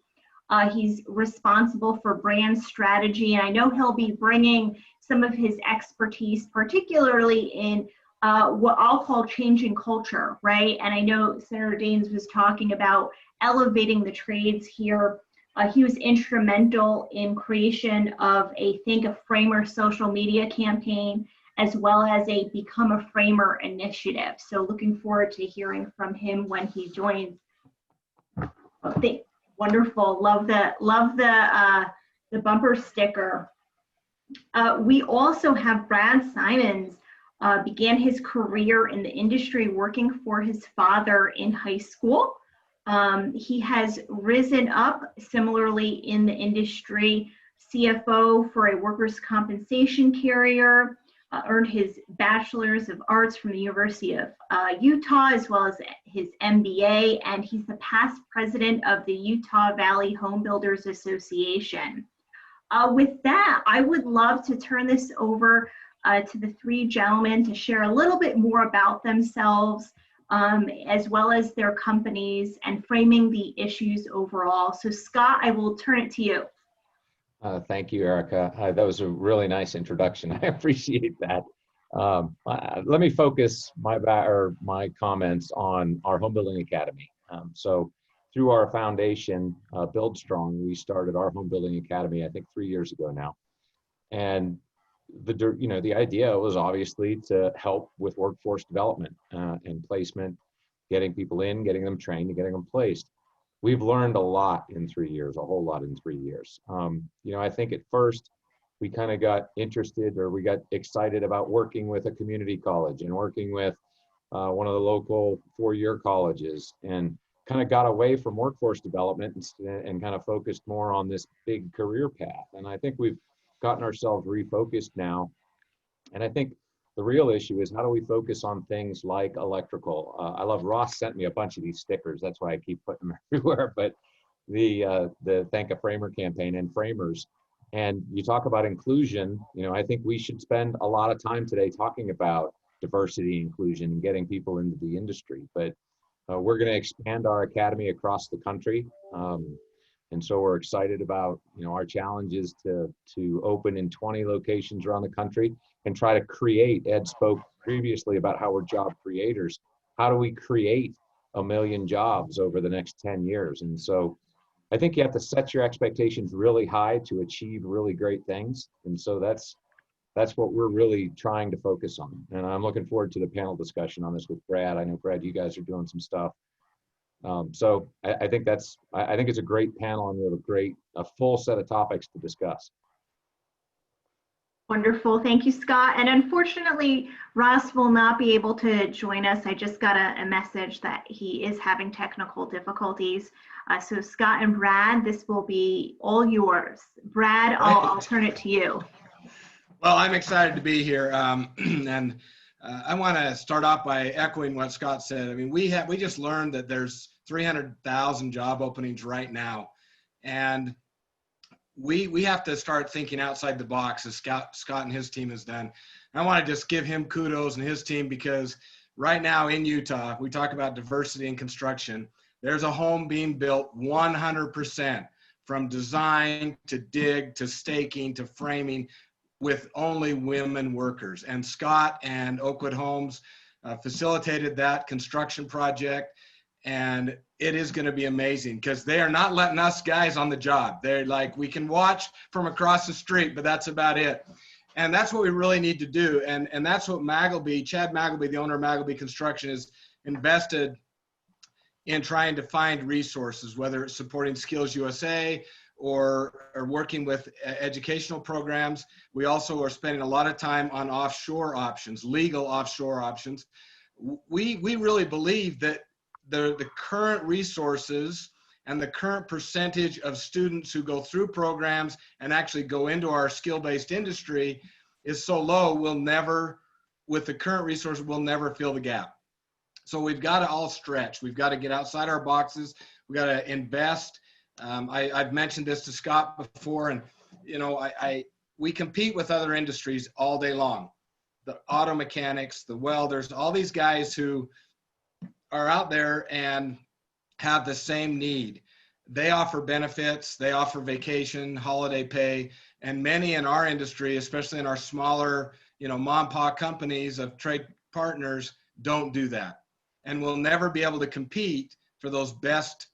He's responsible for brand strategy, and I know he'll be bringing some of his expertise, particularly in what I'll call changing culture, right? And I know Senator Daines was talking about elevating the trades here. He was instrumental in creation of a Think a Framer social media campaign, as well as a Become a Framer initiative. So looking forward to hearing from him when he joins. Wonderful, love the bumper sticker. We also have Brad Simons, began his career in the industry working for his father in high school. He has risen up similarly in the industry, CFO for a workers' compensation carrier, earned his Bachelor's of Arts from the University of Utah, as well as his MBA, and he's the past president of the Utah Valley Home Builders Association. With that, I would love to turn this over to the 3 gentlemen to share a little bit more about themselves, as well as their companies and framing the issues overall. So Scott, I will turn it to you. Thank you, Erica. That was a really nice introduction. I appreciate that. Let me focus my comments on our Home Building Academy. So through our foundation, Build Strong, we started our Home Building Academy, I think 3 years ago now. And the idea was obviously to help with workforce development and placement, getting people in, getting them trained, and getting them placed. We've learned a lot in 3 years, a whole lot in 3 years. I think at first we kind of got interested, or we got excited about working with a community college and working with one of the local 4-year colleges, and kind of got away from workforce development and kind of focused more on this big career path. And I think we've gotten ourselves refocused now. And I think the real issue is, how do we focus on things like electrical? I love, Ross sent me a bunch of these stickers. That's why I keep putting them everywhere. But the Thank a Framer campaign and framers. And you talk about inclusion, I think we should spend a lot of time today talking about diversity, inclusion, and getting people into the industry. But we're going to expand our academy across the country. And so we're excited about, our challenges to open in 20 locations around the country and try to create. Ed spoke previously about how we're job creators. How do we create 1 million jobs over the next 10 years? And so I think you have to set your expectations really high to achieve really great things. And so that's what we're really trying to focus on. And I'm looking forward to the panel discussion on this with Brad. I know, Brad, you guys are doing some stuff. So I think it's a great panel, and we have a full set of topics to discuss. Wonderful. Thank you, Scott. And unfortunately, Ross will not be able to join us. I just got a message that he is having technical difficulties. So Scott and Brad, this will be all yours. Brad, I'll turn it to you. Well, I'm excited to be here. And I want to start off by echoing what Scott said. I mean, we just learned that there's 300,000 job openings right now. And we have to start thinking outside the box, as Scott and his team has done. And I want to just give him kudos and his team, because right now in Utah, we talk about diversity in construction. There's a home being built 100% from design to dig to staking to framing with only women workers. And Scott and Oakwood Homes facilitated that construction project. And it is going to be amazing, because they are not letting us guys on the job. They're like, we can watch from across the street, but that's about it. And that's what we really need to do. And that's what Chad Magleby, the owner of Magleby Construction, is invested in, trying to find resources, whether it's supporting Skills USA or working with educational programs. We also are spending a lot of time on offshore options, legal offshore options. We really believe that the current resources and the current percentage of students who go through programs and actually go into our skill-based industry is so low, with the current resources, we'll never fill the gap. So we've got to all stretch. We've got to get outside our boxes. We've got to invest. I've mentioned this to Scott before, and we compete with other industries all day long. The auto mechanics, the welders, all these guys who are out there and have the same need. They offer benefits, they offer vacation, holiday pay, and many in our industry, especially in our smaller, mom and pop companies of trade partners, don't do that. And we'll never be able to compete for those best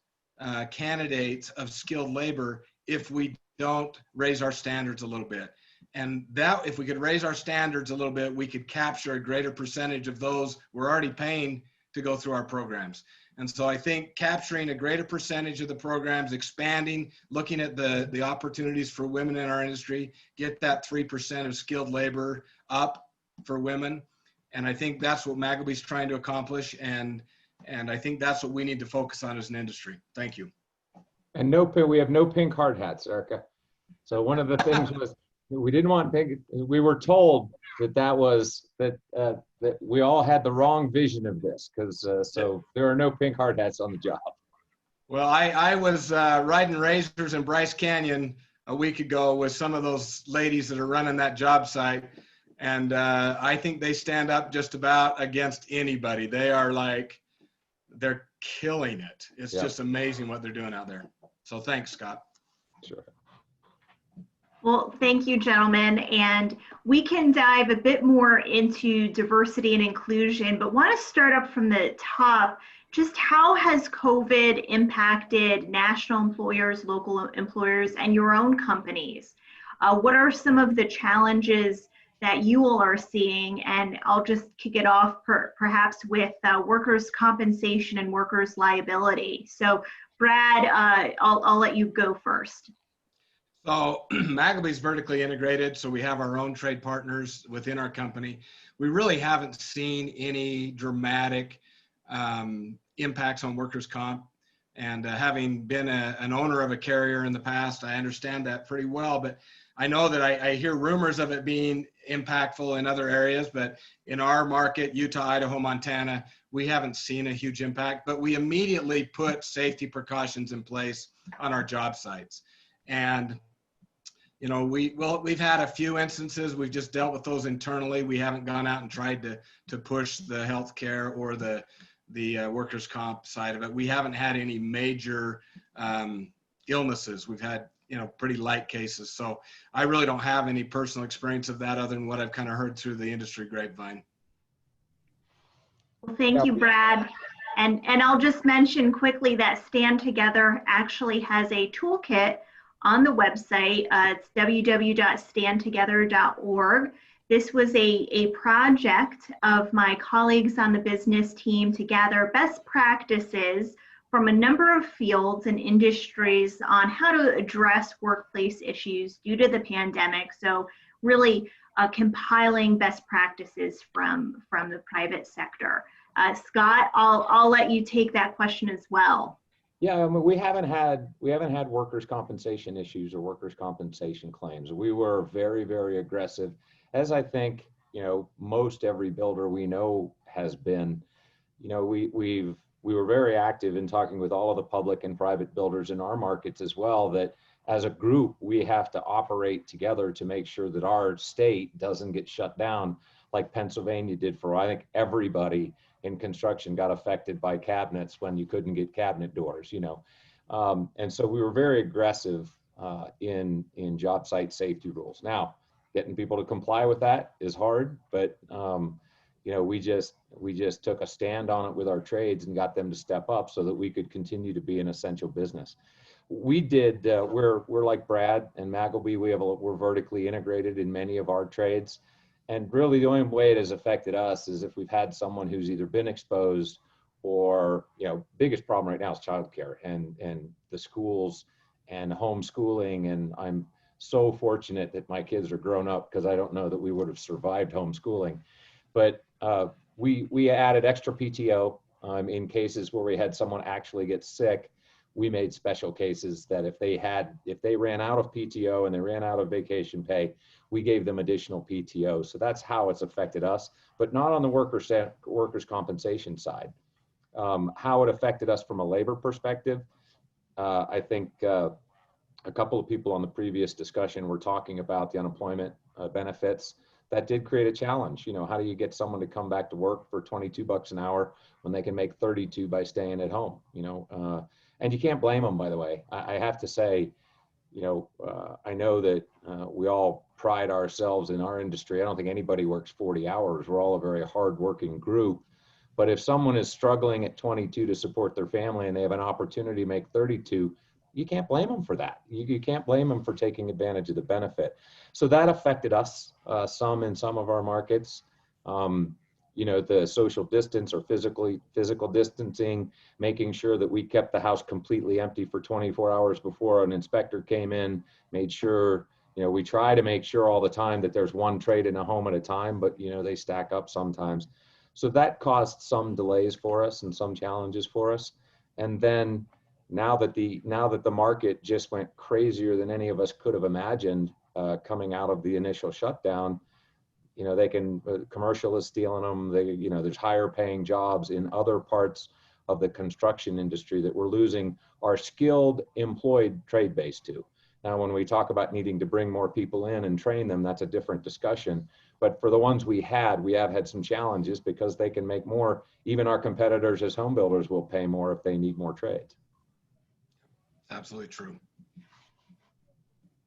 candidates of skilled labor if we don't raise our standards a little bit. And that, if we could raise our standards a little bit, we could capture a greater percentage of those we're already paying to go through our programs. And so I think capturing a greater percentage of the programs, expanding, looking at the opportunities for women in our industry, get that 3% of skilled labor up for women. And I think that's what Magleby's trying to accomplish. And I think that's what we need to focus on as an industry. Thank you. And we have no pink hard hats, Erica. So one of the things was, we didn't want pink. We were told that we all had the wrong vision of this, because so there are no pink hard hats on the job. Well, I was riding razors in Bryce Canyon a week ago with some of those ladies that are running that job site, and I think they stand up just about against anybody. They are they're killing it. It's just amazing what they're doing out there. So thanks, Scott. Sure. Well, thank you, gentlemen. And we can dive a bit more into diversity and inclusion, but want to start up from the top. Just how has COVID impacted national employers, local employers, and your own companies? What are some of the challenges that you all are seeing, and I'll just kick it off perhaps with workers' compensation and workers' liability. So Brad, I'll let you go first. So Maggleby's vertically integrated, so we have our own trade partners within our company. We really haven't seen any dramatic impacts on workers' comp. And having been an owner of a carrier in the past, I understand that pretty well. But I know that I hear rumors of it being impactful in other areas, but in our market, Utah, Idaho, Montana, we haven't seen a huge impact. But we immediately put safety precautions in place on our job sites. And you know, we've had a few instances. We've just dealt with those internally. We haven't gone out and tried to push the healthcare or the workers' comp side of it. We haven't had any major illnesses. We've had, you know, pretty light cases. So I really don't have any personal experience of that other than what I've kind of heard through the industry grapevine. Well, thank you, Brad. And I'll just mention quickly that Stand Together actually has a toolkit on the website. It's www.standtogether.org. This was a project of my colleagues on the business team to gather best practices from a number of fields and industries on how to address workplace issues due to the pandemic. So really compiling best practices from the private sector. Scott, I'll let you take that question as well. Yeah, I mean, we haven't had workers' compensation issues or workers' compensation claims. We were very, very aggressive, as I think, you know, most every builder we know has been. You know, we were very active in talking with all of the public and private builders in our markets as well, that as a group, we have to operate together to make sure that our state doesn't get shut down like Pennsylvania did for, I think, everybody in construction got affected by cabinets when you couldn't get cabinet doors, you know. And so we were very aggressive in job site safety rules. Now, getting people to comply with that is hard, but you know, we just took a stand on it with our trades and got them to step up so that we could continue to be an essential business. We did, we're like Brad and Maggleby, we're vertically integrated in many of our trades. And really the only way it has affected us is if we've had someone who's either been exposed or, you know, biggest problem right now is childcare and the schools and homeschooling. And I'm so fortunate that my kids are grown up because I don't know that we would have survived homeschooling. But we added extra PTO in cases where we had someone actually get sick. We made special cases that if they ran out of PTO and they ran out of vacation pay, we gave them additional PTO. So that's how it's affected us, but not on the workers' compensation side. How it affected us from a labor perspective, I think a couple of people on the previous discussion were talking about the unemployment benefits. That did create a challenge. You know, how do you get someone to come back to work for 22 bucks an hour when they can make 32 by staying at home, you know? And you can't blame them, by the way. I have to say, you know, I know that we all pride ourselves in our industry. I don't think anybody works 40 hours. We're all a very hardworking group. But if someone is struggling at 22 to support their family and they have an opportunity to make 32, you can't blame them for that. You can't blame them for taking advantage of the benefit. So that affected us some in some of our markets. You know, the social distance or physical distancing, making sure that we kept the house completely empty for 24 hours before an inspector came in, made sure, you know, we try to make sure all the time that there's one trade in a home at a time, but, you know, they stack up sometimes. So that caused some delays for us and some challenges for us. And then now that the market just went crazier than any of us could have imagined coming out of the initial shutdown, you know, commercial is stealing them. You know, there's higher paying jobs in other parts of the construction industry that we're losing our skilled employed trade base to. Now, when we talk about needing to bring more people in and train them, that's a different discussion. But for the ones we have had some challenges because they can make more. Even our competitors as home builders will pay more if they need more trades. Absolutely true.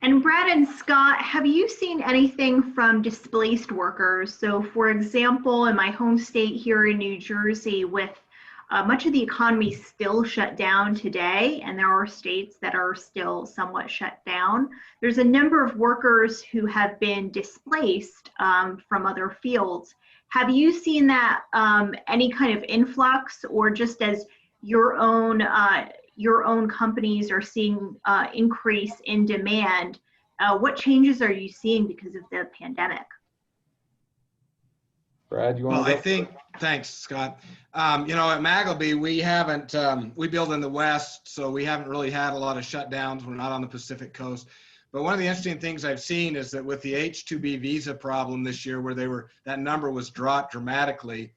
And Brad and Scott, have you seen anything from displaced workers? So for example, in my home state here in New Jersey with much of the economy is still shut down today, and there are states that are still somewhat shut down. There's a number of workers who have been displaced from other fields. Have you seen that any kind of influx, or just as your own companies are seeing increase in demand? What changes are you seeing because of the pandemic? Brad, you want Well, to go? I think, thanks, Scott. You know, at Magleby, we haven't, we build in the West, so we haven't really had a lot of shutdowns. We're not on the Pacific coast. But one of the interesting things I've seen is that with the H-2B visa problem this year, where that number was dropped dramatically,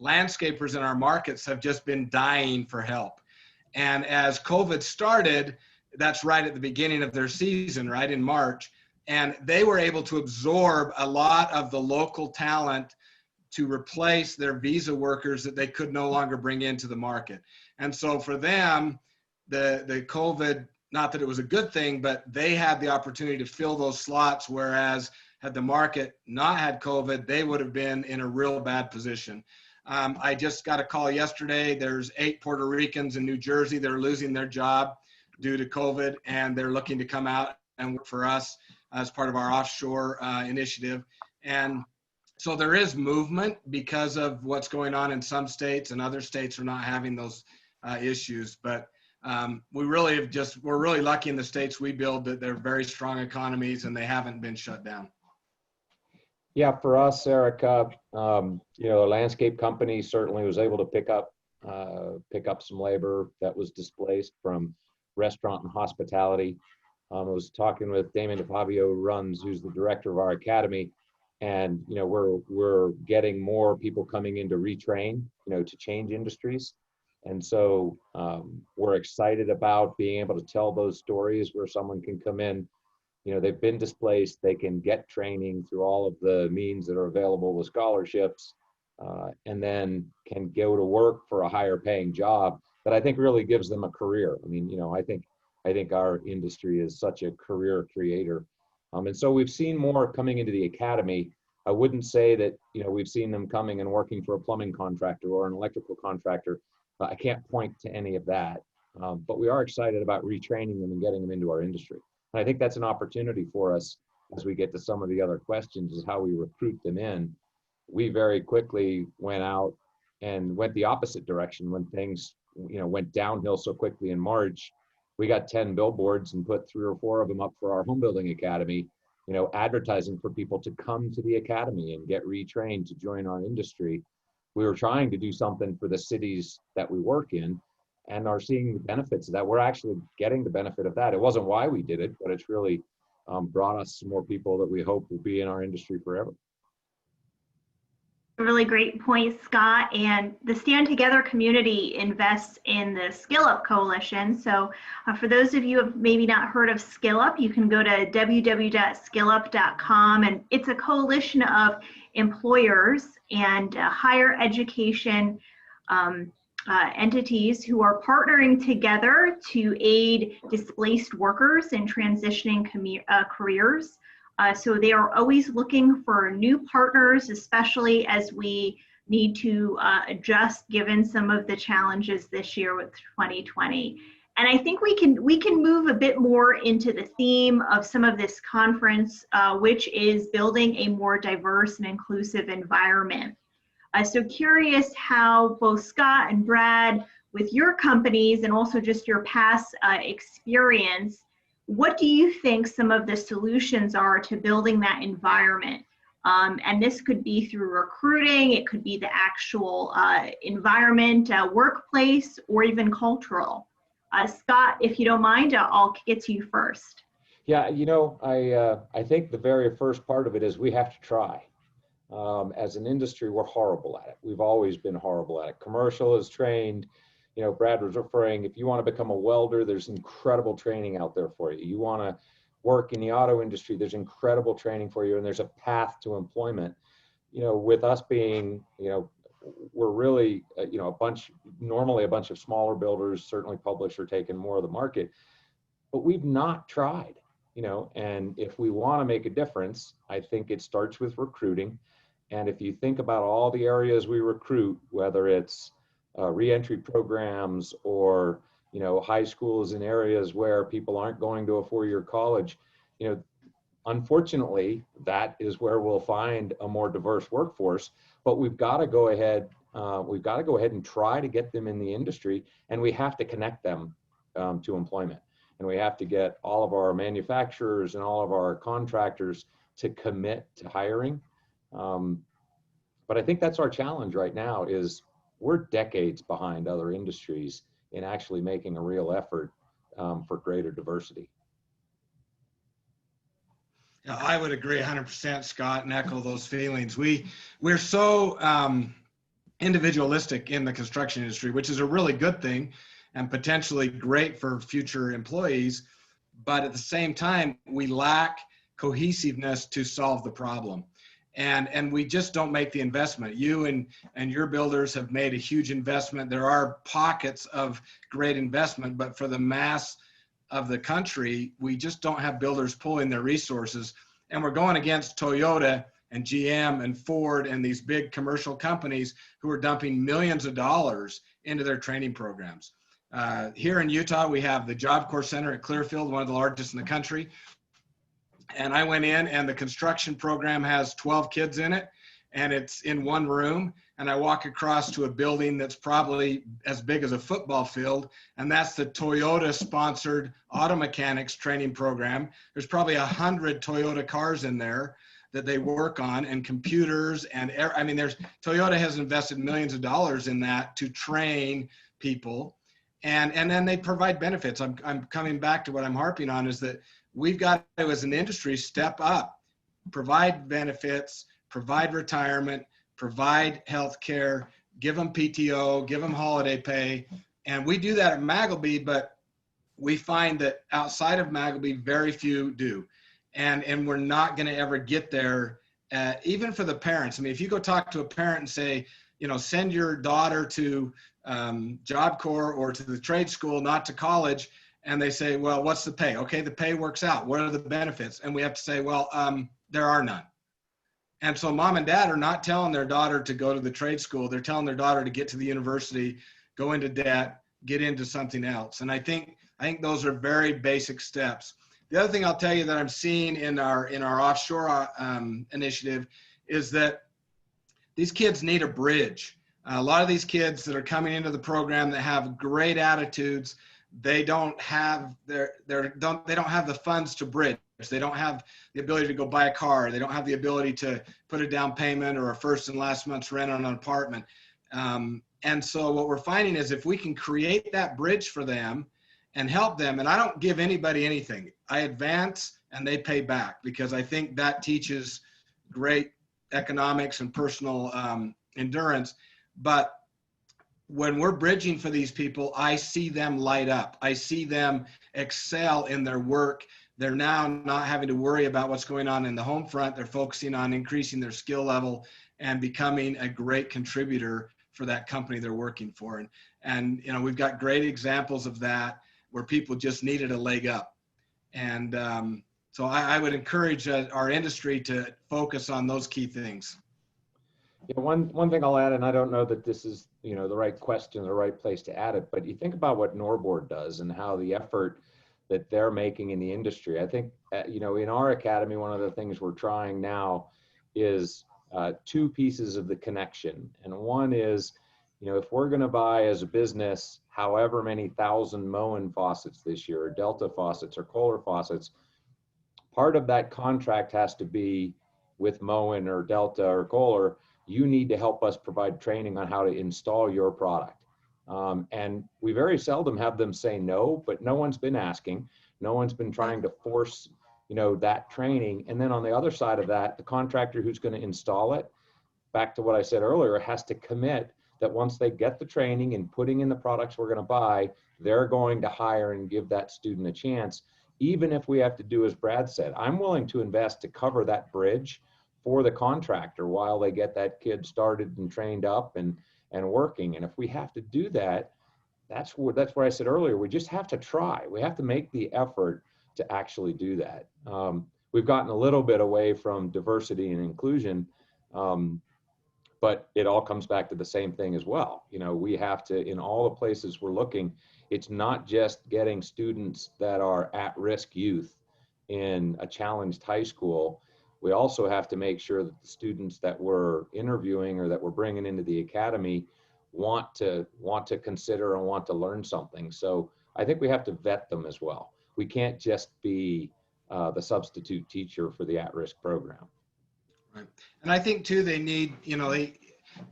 landscapers in our markets have just been dying for help. And as COVID started, that's right at the beginning of their season, right in March, and they were able to absorb a lot of the local talent to replace their visa workers that they could no longer bring into the market. And so for them, the COVID, not that it was a good thing, but they had the opportunity to fill those slots, whereas had the market not had COVID, they would have been in a real bad position. I just got a call yesterday. There's 8 Puerto Ricans in New Jersey that are losing their job due to COVID, and they're looking to come out and work for us as part of our offshore initiative. And so there is movement because of what's going on in some states, and other states are not having those issues. But we're really lucky in the states we build that they're very strong economies and they haven't been shut down. Yeah, for us, Erica, you know, a landscape company certainly was able to pick up some labor that was displaced from restaurant and hospitality. I was talking with Damon DeFabio who's the director of our academy, and you know, we're getting more people coming in to retrain, you know, to change industries. And so we're excited about being able to tell those stories where someone can come in, you know, they've been displaced, they can get training through all of the means that are available with scholarships, and then can go to work for a higher paying job that I think really gives them a career. I mean, you know, I think our industry is such a career creator. And so we've seen more coming into the academy. I wouldn't say that, you know, we've seen them coming and working for a plumbing contractor or an electrical contractor. I can't point to any of that, but we are excited about retraining them and getting them into our industry. And I think that's an opportunity for us as we get to some of the other questions, is how we recruit them in. We very quickly went out and went the opposite direction when things, you know, went downhill so quickly in March. We got 10 billboards and put 3 or 4 of them up for our home building academy, you know, advertising for people to come to the academy and get retrained to join our industry. We were trying to do something for the cities that we work in, and are seeing the benefits of that. We're actually getting the benefit of that. It wasn't why we did it, but it's really brought us some more people that we hope will be in our industry forever. Really great point, Scott. And the Stand Together community invests in the Skill Up Coalition. So for those of you who have maybe not heard of Skill Up, you can go to www.skillup.com, and it's a coalition of employers and higher education entities who are partnering together to aid displaced workers in transitioning careers. So they are always looking for new partners, especially as we need to adjust given some of the challenges this year with 2020. And I think we can move a bit more into the theme of some of this conference, which is building a more diverse and inclusive environment. So curious how both Scott and Brad, with your companies and also just your past experience, what do you think some of the solutions are to building that environment? And this could be through recruiting, it could be the actual environment, workplace, or even cultural. Scott, if you don't mind, I'll kick it to you first. Yeah, you know, I think the very first part of it is we have to try. As an industry, we're horrible at it. We've always been horrible at it. Commercial is trained. You know, Brad was referring, if you want to become a welder, there's incredible training out there for you. You want to work in the auto industry, there's incredible training for you, and there's a path to employment. You know, with us being, you know, we're really, you know, normally a bunch of smaller builders, certainly publish or taking more of the market, but we've not tried, you know, and if we want to make a difference, I think it starts with recruiting. And if you think about all the areas we recruit, whether it's reentry programs or, you know, high schools in areas where people aren't going to a four-year college, you know, unfortunately, that is where we'll find a more diverse workforce. But we've got to go ahead. We've got to go ahead and try to get them in the industry, and we have to connect them to employment. And we have to get all of our manufacturers and all of our contractors to commit to hiring. But I think that's our challenge right now is we're decades behind other industries in actually making a real effort for greater diversity. Yeah, I would agree 100%, Scott, and echo those feelings. We're so individualistic in the construction industry, which is a really good thing and potentially great for future employees. But at the same time, we lack cohesiveness to solve the problem. And we just don't make the investment. You and your builders have made a huge investment. There are pockets of great investment, but for the mass of the country, we just don't have builders pulling their resources. And we're going against Toyota and GM and Ford and these big commercial companies who are dumping millions of dollars into their training programs. Here in Utah, we have the Job Corps Center at Clearfield, one of the largest in the country. And I went in, and the construction program has 12 kids in it, and it's in one room. And I walk across to a building that's probably as big as a football field, and that's the Toyota-sponsored auto mechanics training program. There's probably 100 Toyota cars in there that they work on, and computers, and I mean, Toyota has invested millions of dollars in that to train people, and then they provide benefits. I'm coming back to what I'm harping on is that we've got to, as an industry, step up, provide benefits, provide retirement, provide health care, give them PTO, give them holiday pay. And we do that at Magleby, but we find that outside of Magleby, very few do. And we're not going to ever get there, even for the parents. I mean, if you go talk to a parent and say, you know, send your daughter to Job Corps or to the trade school, not to college, and they say, well, what's the pay? Okay, the pay works out. What are the benefits? And we have to say, well, there are none. And so mom and dad are not telling their daughter to go to the trade school. They're telling their daughter to get to the university, go into debt, get into something else. And I think those are very basic steps. The other thing I'll tell you that I'm seeing in our offshore initiative is that these kids need a bridge. A lot of these kids that are coming into the program that have great attitudes, they don't have they don't have the funds to bridge. They don't have the ability to go buy a car. They don't have the ability to put a down payment or a first and last month's rent on an apartment. And so what we're finding is if we can create that bridge for them and help them, and I don't give anybody anything. I advance and they pay back, because I think that teaches great economics and personal endurance. But when we're bridging for these people, I see them light up. I see them excel in their work. They're now not having to worry about what's going on in the home front. They're focusing on increasing their skill level and becoming a great contributor for that company they're working for. And you know, we've got great examples of that where people just needed a leg up. And so I would encourage our industry to focus on those key things. Yeah, one thing I'll add, and I don't know that this is, you know, the right question, the right place to add it, but you think about what Norboard does and how the effort that they're making in the industry. I think, you know, in our academy, one of the things we're trying now is two pieces of the connection. And one is, you know, if we're going to buy as a business, however many thousand Moen faucets this year, or Delta faucets or Kohler faucets, part of that contract has to be with Moen or Delta or Kohler. You need to help us provide training on how to install your product. And we very seldom have them say no, but no one's been asking. No one's been trying to force, you know, that training. And then on the other side of that, the contractor who's going to install it, back to what I said earlier, has to commit that once they get the training and putting in the products we're going to buy, they're going to hire and give that student a chance. Even if we have to do as Brad said, I'm willing to invest to cover that bridge for the contractor while they get that kid started and trained up and working. And if we have to do that, that's what I said earlier, we just have to try. We have to make the effort to actually do that. We've gotten a little bit away from diversity and inclusion, But it all comes back to the same thing as well. You know, we have to, in all the places we're looking, it's not just getting students that are at-risk youth in a challenged high school. We also have to make sure that the students that we're interviewing or that we're bringing into the academy want to consider and want to learn something. So I think we have to vet them as well. We can't just be the substitute teacher for the at-risk program. Right. And I think too, they need, you know,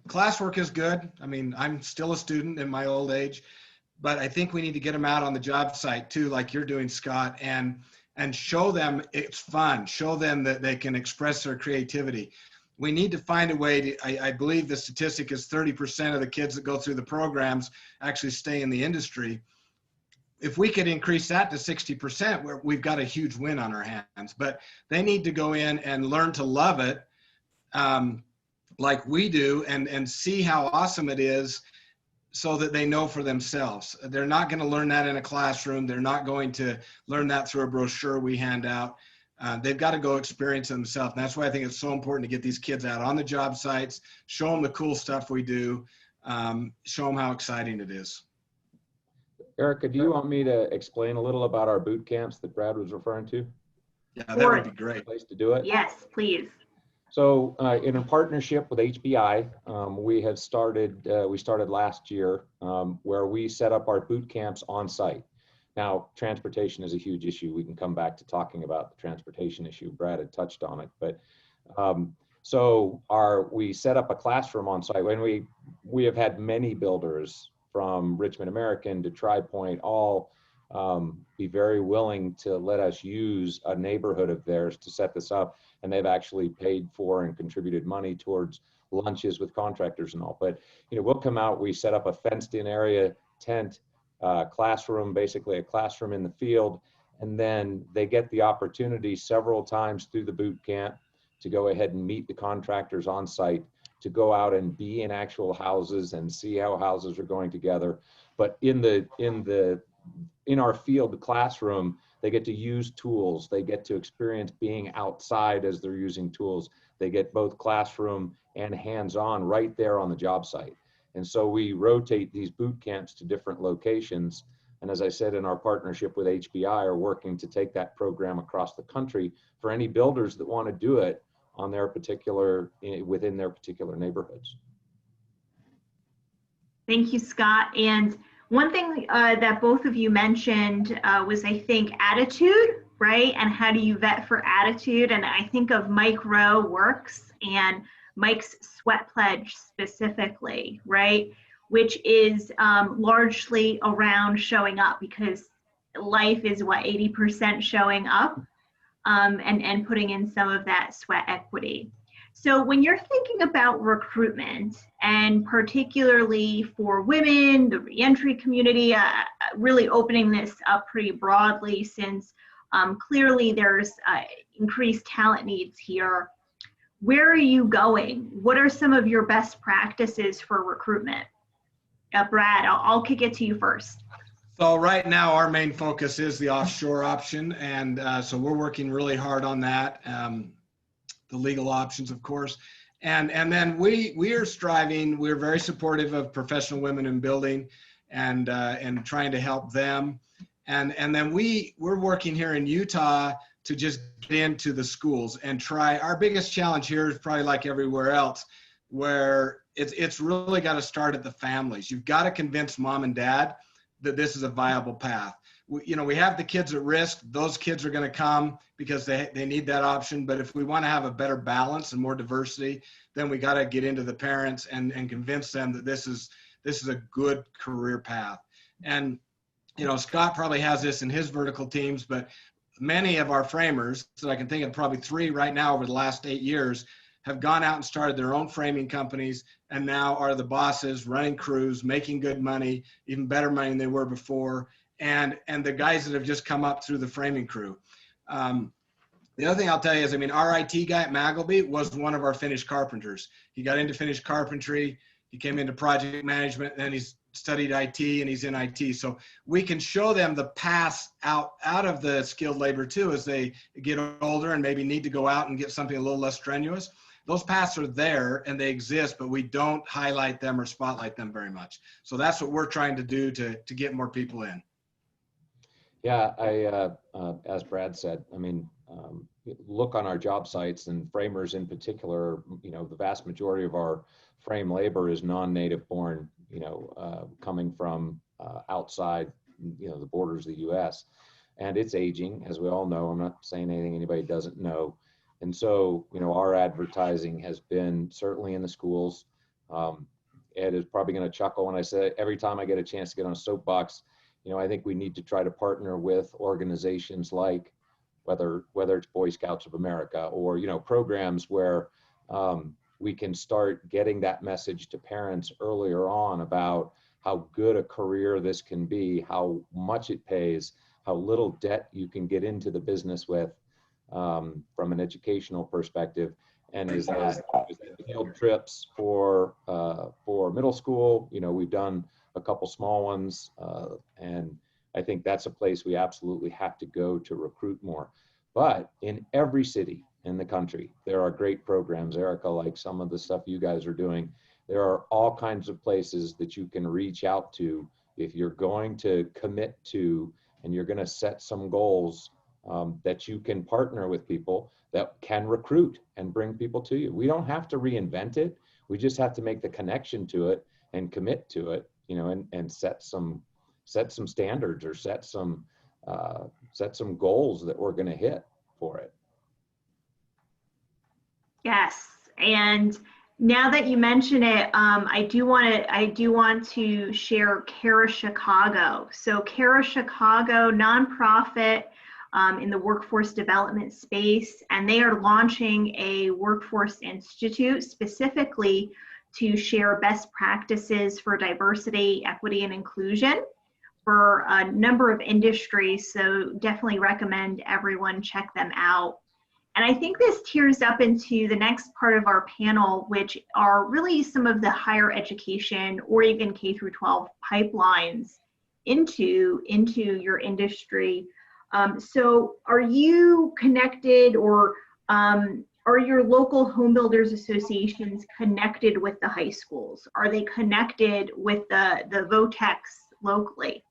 classwork is good. I mean, I'm still a student in my old age, but I think we need to get them out on the job site too, like you're doing, Scott, and show them it's fun. Show them that they can express their creativity. We need to find a way to, I believe the statistic is 30% of the kids that go through the programs actually stay in the industry. If we could increase that to 60%, we've got a huge win on our hands. But they need to go in and learn to love it like we do, and see how awesome it is, so that they know for themselves. They're not going to learn that in a classroom. They're not going to learn that through a brochure we hand out. They've got to go experience it themselves. And that's why I think it's so important to get these kids out on the job sites, show them the cool stuff we do, show them how exciting it is. Erica, do you want me to explain a little about our boot camps that Brad was referring to? Yeah, that would be great. Place to do it? Yes, please. So in a partnership with HBI, we have started, we started last year where we set up our boot camps on site. Now, transportation is a huge issue. We can come back to talking about the transportation issue. Brad had touched on it, but we set up a classroom on site. When we have had many builders from Richmond American to Tri-Point all be very willing to let us use a neighborhood of theirs to set this up. And they've actually paid for and contributed money towards lunches with contractors and all. But, you know, we'll come out, we set up a fenced in area, tent, classroom, basically a classroom in the field. And then they get the opportunity several times through the boot camp to go ahead and meet the contractors on site, to go out and be in actual houses and see how houses are going together. But in our field, the classroom, they get to use tools. They get to experience being outside as they're using tools. They get both classroom and hands-on right there on the job site. And so we rotate these boot camps to different locations. And as I said, in our partnership with HBI, are working to take that program across the country for any builders that want to do it on their particular, within their particular neighborhoods. Thank you, Scott. And one thing that both of you mentioned was, I think, attitude, right? And how do you vet for attitude? And I think of Mike Rowe Works and Mike's Sweat Pledge specifically, right? Which is largely around showing up, because life is what, 80% showing up and putting in some of that sweat equity. So when you're thinking about recruitment, and particularly for women, the reentry community, really opening this up pretty broadly, since clearly there's increased talent needs here, where are you going? What are some of your best practices for recruitment? Brad, I'll kick it to you first. So right now our main focus is the offshore option, and so we're working really hard on that. The legal options, of course. And then we are striving, we're very supportive of professional women in building and trying to help them. And then we're working here in Utah to just get into the schools and try. Our biggest challenge here is probably like everywhere else, where it's really got to start at the families. You've got to convince mom and dad that this is a viable path. We have the kids at risk. Those kids are going to come because they need that option. But if we want to have a better balance and more diversity, then we got to get into the parents and convince them that this is a good career path. And, Scott probably has this in his vertical teams, but many of our framers, so I can think of probably 3 right now over the last 8 years, have gone out and started their own framing companies and now are the bosses, running crews, making good money, even better money than they were before. And the guys that have just come up through the framing crew. The other thing I'll tell you is, our IT guy at Magleby was one of our finished carpenters. He got into finished carpentry, he came into project management, and he's studied IT and he's in IT. So we can show them the path out of the skilled labor too, as they get older and maybe need to go out and get something a little less strenuous. those paths are there and they exist, but we don't highlight them or spotlight them very much. So that's what we're trying to do to get more people in. Yeah, as Brad said, I mean, look on our job sites, and framers in particular, you know, the vast majority of our frame labor is non-native born, you know, coming from outside, you know, the borders of the U.S. And it's aging, as we all know. I'm not saying anything anybody doesn't know. And so, you know, our advertising has been certainly in the schools. Ed is probably going to chuckle when I say every time I get a chance to get on a soapbox, you know, I think we need to try to partner with organizations like whether it's Boy Scouts of America or, you know, programs where we can start getting that message to parents earlier on about how good a career this can be, how much it pays, how little debt you can get into the business with from an educational perspective. And as field trips for middle school, you know, we've done a couple small ones, and I think that's a place we absolutely have to go to recruit more. But in every city in the country, there are great programs, Erica, like some of the stuff you guys are doing. There are all kinds of places that you can reach out to if you're going to commit to, and you're going to set some goals that you can partner with people that can recruit and bring people to you. We don't have to reinvent it. We just have to make the connection to it and commit to it, you know, and set some standards or set some goals that we're going to hit for it. Yes, and now that you mention it, I do want to share CARA Chicago. So CARA Chicago, nonprofit in the workforce development space, and they are launching a workforce institute specifically to share best practices for diversity, equity, and inclusion for a number of industries. So definitely recommend everyone check them out. And I think this tears up into the next part of our panel, which are really some of the higher education or even K through 12 pipelines into your industry. So are you connected, or are your local home builders associations connected with the high schools? Are they connected with the VOTECs locally?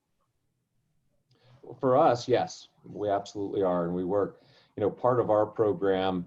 For us, yes, we absolutely are. And we work, you know, part of our program,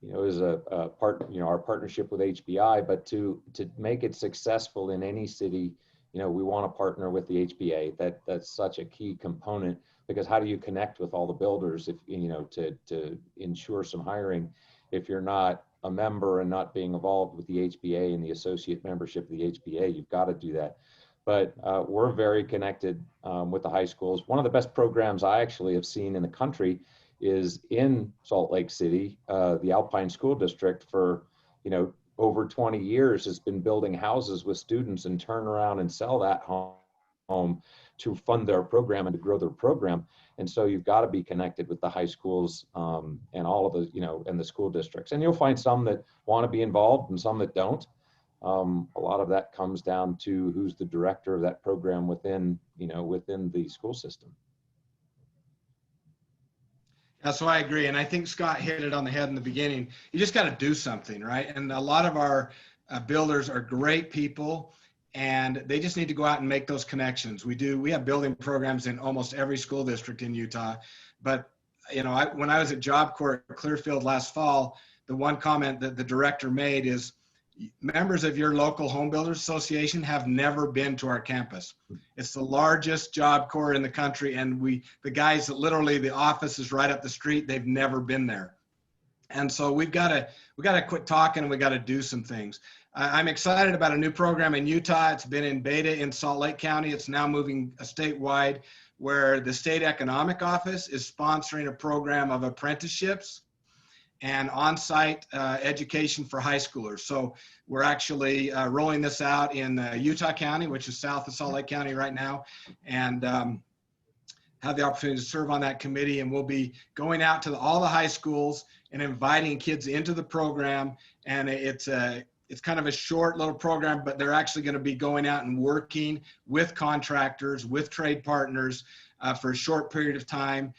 you know, is a part, you know, our partnership with HBI, but to make it successful in any city, you know, we want to partner with the HBA. That's such a key component, because how do you connect with all the builders if, you know, to ensure some hiring if you're not a member and not being involved with the HBA and the associate membership of the HBA? You've got to do that. But we're very connected with the high schools. One of the best programs I actually have seen in the country is in Salt Lake City. The Alpine School District for, you know, over 20 years has been building houses with students and turn around and sell that home to fund their program and to grow their program. And so you've got to be connected with the high schools and all of the, you know, and the school districts. And you'll find some that want to be involved and some that don't. A lot of that comes down to who's the director of that program within, you know, within the school system. That's why I agree. And I think Scott hit it on the head in the beginning. You just got to do something, right? And a lot of our builders are great people, and they just need to go out and make those connections. We have building programs in almost every school district in Utah. But, you know, when I was at Job Corps at Clearfield last fall, the one comment that the director made is, members of your local home builders association have never been to our campus. It's the largest Job Corps in the country, and the guys that literally, the office is right up the street, they've never been there. And so we got to quit talking, and we got to do some things. I'm excited about a new program in Utah. It's been in beta in Salt Lake County. It's now moving statewide, where the state economic office is sponsoring a program of apprenticeships and on-site education for high schoolers. So we're actually rolling this out in Utah County, which is south of Salt Lake County right now, and have the opportunity to serve on that committee. And we'll be going out to all the high schools and inviting kids into the program. And it's kind of a short little program, but they're actually going to be going out and working with contractors, with trade partners for a short period of time.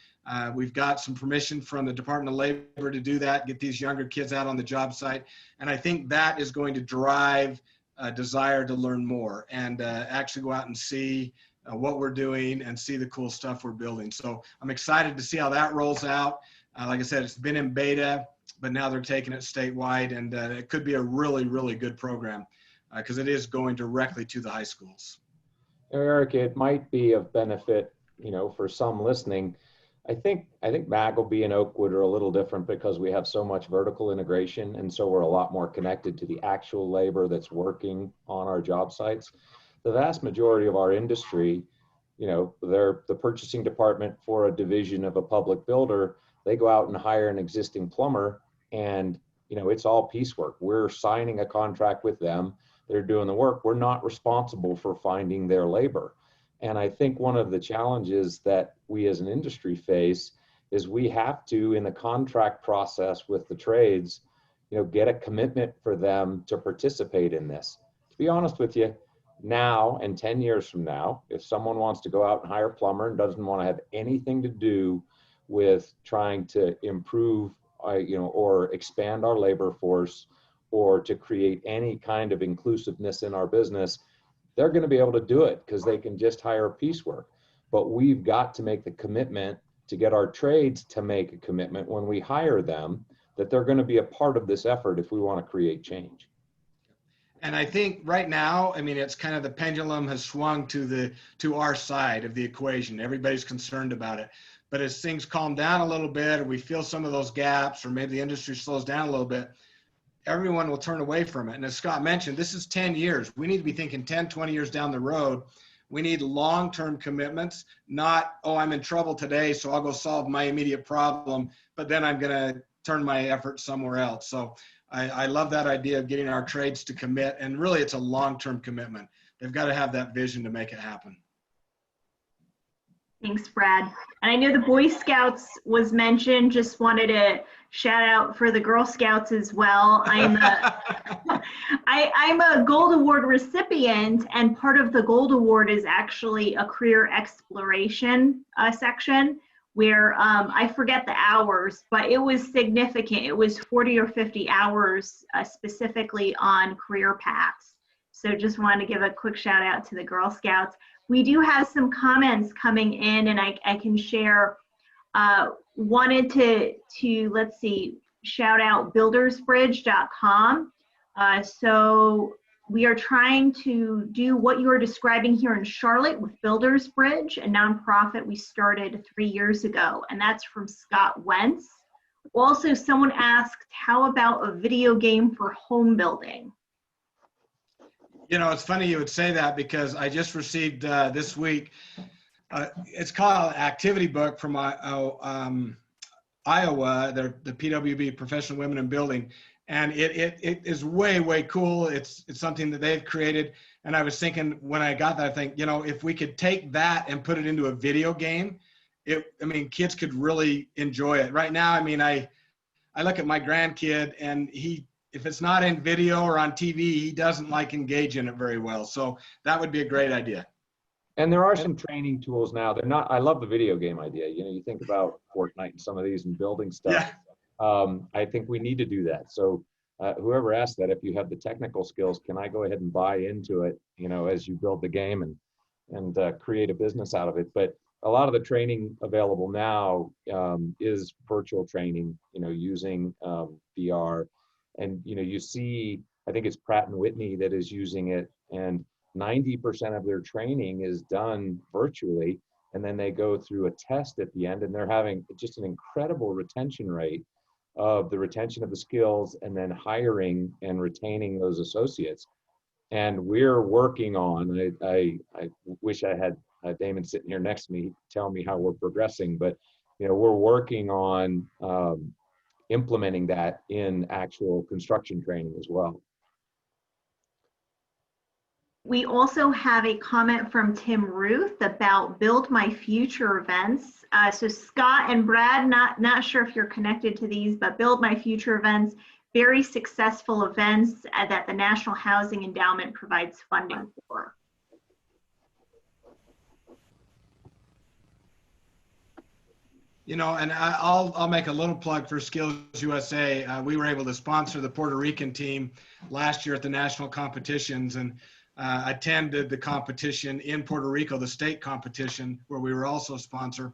We've got some permission from the Department of Labor to do that, get these younger kids out on the job site. And I think that is going to drive a desire to learn more and actually go out and see what we're doing and see the cool stuff we're building. So I'm excited to see how that rolls out. Like I said, it's been in beta, but now they're taking it statewide, and it could be a really, really good program because it is going directly to the high schools. Eric, it might be of benefit, for some listening. I think Maggleby and Oakwood are a little different because we have so much vertical integration, and so we're a lot more connected to the actual labor that's working on our job sites. The vast majority of our industry, they're the purchasing department for a division of a public builder. They go out and hire an existing plumber, and it's all piecework. We're signing a contract with them. They're doing the work. We're not responsible for finding their labor. And I think one of the challenges that we as an industry face is we have to, in the contract process with the trades, get a commitment for them to participate in this. To be honest with you, now and 10 years from now, if someone wants to go out and hire a plumber and doesn't want to have anything to do with trying to improve, or expand our labor force, or to create any kind of inclusiveness in our business, they're going to be able to do it because they can just hire piecework. But we've got to make the commitment to get our trades to make a commitment when we hire them that they're going to be a part of this effort if we want to create change. And I think right now, it's kind of the pendulum has swung to our side of the equation. Everybody's concerned about it. But as things calm down a little bit, or we feel some of those gaps, or maybe the industry slows down a little bit, everyone will turn away from it. And as Scott mentioned, this is 10 years. We need to be thinking 10, 20 years down the road. We need long-term commitments, not, oh, I'm in trouble today, so I'll go solve my immediate problem, but then I'm going to turn my effort somewhere else. So I love that idea of getting our trades to commit, and really it's a long-term commitment. They've got to have that vision to make it happen. Thanks, Brad. And I know the Boy Scouts was mentioned. Just wanted to shout out for the Girl Scouts as well. I'm a Gold Award recipient, and part of the Gold Award is actually a career exploration section where I forget the hours, but it was significant. It was 40 or 50 hours specifically on career paths. So just wanted to give a quick shout out to the Girl Scouts. We do have some comments coming in, and I can share. Wanted to let's see, shout out buildersbridge.com. So we are trying to do what you are describing here in Charlotte with Builders Bridge, a nonprofit we started 3 years ago, and that's from Scott Wentz. Also, someone asked, how about a video game for home building? It's funny you would say that because I just received this week, it's called an activity book from Iowa, the PWB, Professional Women in Building. And it is way, way cool. It's something that they've created. And I was thinking when I got that, I think, if we could take that and put it into a video game, kids could really enjoy it. Right now, I look at my grandkid, and if it's not in video or on TV, he doesn't engage in it very well. So that would be a great idea. And there are some training tools now. They're not, I love the video game idea. You think about Fortnite and some of these and building stuff. Yeah. I think we need to do that. So whoever asked that, if you have the technical skills, can I go ahead and buy into it, as you build the game and create a business out of it? But a lot of the training available now is virtual training, using VR. And, you see, I think it's Pratt & Whitney that is using it, and 90% of their training is done virtually. And then they go through a test at the end, and they're having just an incredible retention rate of the retention of the skills, and then hiring and retaining those associates. And we're working on, I wish I had Damon sitting here next to me to tell me how we're progressing, but, we're working on implementing that in actual construction training as well. We also have a comment from Tim Ruth about Build My Future events. So Scott and Brad, not sure if you're connected to these, but Build My Future events, very successful events that the National Housing Endowment provides funding for. You know, and I'll make a little plug for Skills USA. We were able to sponsor the Puerto Rican team last year at the national competitions, and attended the competition in Puerto Rico, the state competition, where we were also a sponsor.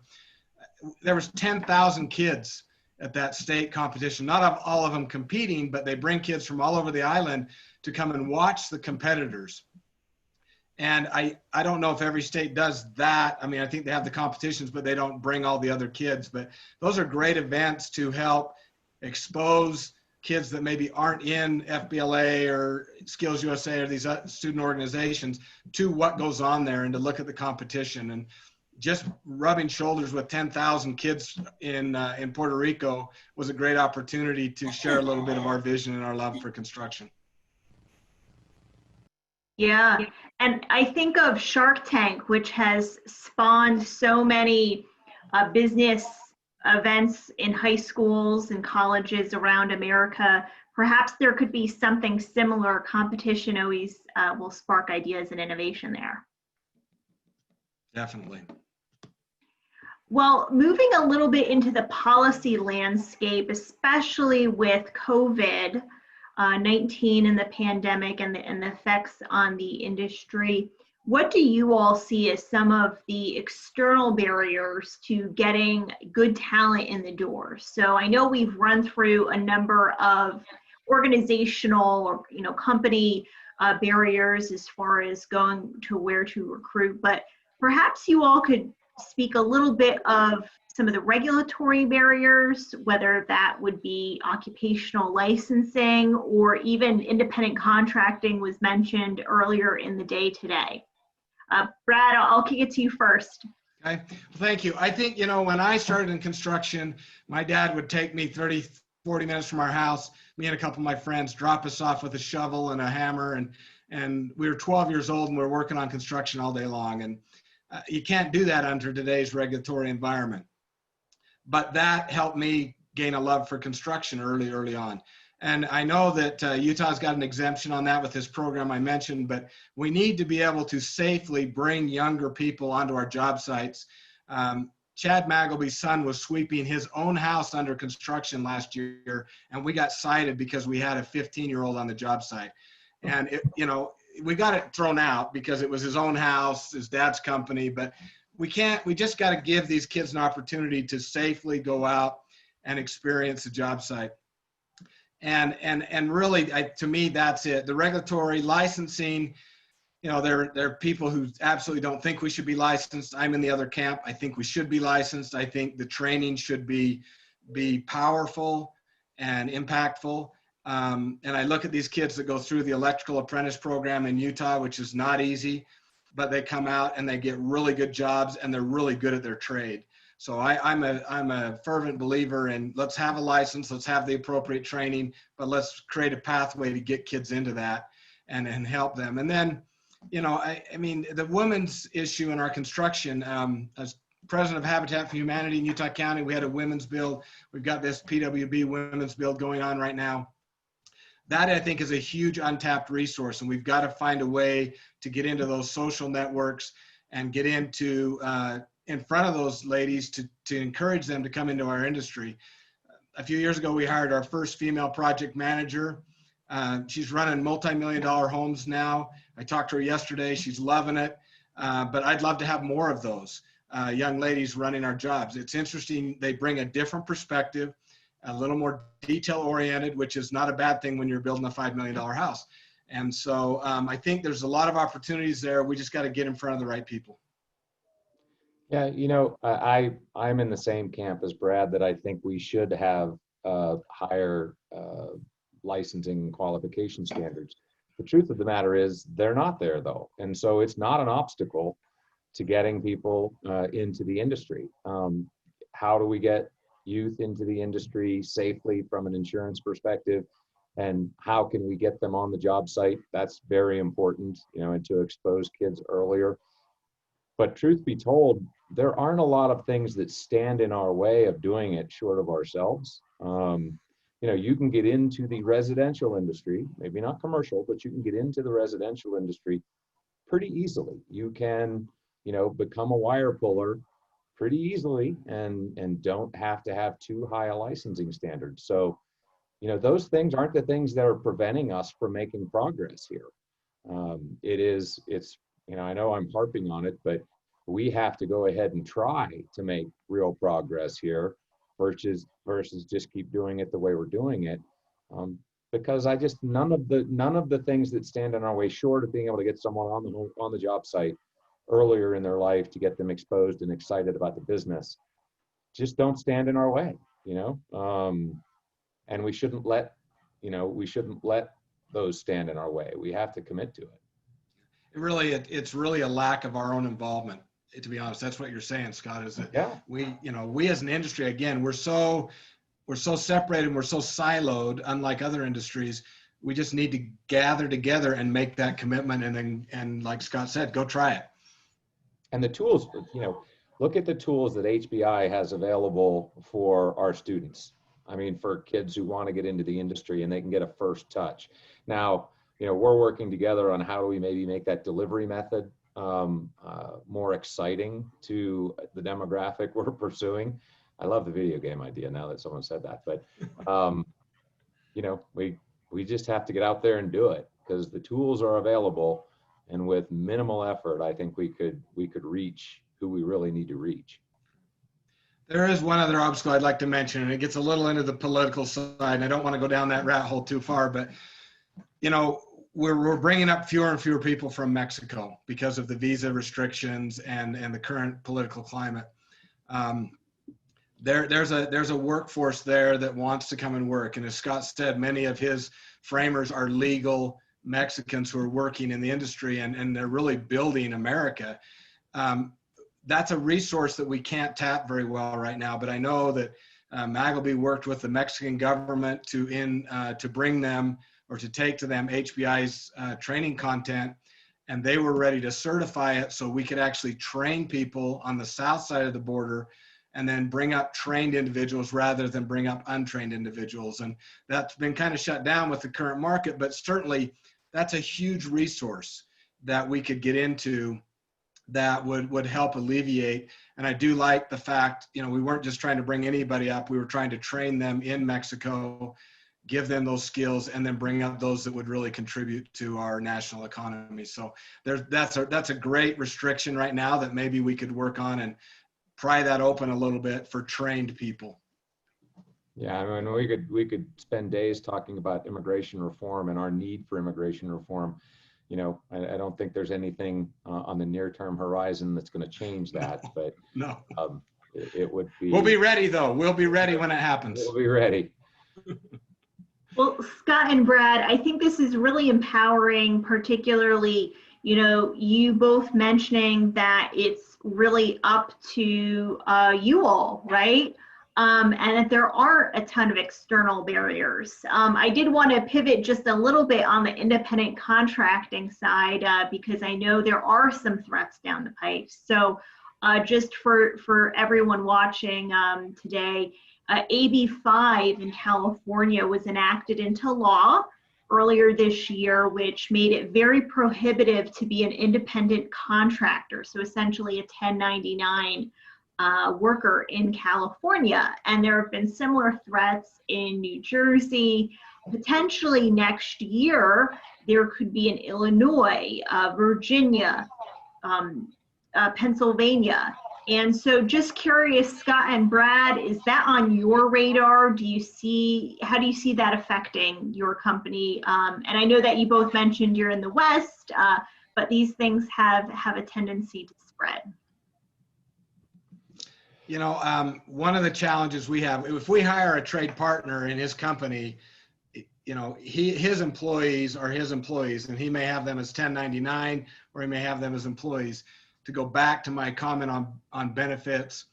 There was 10,000 kids at that state competition, not all of them competing, but they bring kids from all over the island to come and watch the competitors. And I don't know if every state does that. I mean, I think they have the competitions, but they don't bring all the other kids. But those are great events to help expose kids that maybe aren't in FBLA or Skills USA or these student organizations to what goes on there, and to look at the competition. And just rubbing shoulders with 10,000 kids in Puerto Rico was a great opportunity to share a little bit of our vision and our love for construction. Yeah, and I think of Shark Tank, which has spawned so many business events in high schools and colleges around America. Perhaps there could be something similar. Competition always will spark ideas and innovation there. Definitely. Well, moving a little bit into the policy landscape, especially with COVID-19 and the pandemic and the effects on the industry, what do you all see as some of the external barriers to getting good talent in the door? So I know we've run through a number of organizational or company barriers as far as going to where to recruit, but perhaps you all could speak a little bit of some of the regulatory barriers, whether that would be occupational licensing or even independent contracting was mentioned earlier in the day today. Brad, I'll kick it to you first. Okay, well, thank you. I think, when I started in construction, my dad would take me 30, 40 minutes from our house, me and a couple of my friends, drop us off with a shovel and a hammer, and we were 12 years old and we were working on construction all day long. And you can't do that under today's regulatory environment. But that helped me gain a love for construction early on. And I know that Utah's got an exemption on that with this program I mentioned, but we need to be able to safely bring younger people onto our job sites. Chad Maggleby's son was sweeping his own house under construction last year, and we got cited because we had a 15-year-old on the job site. And we got it thrown out because it was his own house, his dad's company, but we just got to give these kids an opportunity to safely go out and experience the job site. And really, to me, that's it. The regulatory licensing, there are people who absolutely don't think we should be licensed. I'm in the other camp. I think we should be licensed. I think the training should be powerful and impactful. And I look at these kids that go through the electrical apprentice program in Utah, which is not easy, but they come out and they get really good jobs and they're really good at their trade. So I'm a fervent believer in let's have a license, let's have the appropriate training, but let's create a pathway to get kids into that and help them. And then, I mean, the women's issue in our construction, as president of Habitat for Humanity in Utah County, we had a women's build. We've got this PWB women's build going on right now. That, I think, is a huge untapped resource, and we've got to find a way to get into those social networks and get into in front of those ladies to encourage them to come into our industry. A few years ago, we hired our first female project manager. She's running multi-million-dollar homes now. I talked to her yesterday. She's loving it, but I'd love to have more of those young ladies running our jobs. It's interesting. They bring a different perspective, a little more detail-oriented, which is not a bad thing when you're building a $5 million house. And so I think there's a lot of opportunities there. We just got to get in front of the right people. Yeah, I'm in the same camp as Brad that I think we should have higher licensing and qualification standards. The truth of the matter is they're not there, though. And so it's not an obstacle to getting people into the industry. How do we get youth into the industry safely from an insurance perspective? And how can we get them on the job site? That's very important, and to expose kids earlier. But truth be told, there aren't a lot of things that stand in our way of doing it short of ourselves. You can get into the residential industry, maybe not commercial, but you can get into the residential industry pretty easily. You can, become a wire puller pretty easily and don't have to have too high a licensing standard. So, you know, those things aren't the things that are preventing us from making progress here. It's, you know, I know I'm harping on it, but we have to go ahead and try to make real progress here versus just keep doing it the way we're doing it. Because I just, none of the things that stand in our way, short of being able to get someone on the job site earlier in their life to get them exposed and excited about the business, just don't stand in our way, you know? And we shouldn't let those stand in our way. We have to commit to it. It's really a lack of our own involvement, to be honest. That's what you're saying, Scott, is that we as an industry, again, we're so separated and we're so siloed, unlike other industries. We just need to gather together and make that commitment, and like Scott said, go try it. And the tools, you know, look at the tools that HBI has available for our students. I mean, for kids who want to get into the industry and they can get a first touch. Now, you know, we're working together on how do we maybe make that delivery method more exciting to the demographic we're pursuing. I love the video game idea now that someone said that, but you know, we just have to get out there and do it because the tools are available, and with minimal effort, I think we could reach who we really need to reach. There is one other obstacle I'd like to mention, and it gets a little into the political side, and I don't want to go down that rat hole too far, but you know, we're bringing up fewer and fewer people from Mexico because of the visa restrictions and the current political climate. There's a workforce there that wants to come and work, and as Scott said, many of his framers are legal Mexicans who are working in the industry, and they're really building America. That's a resource that we can't tap very well right now, but I know that Magleby worked with the Mexican government to bring them, or to take to them, HBI's training content, and they were ready to certify it so we could actually train people on the south side of the border and then bring up trained individuals rather than bring up untrained individuals. And that's been kind of shut down with the current market, but certainly that's a huge resource that we could get into that would help alleviate. And I do like the fact, you know, we weren't just trying to bring anybody up, we were trying to train them in Mexico, give them those skills, and then bring up those that would really contribute to our national economy. So that's a great restriction right now that maybe we could work on and pry that open a little bit for trained people. Yeah, I mean, we could spend days talking about immigration reform and our need for immigration reform. You know, I don't think there's anything on the near-term horizon that's going to change that, but no, it would be. We'll be ready, though. We'll be ready when it happens. We'll be ready. Well, Scott and Brad, I think this is really empowering, particularly, you know, you both mentioning that it's really up to you all, right? And that there aren't a ton of external barriers. I did want to pivot just a little bit on the independent contracting side because I know there are some threats down the pipe. So just for everyone watching today, AB 5 in California was enacted into law earlier this year, which made it very prohibitive to be an independent contractor. So essentially a 1099 worker in California. And there have been similar threats in New Jersey. Potentially next year, there could be in Illinois, Virginia, Pennsylvania. And so just curious, Scott and Brad, is that on your radar? How do you see that affecting your company? And I know that you both mentioned you're in the West, but these things have a tendency to spread. You know, one of the challenges we have, if we hire a trade partner in his company, you know, his employees are his employees, and he may have them as 1099 or he may have them as employees. To go back to my comment on benefits,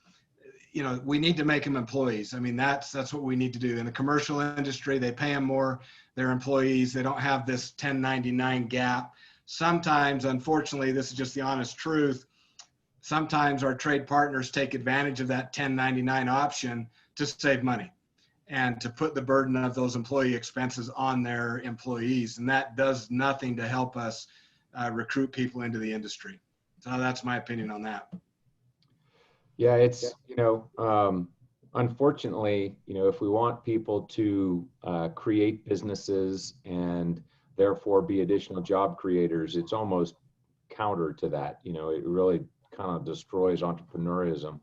you know, we need to make them employees. I mean, that's what we need to do. In the commercial industry, they pay them more, they're employees, they don't have this 1099 gap. Sometimes, unfortunately, this is just the honest truth, sometimes our trade partners take advantage of that 1099 option to save money and to put the burden of those employee expenses on their employees. And that does nothing to help us recruit people into the industry. So that's my opinion on that. Yeah, it's, unfortunately, if we want people to create businesses and therefore be additional job creators, it's almost counter to that. It really kind of destroys entrepreneurism.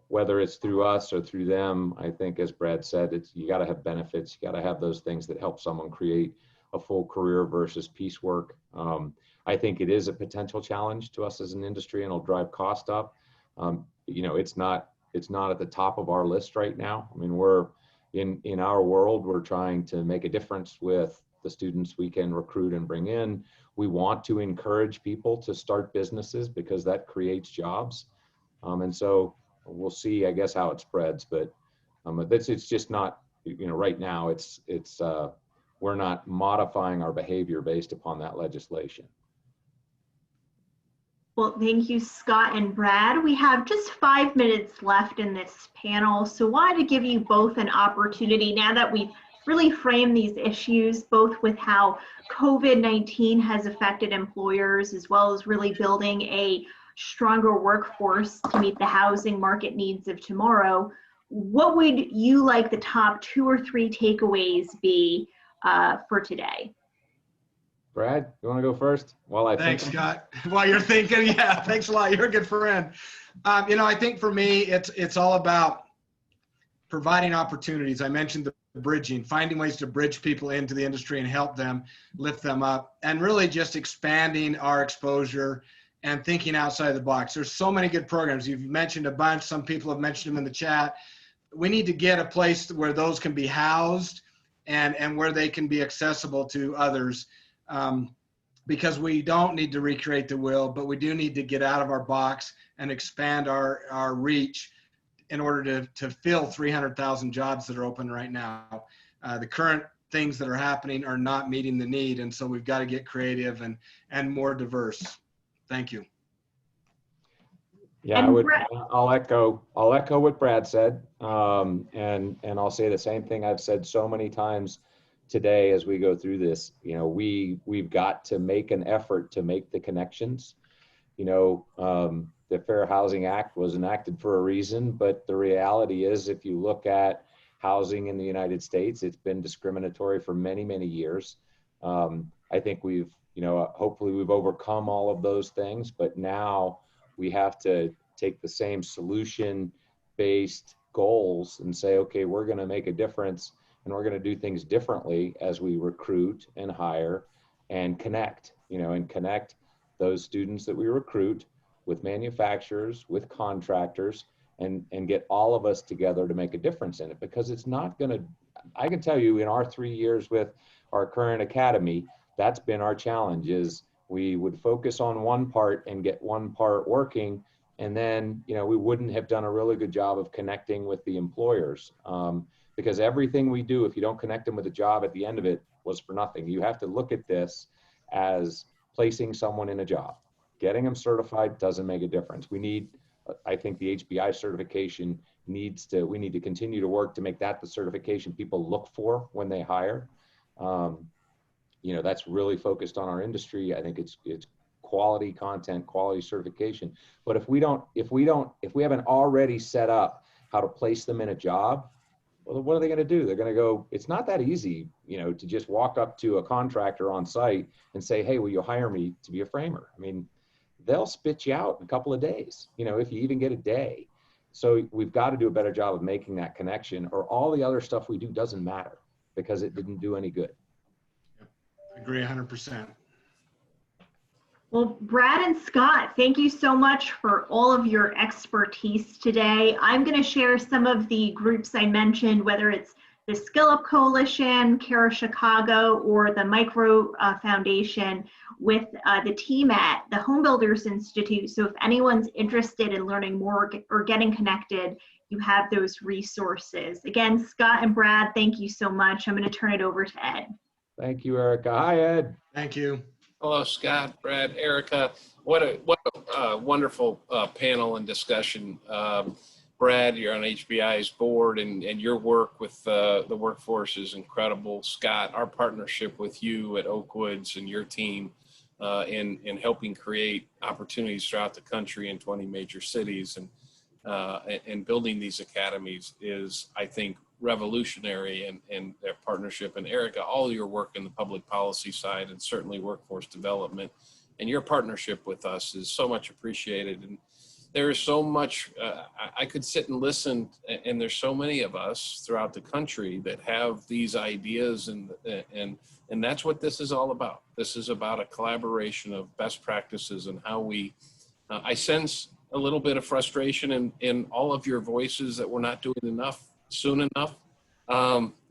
Whether it's through us or through them, I think, as Brad said, you got to have benefits. You got to have those things that help someone create a full career versus piecework. I think it is a potential challenge to us as an industry, and it'll drive cost up. It's not at the top of our list right now. I mean, we're in our world, we're trying to make a difference with the students we can recruit and bring in. We want to encourage people to start businesses because that creates jobs. And so we'll see, I guess, how it spreads, but it's just not, right now we're not modifying our behavior based upon that legislation. Well, thank you, Scott and Brad. We have just 5 minutes left in this panel, so wanted to give you both an opportunity now that we've really framed these issues, both with how COVID-19 has affected employers, as well as really building a stronger workforce to meet the housing market needs of tomorrow. What would you like the top 2 or 3 takeaways be for today? Brad, you want to go first? Thanks, Scott. While you're thinking, yeah, thanks a lot. You're a good friend. I think for me, it's all about providing opportunities. I mentioned the bridging, finding ways to bridge people into the industry and help them, lift them up, and really just expanding our exposure and thinking outside the box. There's so many good programs. You've mentioned a bunch. Some people have mentioned them in the chat. We need to get a place where those can be housed and where they can be accessible to others. Because we don't need to recreate the wheel, but we do need to get out of our box and expand our reach in order to fill 300,000 jobs that are open right now. The current things that are happening are not meeting the need, and so we've got to get creative and more diverse. Thank you. Yeah, I'll echo what Brad said, and I'll say the same thing I've said so many times today as we go through this. We've got to make an effort to make the connections. The Fair Housing Act was enacted for a reason, but the reality is, if you look at housing in the United States, it's been discriminatory for many, many years. I think hopefully we've overcome all of those things, but now we have to take the same solution-based goals and say, okay, we're going to make a difference, and we're going to do things differently as we recruit and hire and connect, and connect those students that we recruit with manufacturers, with contractors, and get all of us together to make a difference in it. Because it's not going to, I can tell you, in our 3 years with our current academy, that's been our challenge. Is we would focus on one part and get one part working, and then we wouldn't have done a really good job of connecting with the employers. Because everything we do, if you don't connect them with a job at the end of it, was for nothing. You have to look at this as placing someone in a job. Getting them certified doesn't make a difference. We need, I think the HBI certification we need to continue to work to make that the certification people look for when they hire. That's really focused on our industry. I think it's quality content, quality certification. But if we haven't already set up how to place them in a job, well, what are they going to do? They're going to go, it's not that easy, to just walk up to a contractor on site and say, hey, will you hire me to be a framer? I mean, they'll spit you out in a couple of days, if you even get a day. So we've got to do a better job of making that connection, or all the other stuff we do doesn't matter because it didn't do any good. Yep. Agree 100%. Well, Brad and Scott, thank you so much for all of your expertise today. I'm going to share some of the groups I mentioned, whether it's the Skill Up Coalition, CARE Chicago, or the Micro Foundation, with the team at the Home Builders Institute. So if anyone's interested in learning more or getting connected, you have those resources. Again, Scott and Brad, thank you so much. I'm going to turn it over to Ed. Thank you, Erica. Hi, Ed. Thank you. Hello, Scott, Brad, Erica. What a wonderful panel and discussion. Brad, you're on HBI's board, and your work with the workforce is incredible. Scott, our partnership with you at Oakwoods and your team in helping create opportunities throughout the country in 20 major cities, and building these academies is, I think, revolutionary, and their partnership. And Erica, all your work in the public policy side, and certainly workforce development, and your partnership with us is so much appreciated. And there is so much, I could sit and listen, and there's so many of us throughout the country that have these ideas, and that's what this is all about. This is about a collaboration of best practices and how we, I sense a little bit of frustration in all of your voices that we're not doing enough soon enough.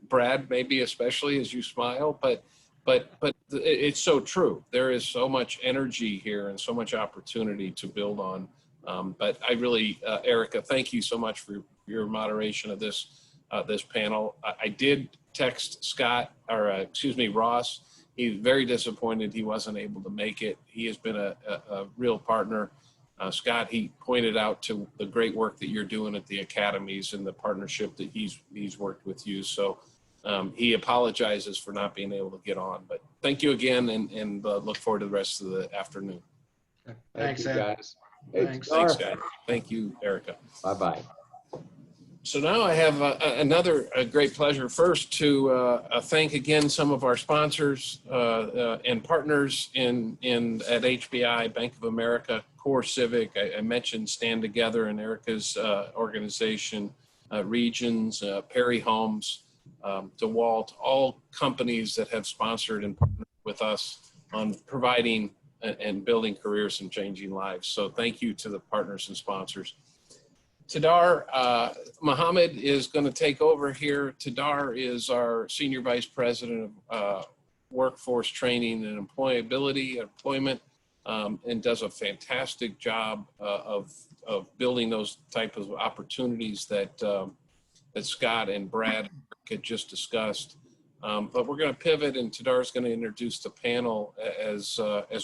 Brad, maybe especially as you smile, but it's so true. There is so much energy here and so much opportunity to build on. But I really, Erica, thank you so much for your moderation of this panel. I did text Scott, or excuse me, Ross. He's very disappointed he wasn't able to make it. He has been a real partner. Scott, he pointed out to the great work that you're doing at the academies and the partnership that he's worked with you. So he apologizes for not being able to get on. But thank you again, and look forward to the rest of the afternoon. Thanks, Thank you, Ed. guys. Thanks. Thanks, guys. Thank you, Erica. Bye-bye. So now I have another great pleasure. First, to thank again some of our sponsors and partners at HBI, Bank of America, Core Civic. I mentioned Stand Together and Erica's organization, Regions, Perry Homes, DeWalt, all companies that have sponsored and partnered with us on providing and building careers and changing lives. So thank you to the partners and sponsors. Tadar Mohammed is going to take over here. Tadar is our Senior Vice President of Workforce Training and Employment, and does a fantastic job of building those type of opportunities that Scott and Brad had just discussed. But we're going to pivot, and Tadar is going to introduce the panel as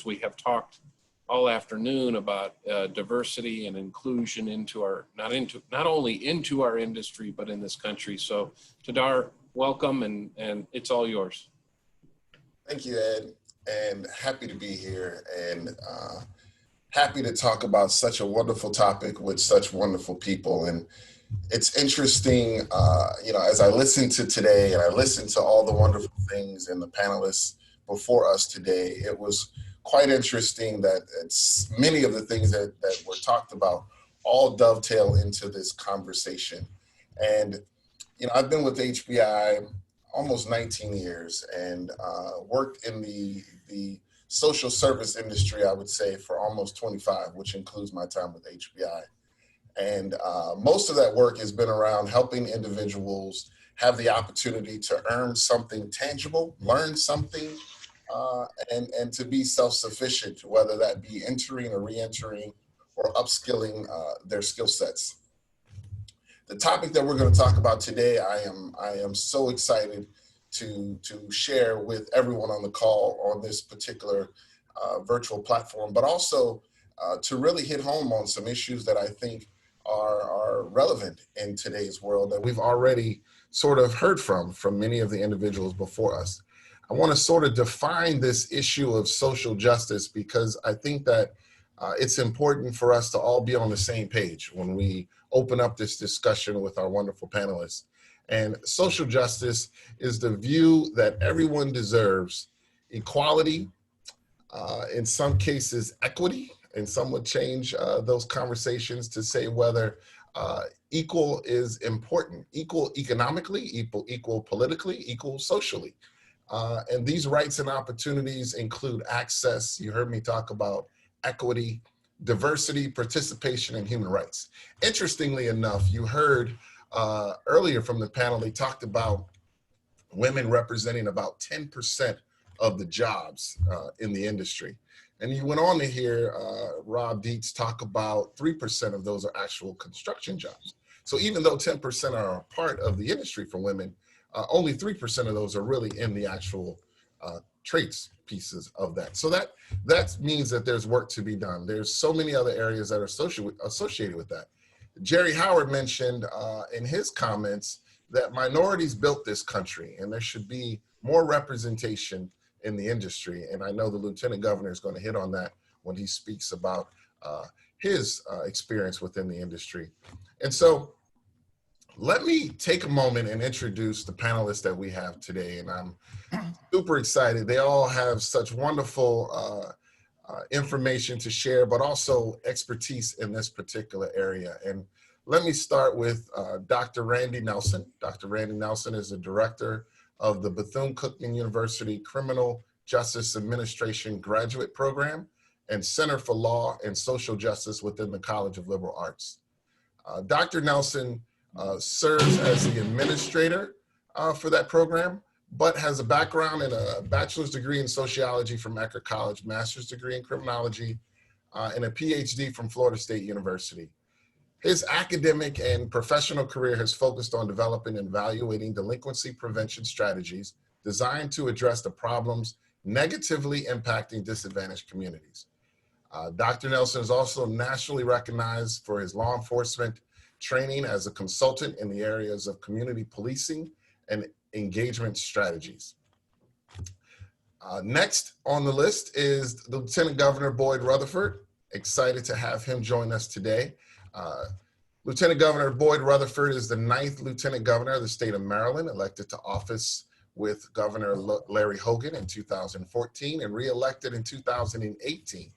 we have talked all afternoon about diversity and inclusion into our, not only into our industry, but in this country. So Tadar, welcome, and it's all yours. Thank you, Ed, and happy to be here, and happy to talk about such a wonderful topic with such wonderful people. And it's interesting, as I listen to today, and I listen to all the wonderful things and the panelists before us today, it was quite interesting that many of the things that were talked about all dovetail into this conversation. And, I've been with HBI almost 19 years, and worked in the social service industry, I would say, for almost 25, which includes my time with HBI. And most of that work has been around helping individuals have the opportunity to earn something tangible, learn something, and to be self-sufficient, whether that be entering or re-entering or upskilling their skill sets. The topic that we're going to talk about today, I am so excited to share with everyone on the call on this particular virtual platform, but also to really hit home on some issues that I think are relevant in today's world that we've already sort of heard from many of the individuals before us. I want to sort of define this issue of social justice, because I think that it's important for us to all be on the same page when we open up this discussion with our wonderful panelists. And social justice is the view that everyone deserves equality, in some cases equity, and some would change those conversations to say whether equal is important, equal economically, equal politically, equal socially. And these rights and opportunities include access. You heard me talk about equity, diversity, participation, and human rights. Interestingly enough, you heard earlier from the panel, they talked about women representing about 10% of the jobs in the industry. And you went on to hear Rob Dietz talk about 3% of those are actual construction jobs. So even though 10% are a part of the industry for women, only 3% of those are really in the actual trades pieces of that. So that means that there's work to be done. There's so many other areas that are associated with that. Jerry Howard mentioned in his comments that minorities built this country, and there should be more representation in the industry. And I know the Lieutenant Governor is going to hit on that when he speaks about his experience within the industry. And so let me take a moment and introduce the panelists that we have today. And I'm super excited. They all have such wonderful information to share, but also expertise in this particular area. And let me start with Dr. Randy Nelson. Dr. Randy Nelson is the director of the Bethune-Cookman University Criminal Justice Administration Graduate Program and Center for Law and Social Justice within the College of Liberal Arts. Dr. Nelson serves as the administrator for that program, but has a background in a bachelor's degree in sociology from Eckerd College, master's degree in criminology, and a PhD from Florida State University. His academic and professional career has focused on developing and evaluating delinquency prevention strategies designed to address the problems negatively impacting disadvantaged communities. Dr. Nelson is also nationally recognized for his law enforcement training as a consultant in the areas of community policing and engagement strategies. Next on the list is Lieutenant Governor Boyd Rutherford. Excited to have him join us today. Lieutenant Governor Boyd Rutherford is the 9th Lieutenant Governor of the state of Maryland, elected to office with Governor Larry Hogan in 2014 and re-elected in 2018.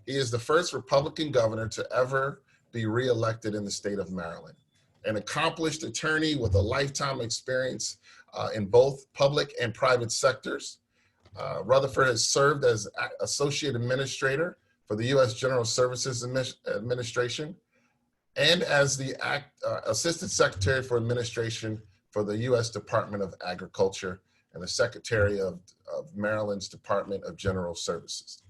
He is the first Republican governor to ever be re-elected in the state of Maryland. An accomplished attorney with a lifetime experience in both public and private sectors. Rutherford has served as Associate Administrator for the U.S. General Services Administration and as the Assistant Secretary for Administration for the U.S. Department of Agriculture and the Secretary of Maryland's Department of General Services.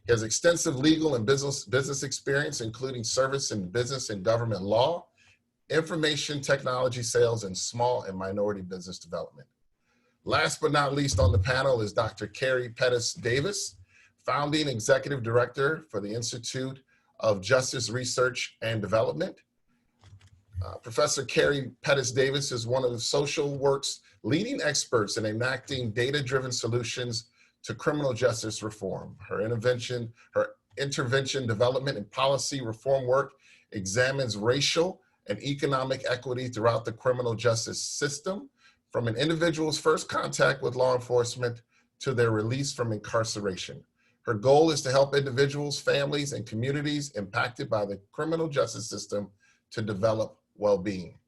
He has extensive legal and business experience, including service in business and government law, information technology sales, and small and minority business development. Last but not least on the panel is Dr. Carrie Pettus-Davis, founding executive director for the Institute of Justice Research and Development. Professor Carrie Pettus-Davis is one of the social work's leading experts in enacting data-driven solutions to criminal justice reform. Her intervention development and policy reform work examines racial and economic equity throughout the criminal justice system, from an individual's first contact with law enforcement to their release from incarceration. Her goal is to help individuals, families, and communities impacted by the criminal justice system to develop well-being.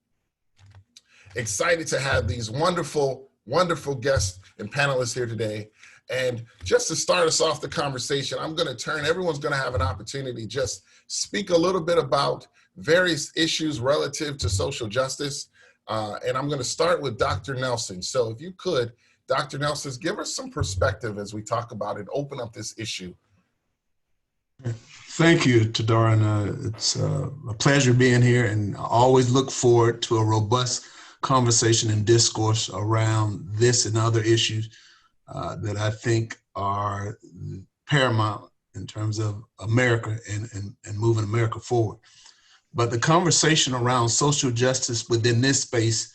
Excited to have these wonderful, wonderful guests and panelists here today. And just to start us off the conversation, everyone's gonna have an opportunity to just speak a little bit about various issues relative to social justice. And I'm gonna start with Dr. Nelson. So if you could, Dr. Nelson, give us some perspective as we talk about it, open up this issue. Thank you, Tadaran. It's a pleasure being here, and I always look forward to a robust conversation and discourse around this and other issues that I think are paramount in terms of America and moving America forward. But the conversation around social justice within this space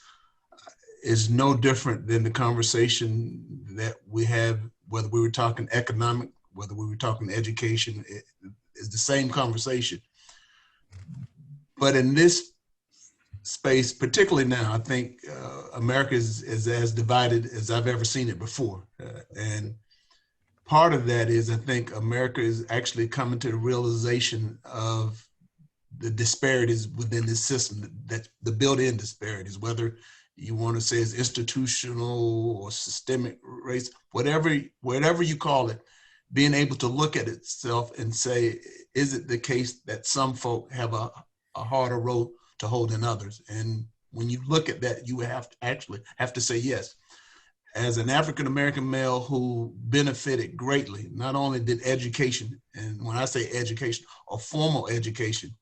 is no different than the conversation that we have, whether we were talking economic, whether we were talking education, it is the same conversation. But in this space, particularly now, I think America is as divided as I've ever seen it before. And part of that is, I think America is actually coming to the realization of the disparities within this system, that the built-in disparities, whether you want to say it's institutional or systemic race, whatever you call it, being able to look at itself and say, is it the case that some folk have a harder road to hold than others? And when you look at that, you actually have to say yes. As an African-American male who benefited greatly, not only did education, and when I say education, a formal education,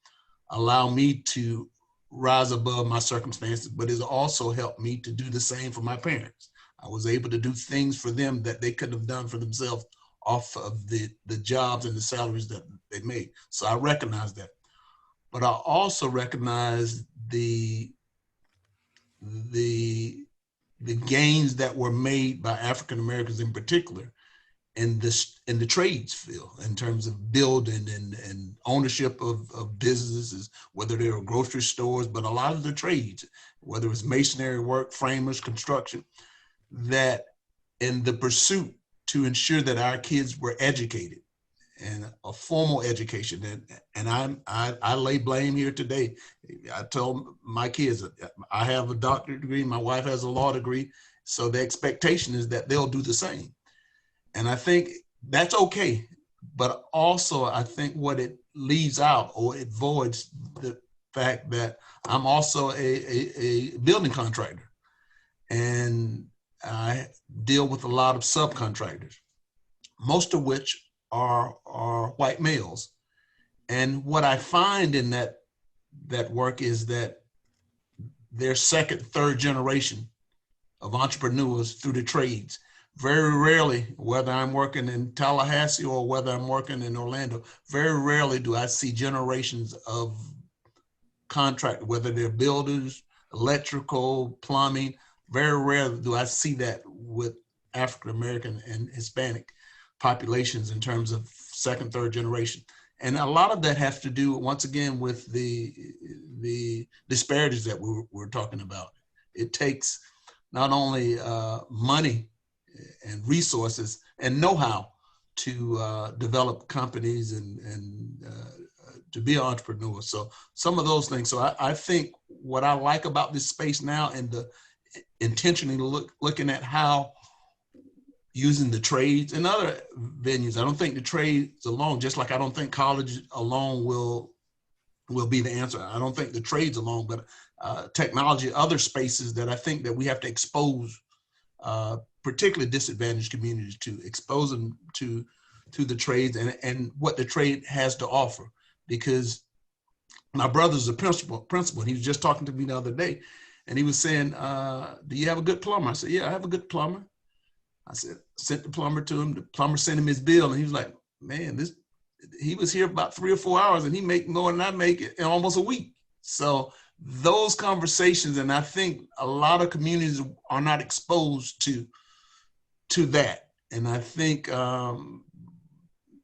allow me to rise above my circumstances, but it's also helped me to do the same for my parents. I was able to do things for them that they couldn't have done for themselves off of the jobs and the salaries that they made. So I recognize that. But I also recognize the gains that were made by African Americans in particular in the trades field in terms of building and ownership of businesses, whether they are grocery stores, but a lot of the trades, whether it's masonry work, framers, construction, that in the pursuit to ensure that our kids were educated and a formal education. And I lay blame here today. I told my kids, I have a doctorate degree, my wife has a law degree, so the expectation is that they'll do the same. And I think that's okay, but also I think what it leaves out or it voids the fact that I'm also a building contractor, and I deal with a lot of subcontractors, most of which are white males. And what I find in that work is that they're second, third generation of entrepreneurs through the trades. Very rarely, whether I'm working in Tallahassee or whether I'm working in Orlando, very rarely do I see generations of contractors, whether they're builders, electrical, plumbing. Very rarely do I see that with African American and Hispanic populations in terms of second, third generation. And a lot of that has to do, once again, with the disparities that we're talking about. It takes not only money and resources and know-how to develop companies and to be an entrepreneur. So some of those things. So I think what I like about this space now and the intentionally looking at how using the trades and other venues. I don't think the trades alone, just like I don't think college alone will be the answer. I don't think the trades alone, but technology, other spaces that I think that we have to expose particularly disadvantaged communities to, expose them to the trades and what the trade has to offer. Because my brother's a principal, and he was just talking to me the other day, and he was saying, do you have a good plumber? I said, yeah, I have a good plumber. I said, sent the plumber to him. The plumber sent him his bill, and he was like, man, he was here about 3 or 4 hours, and he make more than I make it in almost a week. So those conversations, and I think a lot of communities are not exposed to that. And I think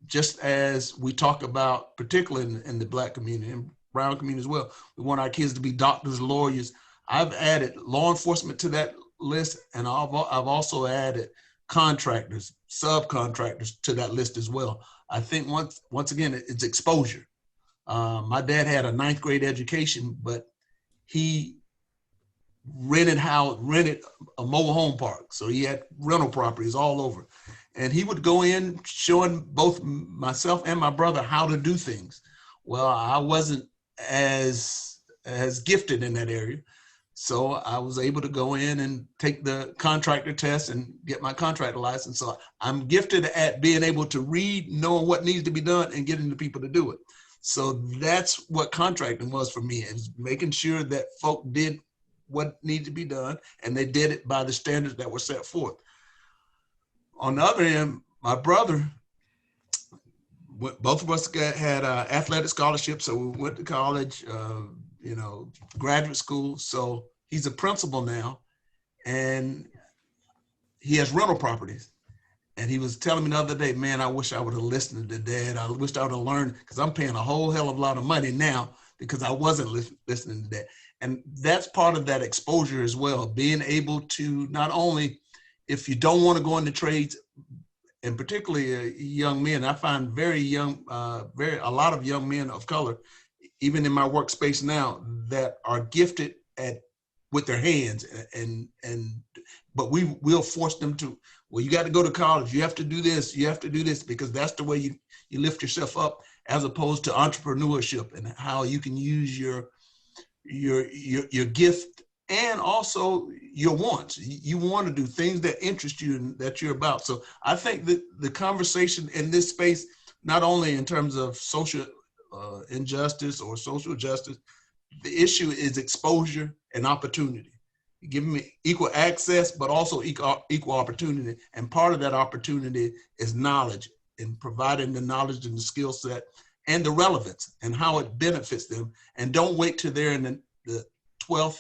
just as we talk about, particularly in the Black community and brown community as well, we want our kids to be doctors, lawyers. I've added law enforcement to that list, and I've also added contractors, subcontractors to that list as well. I think once again, it's exposure. My dad had a 9th grade education, but he rented a mobile home park. So he had rental properties all over. And he would go in showing both myself and my brother how to do things. Well, I wasn't as gifted in that area. So I was able to go in and take the contractor test and get my contractor license. So I'm gifted at being able to read, knowing what needs to be done and getting the people to do it. So that's what contracting was for me, is making sure that folk did what needed to be done, and they did it by the standards that were set forth. On the other end, my brother, both of us had athletic scholarships, so we went to college, graduate school. So he's a principal now, and he has rental properties. And he was telling me the other day, man, I wish I would have listened to Dad. I wish I would have learned, because I'm paying a whole hell of a lot of money now because I wasn't listening to Dad. And that's part of that exposure as well, being able to not only, if you don't want to go into trades, and particularly young men, I find a lot of young men of color, even in my workspace now, that are gifted with their hands, but we'll force them to, well, you got to go to college, you have to do this, because that's the way you lift yourself up, as opposed to entrepreneurship and how you can use your gift and also your wants. You want to do things that interest you and that you're about. So I think that the conversation in this space, not only in terms of social injustice or social justice, the issue is exposure and opportunity. Giving me equal access, but also equal opportunity. And part of that opportunity is knowledge, and providing the knowledge and the skill set and the relevance and how it benefits them. And don't wait till they're in the 12th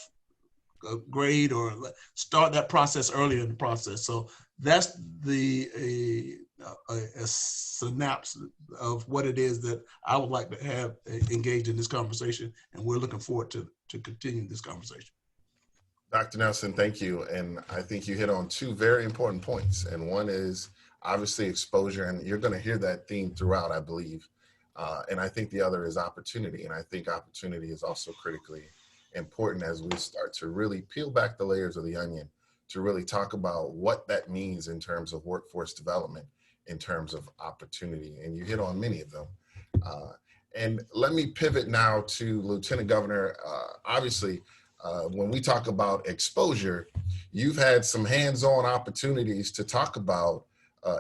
grade, or start that process earlier in the process. So that's a synapse of what it is that I would like to have engaged in this conversation, and we're looking forward to continuing this conversation. Dr. Nelson, thank you. And I think you hit on two very important points. And one is obviously exposure, and you're going to hear that theme throughout, I believe. And I think the other is opportunity. And I think opportunity is also critically important as we start to really peel back the layers of the onion to really talk about what that means in terms of workforce development, in terms of opportunity. And you hit on many of them. And let me pivot now to Lieutenant Governor. Obviously, when we talk about exposure, you've had some hands-on opportunities to talk about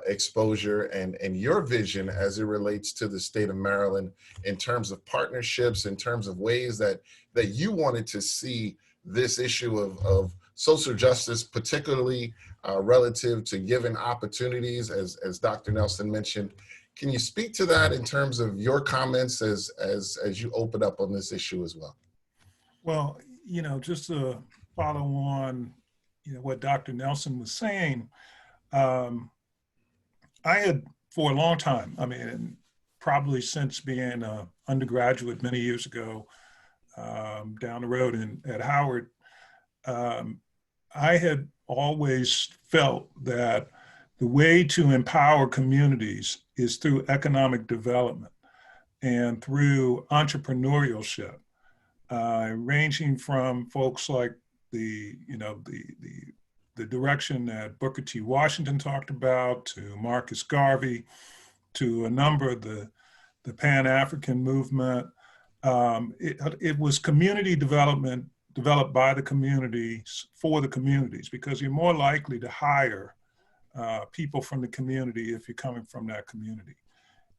exposure and your vision as it relates to the state of Maryland in terms of partnerships, in terms of ways that you wanted to see this issue of social justice, particularly relative to giving opportunities, as Dr. Nelson mentioned. Can you speak to that in terms of your comments as you open up on this issue as well? Well, just to follow on, what Dr. Nelson was saying, I had for a long time, probably since being an undergraduate many years ago, down the road at Howard, I had always felt that the way to empower communities is through economic development and through entrepreneurship, ranging from folks like the direction that Booker T. Washington talked about, to Marcus Garvey, to a number of the Pan-African movement. It was community development developed by the communities for the communities, because you're more likely to hire people from the community if you're coming from that community.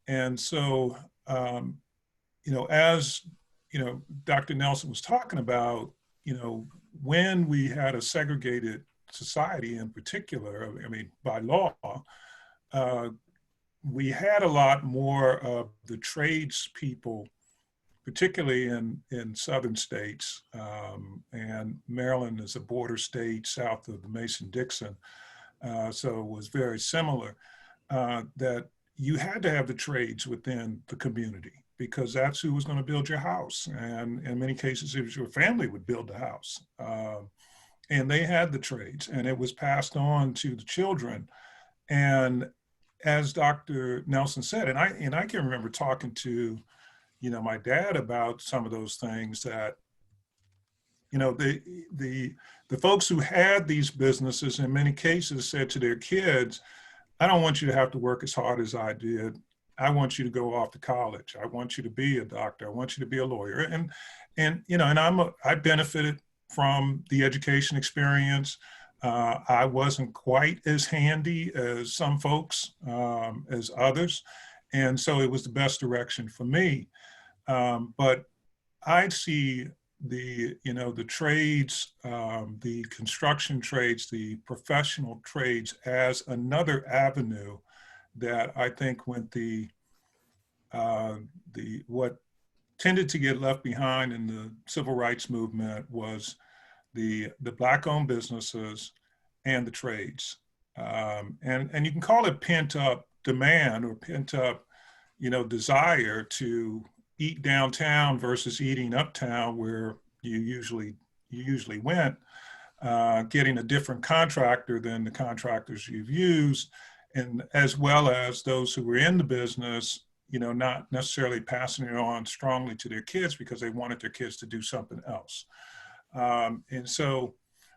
And so, as Dr. Nelson was talking about, when we had a segregated society in particular, by law, we had a lot more of the tradespeople, particularly in southern states, and Maryland is a border state south of the Mason-Dixon, so it was very similar, that you had to have the trades within the community, because that's who was going to build your house. And in many cases, it was your family would build the house. And they had the trades, and it was passed on to the children. And as Dr. Nelson said, and I can remember talking to, my dad about some of those things, that, the folks who had these businesses in many cases said to their kids, I don't want you to have to work as hard as I did. I want you to go off to college. I want you to be a doctor. I want you to be a lawyer. And I benefited from the education experience. I wasn't quite as handy as some folks, as others. And so it was the best direction for me. But I see the trades, the construction trades, the professional trades as another avenue that I think what tended to get left behind in the civil rights movement was the Black-owned businesses and the trades. And you can call it pent-up demand or pent-up, desire to eat downtown versus eating uptown, where you usually went, getting a different contractor than the contractors you've used, and as well as those who were in the business, not necessarily passing it on strongly to their kids because they wanted their kids to do something else. And so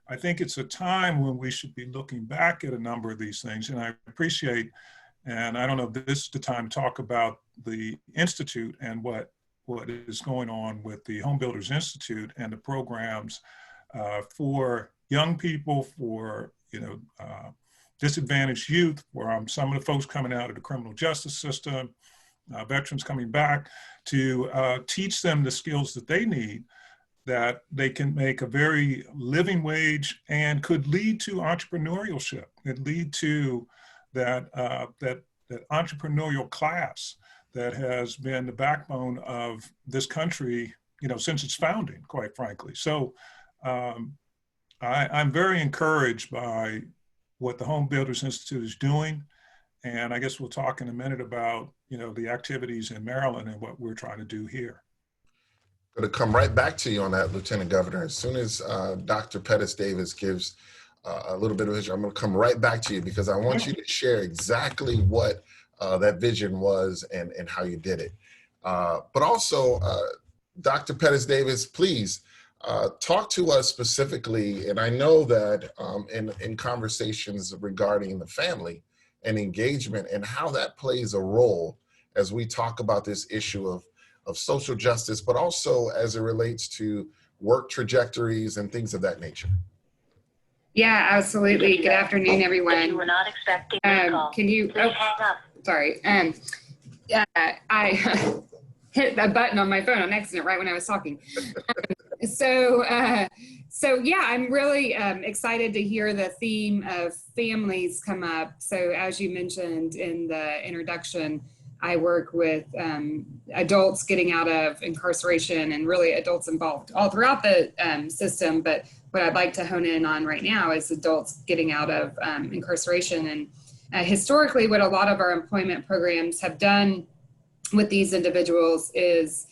I think it's a time when we should be looking back at a number of these things. And I appreciate, and I don't know if this is the time to talk about the Institute and what is going on with the Home Builders Institute and the programs for young people, for disadvantaged youth, for some of the folks coming out of the criminal justice system, veterans coming back, to teach them the skills that they need, that they can make a very living wage and could lead to entrepreneurship. It lead to that entrepreneurial class that has been the backbone of this country, since its founding, quite frankly. So I'm very encouraged by what the Home Builders Institute is doing. And I guess we'll talk in a minute about, the activities in Maryland and what we're trying to do here. I'm going to come right back to you on that, Lieutenant Governor. As soon as Dr. Pettus-Davis gives a little bit of history, I'm going to come right back to you because I want you to share exactly what that vision was and how you did it. But also, Dr. Pettus-Davis, please talk to us specifically. And I know that in conversations regarding the family and engagement and how that plays a role as we talk about this issue of social justice, but also as it relates to work trajectories and things of that nature. Yeah, absolutely. Good afternoon, everyone. You were not expecting a call. Can you, sorry. I hit a button on my phone on accident right when I was talking. So yeah, I'm really excited to hear the theme of families come up. So as you mentioned in the introduction, I work with adults getting out of incarceration and really adults involved all throughout the system. But what I'd like to hone in on right now is adults getting out of incarceration. And historically, what a lot of our employment programs have done with these individuals is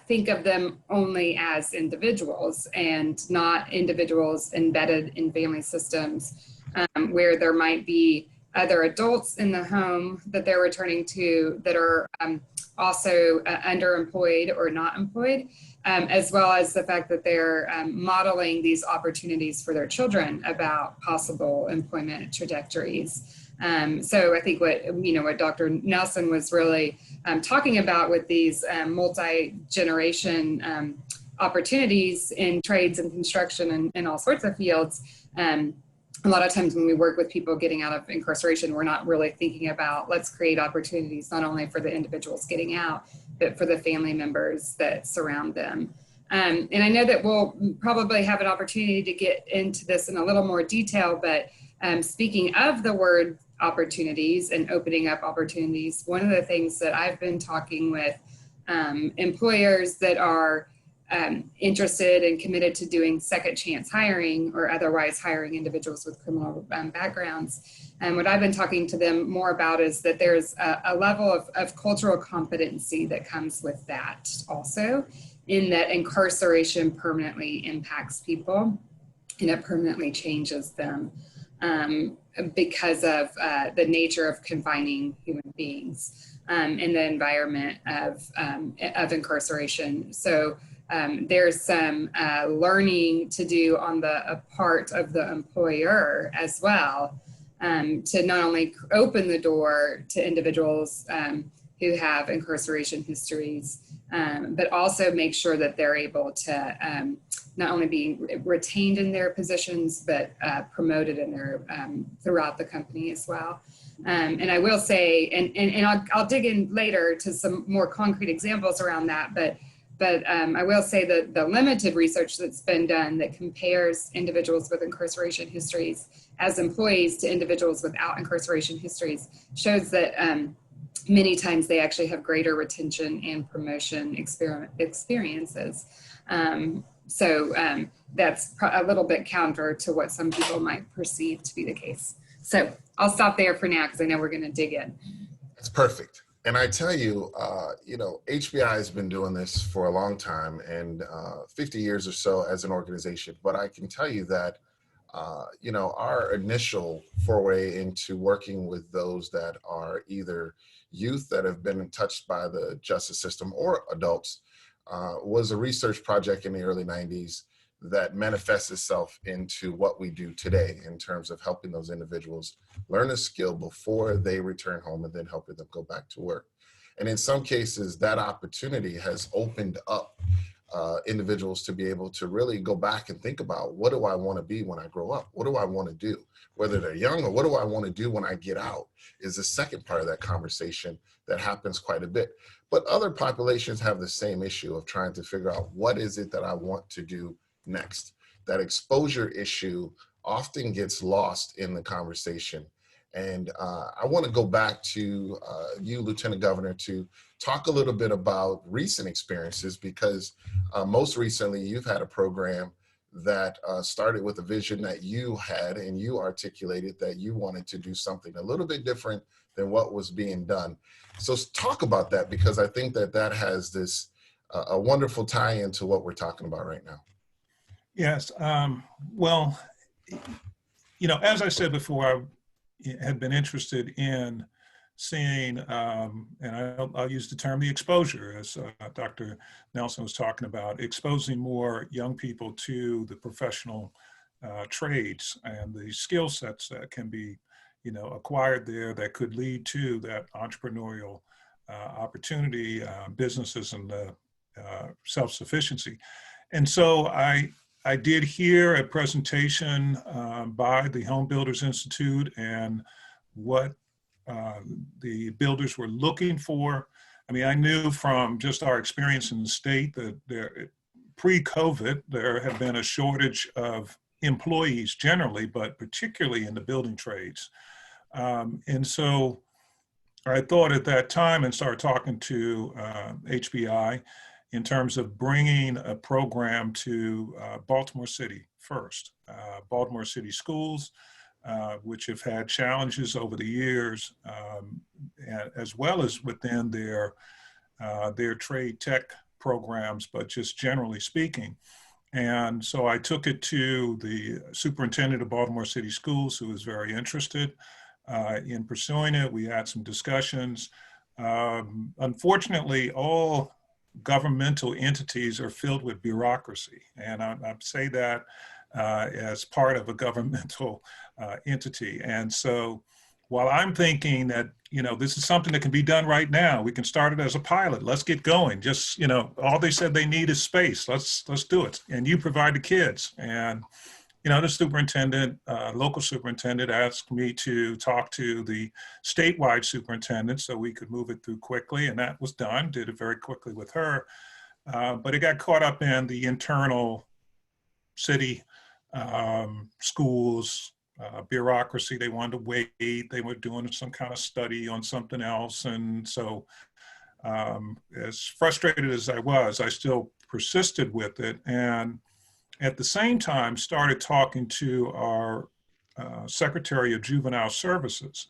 think of them only as individuals and not individuals embedded in family systems where there might be other adults in the home that they're returning to that are also underemployed or not employed, as well as the fact that they're modeling these opportunities for their children about possible employment trajectories. So I think what Dr. Nelson was really talking about with these multi-generation opportunities in trades and construction and all sorts of fields. A lot of times when we work with people getting out of incarceration, we're not really thinking about let's create opportunities not only for the individuals getting out, but for the family members that surround them. And I know that we'll probably have an opportunity to get into this in a little more detail, but speaking of the word opportunities and opening up opportunities, one of the things that I've been talking with employers that are interested and committed to doing second chance hiring or otherwise hiring individuals with criminal backgrounds. And what I've been talking to them more about is that there's a level of cultural competency that comes with that also, in that incarceration permanently impacts people and it permanently changes them because of the nature of confining human beings in the environment of incarceration. So there's some learning to do on the part of the employer as well to not only open the door to individuals who have incarceration histories, but also make sure that they're able to not only be retained in their positions, but promoted in their throughout the company as well. And I will say, and I'll dig in later to some more concrete examples around that, but I will say that the limited research that's been done that compares individuals with incarceration histories as employees to individuals without incarceration histories shows that many times they actually have greater retention and promotion experiences. So that's a little bit counter to what some people might perceive to be the case. So I'll stop there for now because I know we're going to dig in. That's perfect. And I tell you, HBI has been doing this for a long time and 50 years or so as an organization. But I can tell you that, our initial foray into working with those that are either youth that have been touched by the justice system or adults was a research project in the early 90s that manifests itself into what we do today in terms of helping those individuals learn a skill before they return home and then helping them go back to work. And in some cases, that opportunity has opened up individuals to be able to really go back and think about, what do I want to be when I grow up? What do I want to do? Whether they're young or what do I want to do when I get out is the second part of that conversation that happens quite a bit. But other populations have the same issue of trying to figure out what is it that I want to do next. That exposure issue often gets lost in the conversation. And I want to go back to you, Lieutenant Governor, to talk a little bit about recent experiences, because most recently you've had a program that started with a vision that you had, and you articulated that you wanted to do something a little bit different than what was being done. So talk about that, because I think that that has this a wonderful tie into what we're talking about right now. Yes. Well, you know, as I said before, I had been interested in seeing, and I'll use the term the exposure, as Dr. Nelson was talking about, exposing more young people to the professional trades and the skill sets that can be, you know, acquired there that could lead to that entrepreneurial opportunity, businesses, and self-sufficiency. And so I did hear a presentation by the Home Builders Institute and what the builders were looking for. I mean, I knew from just our experience in the state that pre-COVID, there had been a shortage of employees generally, but particularly in the building trades. And so I thought at that time and started talking to HBI in terms of bringing a program to Baltimore City first. Baltimore City schools, which have had challenges over the years, as well as within their trade tech programs, but just generally speaking. And so I took it to the superintendent of Baltimore City Schools, who was very interested in pursuing it. We had some discussions. Unfortunately, all governmental entities are filled with bureaucracy. And I say that as part of a governmental entity. And so while I'm thinking that, you know, this is something that can be done right now, we can start it as a pilot, let's get going. Just, you know, all they said they need is space. Let's do it. And you provide the kids. And, you know, the superintendent, local superintendent asked me to talk to the statewide superintendent so we could move it through quickly. And that was done, did it very quickly with her. But it got caught up in the internal city schools, bureaucracy. They wanted to wait. They were doing some kind of study on something else. And so as frustrated as I was, I still persisted with it. And at the same time, started talking to our Secretary of Juvenile Services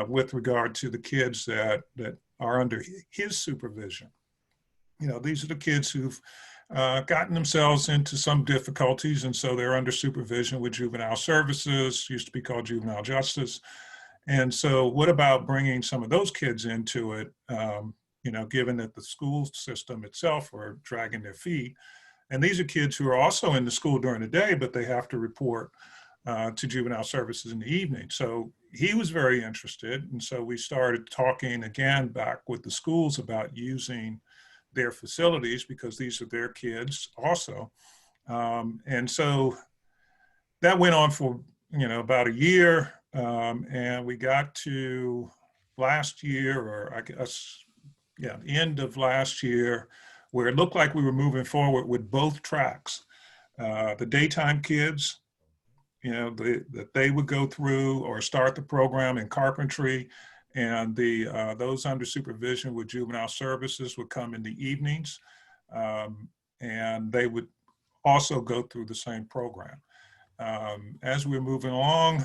with regard to the kids that are under his supervision. You know, these are the kids who've gotten themselves into some difficulties, and so they're under supervision with Juvenile Services, used to be called Juvenile Justice. And so what about bringing some of those kids into it, you know, given that the school system itself are dragging their feet. And these are kids who are also in the school during the day, but they have to report to Juvenile Services in the evening. So he was very interested. And so we started talking again back with the schools about using their facilities because these are their kids also. And so that went on for, you know, about a year. And we got to last year, or I guess, yeah, the end of last year, where it looked like we were moving forward with both tracks. The daytime kids, you know, that they would go through or start the program in carpentry, and those under supervision with Juvenile Services would come in the evenings, and they would also go through the same program. As we were moving along,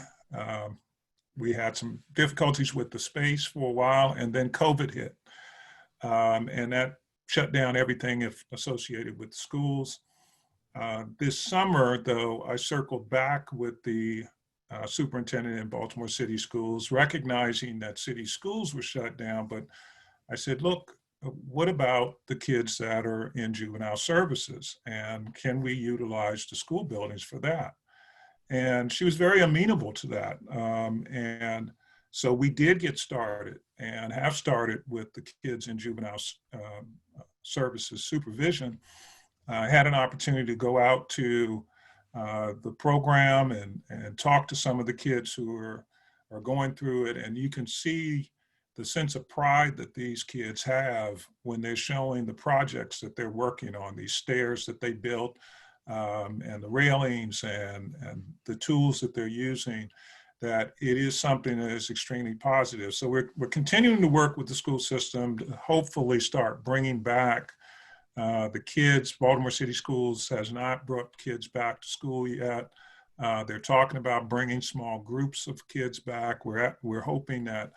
we had some difficulties with the space for a while, and then COVID hit. And that shut down everything associated with schools. This summer, though, I circled back with the superintendent in Baltimore City Schools, recognizing that city schools were shut down, but I said, look, what about the kids that are in Juvenile Services? And can we utilize the school buildings for that? And she was very amenable to that. And so we did get started and have started with the kids in Juvenile Services supervision. I had an opportunity to go out to the program and talk to some of the kids who are going through it. And you can see the sense of pride that these kids have when they're showing the projects that they're working on, these stairs that they built, and the railings and the tools that they're using, that it is something that is extremely positive. So we're continuing to work with the school system to hopefully start bringing back The kids, Baltimore City Schools has not brought kids back to school yet. They're talking about bringing small groups of kids back. We're hoping that,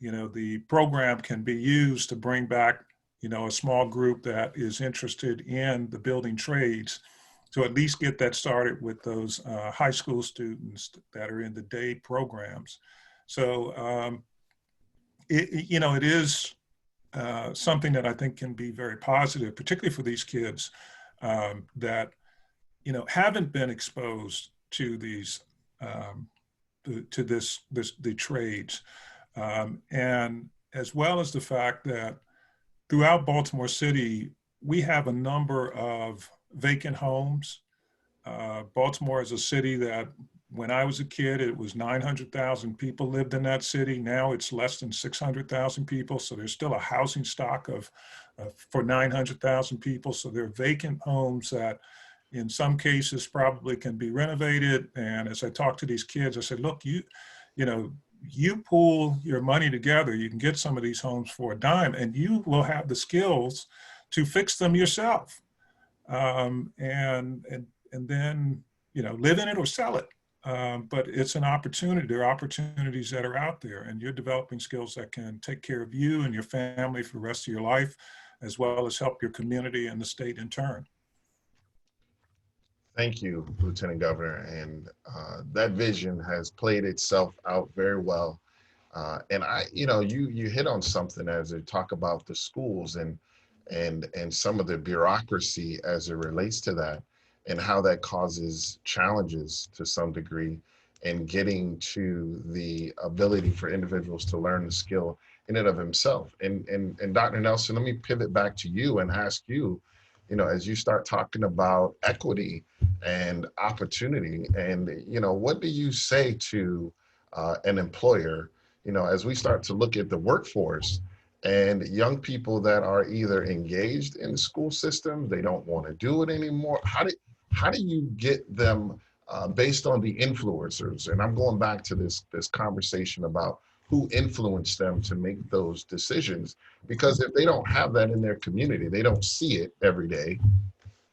the program can be used to bring back, a small group that is interested in the building trades, to at least get that started with those high school students that are in the day programs. So, it is something that I think can be very positive, particularly for these kids that, haven't been exposed to these, the trades. And as well as the fact that throughout Baltimore City, we have a number of vacant homes. Baltimore is a city that when I was a kid, it was 900,000 people lived in that city. Now it's less than 600,000 people. So there's still a housing stock for 900,000 people. So there are vacant homes that in some cases probably can be renovated. And as I talk to these kids, I said, look, you pool your money together, you can get some of these homes for a dime, and you will have the skills to fix them yourself. And then, live in it or sell it. But it's an opportunity. There are opportunities that are out there, and you're developing skills that can take care of you and your family for the rest of your life, as well as help your community and the state in turn. Thank you, Lieutenant Governor. And that vision has played itself out very well. And you hit on something as you talk about the schools and some of the bureaucracy as it relates to that, and how that causes challenges to some degree in getting to the ability for individuals to learn the skill in and of himself. And Dr. Nelson, let me pivot back to you and ask you, as you start talking about equity and opportunity, and, what do you say to an employer, as we start to look at the workforce and young people that are either engaged in the school system, they don't want to do it anymore. How do you get them based on the influencers? And I'm going back to this conversation about who influenced them to make those decisions, because if they don't have that in their community, they don't see it every day.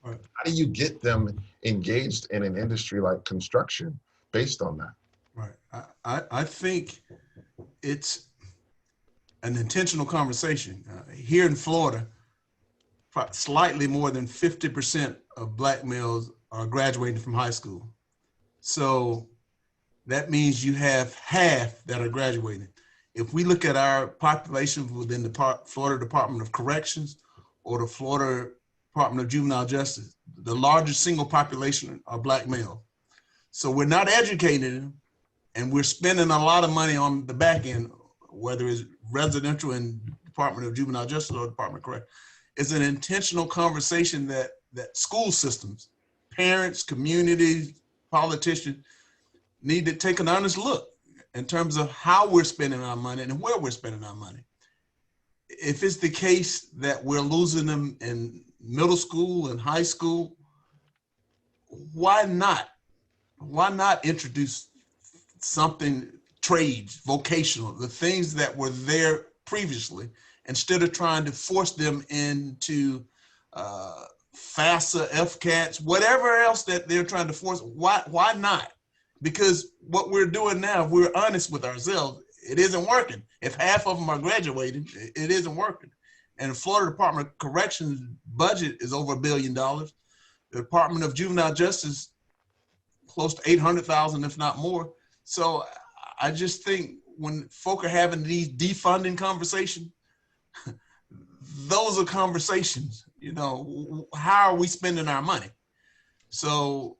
Right. How do you get them engaged in an industry like construction based on that? Right. I think it's an intentional conversation. Here in Florida, slightly more than 50% of Black males are graduating from high school. So that means you have half that are graduating. If we look at our population within the Florida Department of Corrections or the Florida Department of Juvenile Justice, the largest single population are Black males. So we're not educating them, and we're spending a lot of money on the back end, whether it's residential in Department of Juvenile Justice or Department of Corrections. It's an intentional conversation that school systems, parents, communities, politicians need to take an honest look in terms of how we're spending our money and where we're spending our money. If it's the case that we're losing them in middle school and high school, why not? Why not introduce something, trades, vocational, the things that were there previously, instead of trying to force them into FAFSA, FCATs, whatever else that they're trying to force? Why not? Because what we're doing now, if we're honest with ourselves, it isn't working. If half of them are graduating, it isn't working. And the Florida Department of Corrections budget is over $1 billion. The Department of Juvenile Justice, close to 800,000, if not more. So I just think when folk are having these defunding conversations, those are conversations, how are we spending our money? So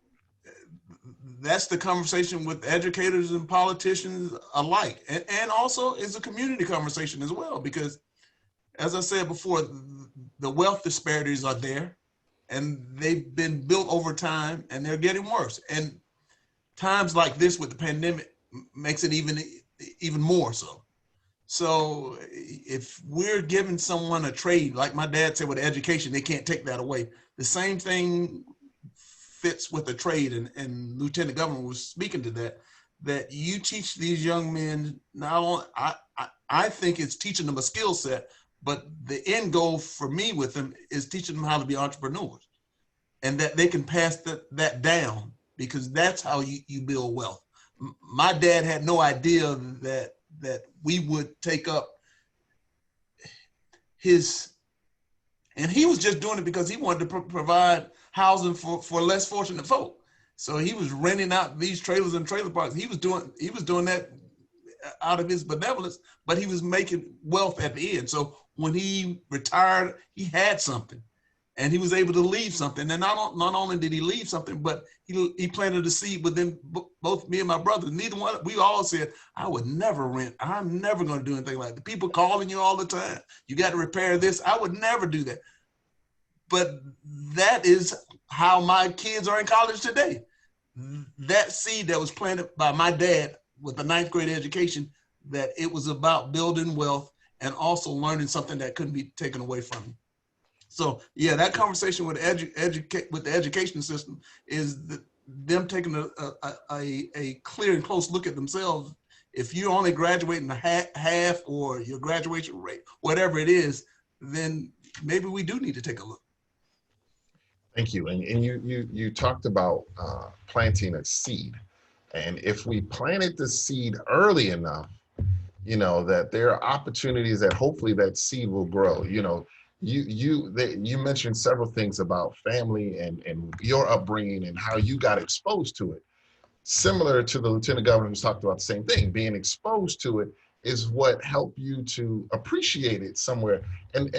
that's the conversation with educators and politicians alike. And also it's a community conversation as well, because as I said before, the wealth disparities are there and they've been built over time and they're getting worse. And times like this with the pandemic makes it even more so. So if we're giving someone a trade, like my dad said with education, they can't take that away. The same thing fits with a trade, and Lieutenant Governor was speaking to that you teach these young men, not only, I think it's teaching them a skill set, But the end goal for me with them is teaching them how to be entrepreneurs, and that they can pass that down, because that's how you build wealth. My dad had no idea that we would take up his, and he was just doing it because he wanted to provide housing for less fortunate folk. So he was renting out these trailers and trailer parks. He was doing that out of his benevolence, but he was making wealth at the end. So when he retired, he had something, and he was able to leave something. And not only did he leave something, but he planted a seed within both me and my brother. Neither one, we all said, I would never rent. I'm never going to do anything like that. People calling you all the time. You got to repair this. I would never do that. But that is how my kids are in college today. That seed that was planted by my dad with a 9th grade education, that it was about building wealth and also learning something that couldn't be taken away from you. So yeah, that conversation with the education system is them taking a clear and close look at themselves. If you're only graduating half or your graduation rate, whatever it is, then maybe we do need to take a look. Thank you. And you talked about planting a seed. And if we planted the seed early enough, you know, that there are opportunities that hopefully that seed will grow. You know, you mentioned several things about family and your upbringing and how you got exposed to it. Similar to the Lieutenant Governor who's talked about the same thing, being exposed to it is what helped you to appreciate it somewhere. And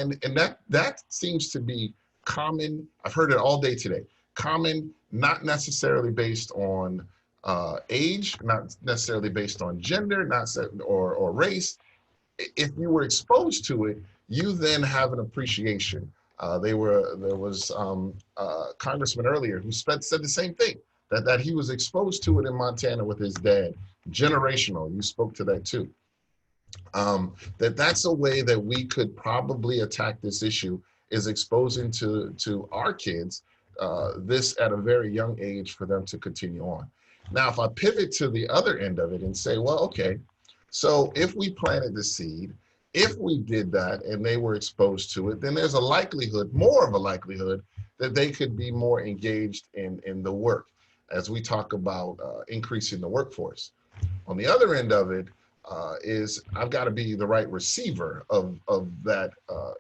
that seems to be common. I've heard it all day today. Common, not necessarily based on age, not necessarily based on gender, or race. If you were exposed to it, you then have an appreciation. There was a congressman earlier who said the same thing, that he was exposed to it in Montana with his dad. Generational, you spoke to that too. That's a way that we could probably attack this issue, is exposing to our kids this at a very young age for them to continue on. Now, if I pivot to the other end of it and say, well, okay, so if we planted the seed, if we did that and they were exposed to it, then there's a likelihood, more of a likelihood, that they could be more engaged in the work as we talk about increasing the workforce. On the other end of it is I've got to be the right receiver of that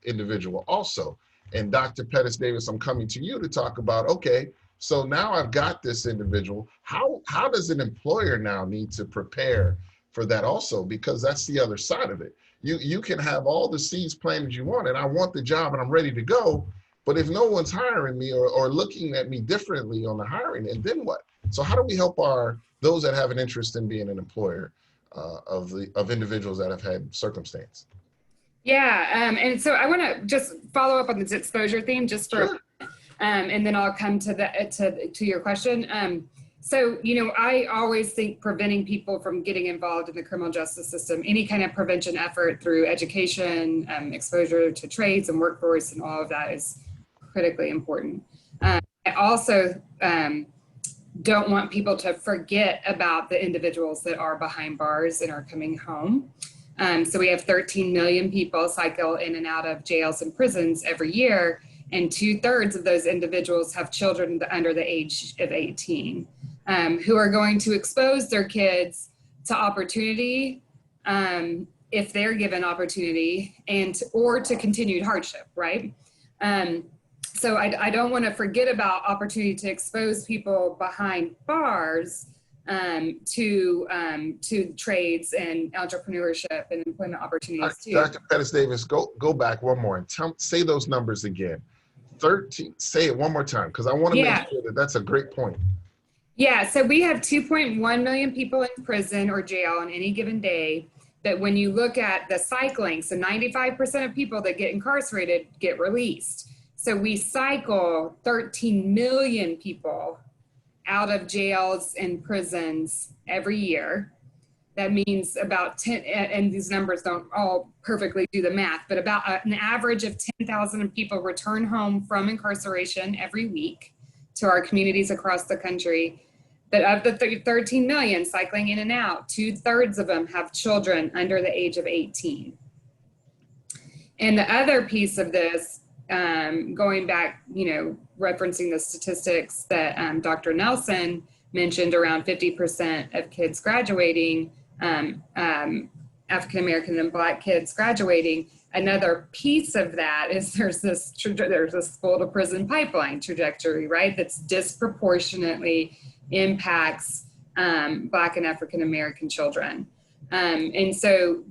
individual also. And Dr. Pettus-Davis, I'm coming to you to talk about, okay, so now I've got this individual. How does an employer now need to prepare for that also? Because that's the other side of it. You can have all the seeds planted you want, and I want the job and I'm ready to go. But if no one's hiring me or looking at me differently on the hiring, and then what? So how do we help those that have an interest in being an employer of individuals that have had circumstance? Yeah, and so I want to just follow up on this exposure theme just for, and then I'll come to your question. So, you know, I always think preventing people from getting involved in the criminal justice system, any kind of prevention effort through education, exposure to trades and workforce and all of that is critically important. I also don't want people to forget about the individuals that are behind bars and are coming home. So we have 13 million people cycle in and out of jails and prisons every year, and 2/3 of those individuals have children under the age of 18, who are going to expose their kids to opportunity if they're given opportunity, or to continued hardship, right? So I don't want to forget about opportunity to expose people behind bars to trades and entrepreneurship and employment opportunities too. Dr. Pettus-Davis, go back one more and say those numbers again. 13, say it one more time, because I want to make sure that that's a great point. Yeah, so we have 2.1 million people in prison or jail on any given day. That when you look at the cycling, so 95% of people that get incarcerated get released. So we cycle 13 million people out of jails and prisons every year. That means about 10, and these numbers don't all perfectly do the math, but about an average of 10,000 people return home from incarceration every week to our communities across the country. But of the 13 million cycling in and out, 2/3 of them have children under the age of 18. And the other piece of this, going back, referencing the statistics that Dr. Nelson mentioned, around 50% of kids graduating, African-American and Black kids graduating. Another piece of that is there's this school to prison pipeline trajectory, right? That's disproportionately impacts Black and African-American children. And so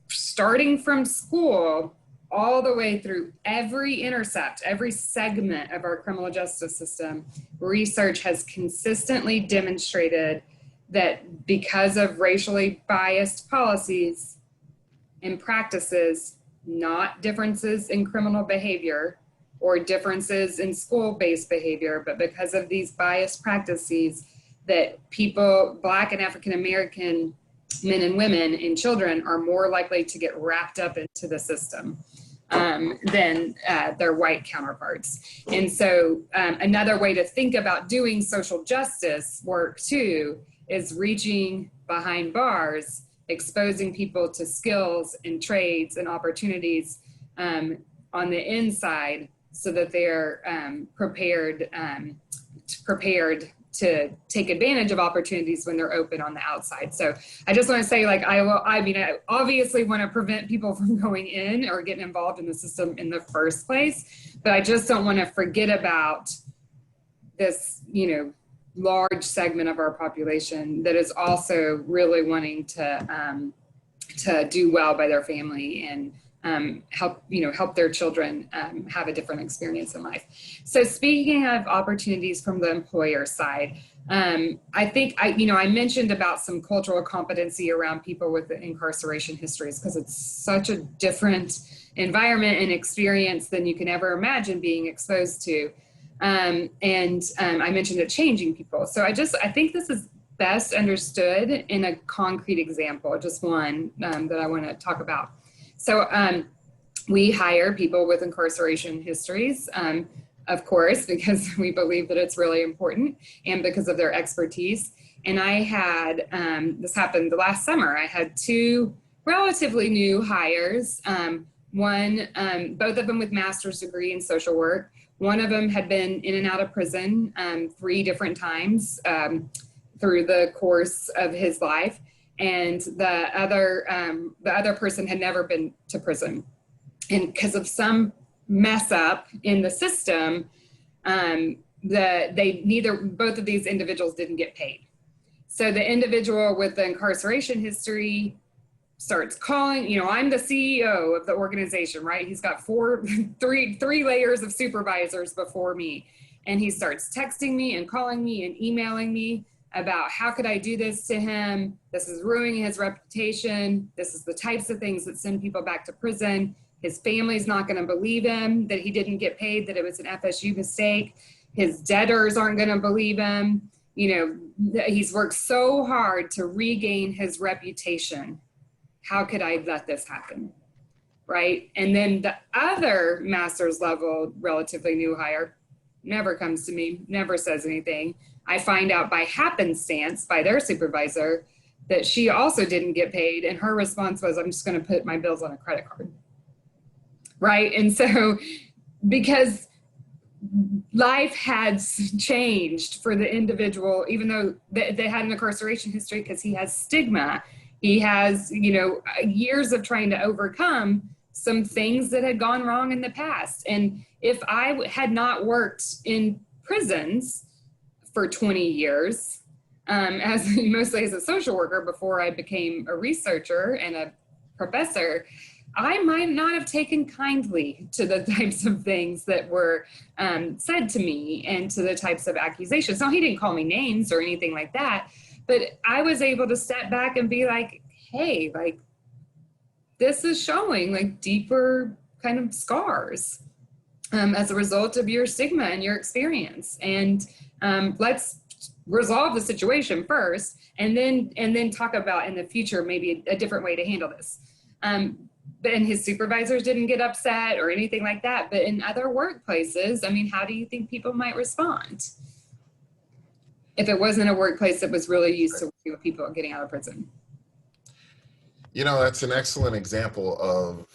starting from school all the way through every intercept, every segment of our criminal justice system, research has consistently demonstrated that because of racially biased policies and practices, not differences in criminal behavior or differences in school-based behavior, but because of these biased practices, that people, Black and African-American men and women and children are more likely to get wrapped up into the system than their white counterparts. And so another way to think about doing social justice work too is reaching behind bars, exposing people to skills and trades and opportunities on the inside so that they're prepared to take advantage of opportunities when they're open on the outside. So I just want to say, like, I obviously want to prevent people from going in or getting involved in the system in the first place, but I just don't want to forget about this, large segment of our population that is also really wanting to do well by their family and help their children have a different experience in life. So speaking of opportunities from the employer side, I think I mentioned about some cultural competency around people with incarceration histories, because it's such a different environment and experience than you can ever imagine being exposed to. I mentioned it changing people. So I think this is best understood in a concrete example, just one that I want to talk about. So we hire people with incarceration histories, of course, because we believe that it's really important and because of their expertise. And I had, this happened the last summer, I had two relatively new hires, both of them with master's degree in social work. One of them had been in and out of prison 3 different times through the course of his life. And the other person had never been to prison. And because of some mess up in the system, both of these individuals didn't get paid. So the individual with the incarceration history starts calling, I'm the CEO of the organization, right? He's got three layers of supervisors before me. And he starts texting me and calling me and emailing me about how could I do this to him? This is ruining his reputation. This is the types of things that send people back to prison. His family's not going to believe him that he didn't get paid, that it was an FSU mistake. His debtors aren't going to believe him. He's worked so hard to regain his reputation. How could I let this happen? Right? And then the other master's level, relatively new hire, never comes to me, never says anything. I find out by happenstance, by their supervisor, that she also didn't get paid. And her response was, I'm just going to put my bills on a credit card. Right? And so, because life had changed for the individual, even though they had an incarceration history, because he has stigma, he has, years of trying to overcome some things that had gone wrong in the past. And if I had not worked in prisons for 20 years, mostly as a social worker before I became a researcher and a professor, I might not have taken kindly to the types of things that were said to me and to the types of accusations. Now, he didn't call me names or anything like that, but I was able to step back and be like, hey, this is showing deeper kind of scars as a result of your stigma and your experience. And let's resolve the situation first, and then talk about in the future maybe a different way to handle this. And his supervisors didn't get upset or anything like that. But in other workplaces, how do you think people might respond if it wasn't a workplace that was really used to working with people getting out of prison? That's an excellent example of,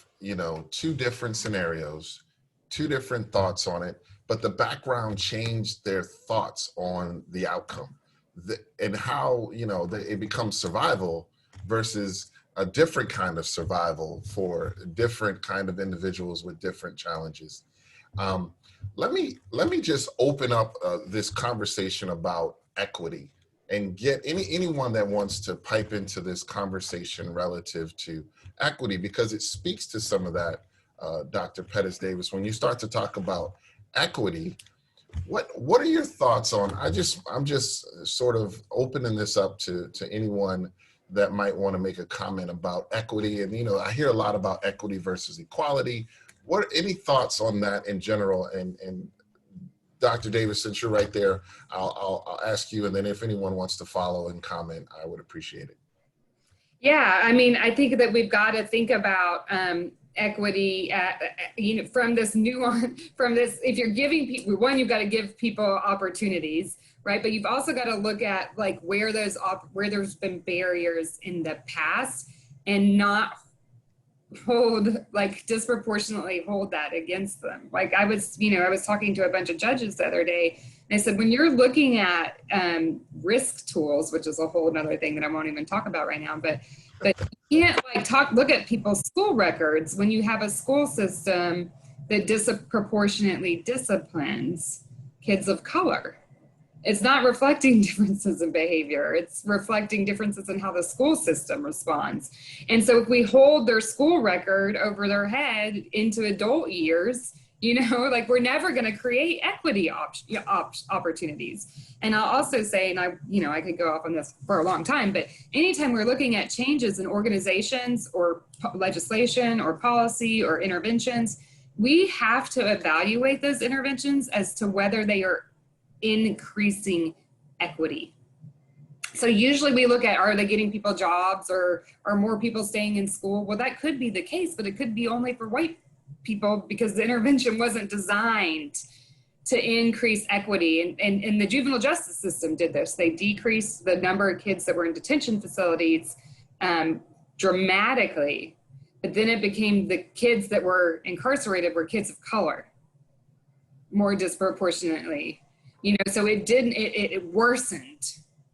two different scenarios, two different thoughts on it, but the background changed their thoughts on the outcome and how, it becomes survival versus a different kind of survival for different kind of individuals with different challenges. Let me just open up this conversation about equity and get anyone that wants to pipe into this conversation relative to equity, because it speaks to some of that, Dr. Pettus-Davis. When you start to talk about equity, what are your thoughts on? I'm just sort of opening this up to anyone that might want to make a comment about equity. And I hear a lot about equity versus equality. Any thoughts on that in general? And Dr. Davis, since you're right there, I'll ask you, and then if anyone wants to follow and comment, I would appreciate it. Yeah, I mean, I think that we've got to think about equity, from this nuance, if you're giving people, one, you've got to give people opportunities, right? But you've also got to look at like where there's been barriers in the past and not disproportionately hold that against them. Like I was talking to a bunch of judges the other day, and I said, when you're looking at risk tools, which is a whole nother thing that I won't even talk about right now, but you can't look at people's school records when you have a school system that disproportionately disciplines kids of color. It's not reflecting differences in behavior. It's reflecting differences in how the school system responds. And so if we hold their school record over their head into adult years, we're never going to create equity opportunities. And I'll also say, and I could go off on this for a long time, but anytime we're looking at changes in organizations or legislation or policy or interventions, we have to evaluate those interventions as to whether they are increasing equity. So usually we look at, are they getting people jobs, or are more people staying in school? Well, that could be the case, but it could be only for white people because the intervention wasn't designed to increase equity. And the juvenile justice system did this. They decreased the number of kids that were in detention facilities dramatically, but then it became the kids that were incarcerated were kids of color more disproportionately. So it worsened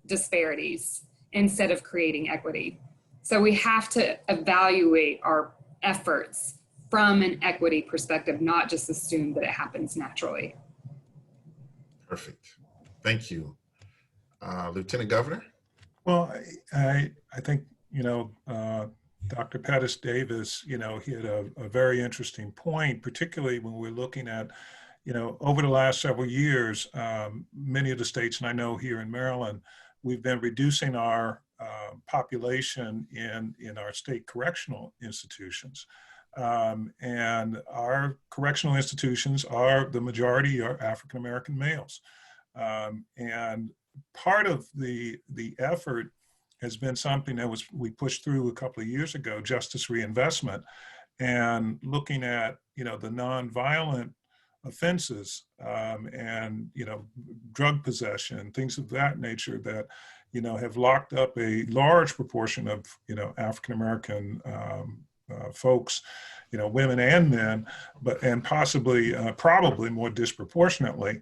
disparities instead of creating equity. So we have to evaluate our efforts from an equity perspective, not just assume that it happens naturally. Perfect. Thank you. Lieutenant Governor? Well, I think, Dr. Pettus-Davis, he had a very interesting point, particularly when we're looking at, over the last several years, many of the states, and I know here in Maryland, we've been reducing our population in our state correctional institutions. And our correctional institutions the majority are African-American males. And part of the effort has been something that we pushed through a couple of years ago, justice reinvestment, and looking at, the nonviolent offenses and, drug possession, things of that nature that, have locked up a large proportion of, African-American folks, women and men, and possibly, probably more disproportionately,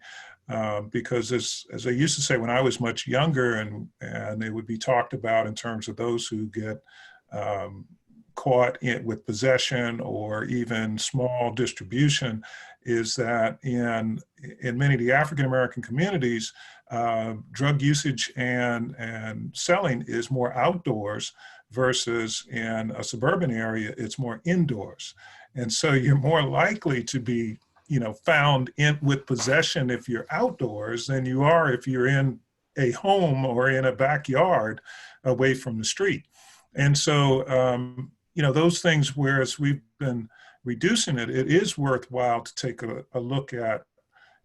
because as I used to say when I was much younger, and they would be talked about in terms of those who get caught with possession or even small distribution, is that in many of the African-American communities, drug usage and selling is more outdoors, versus in a suburban area, it's more indoors. And so you're more likely to be, found with possession if you're outdoors than you are if you're in a home or in a backyard away from the street. And so, those things, whereas we've been reducing it, it is worthwhile to take a look at,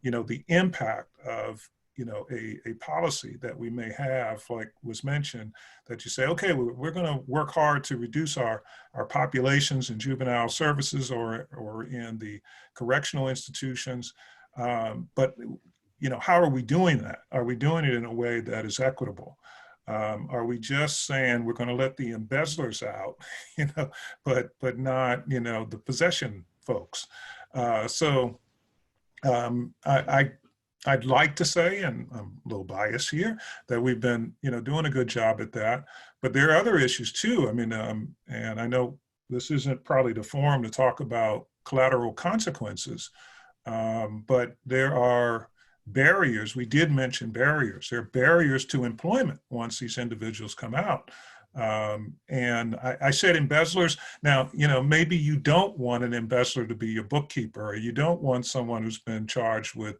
the impact of, a policy that we may have, like was mentioned, that you say, okay, we're going to work hard to reduce our populations in juvenile services or in the correctional institutions. But, how are we doing that? Are we doing it in a way that is equitable? Are we just saying we're going to let the embezzlers out, but not, the possession folks? I'd like to say, and I'm a little biased here, that we've been, doing a good job at that. But there are other issues too. I mean, and I know this isn't probably the forum to talk about collateral consequences, but there are barriers. We did mention barriers. There are barriers to employment once these individuals come out. And I said embezzlers. Now, maybe you don't want an embezzler to be your bookkeeper, or you don't want someone who's been charged with,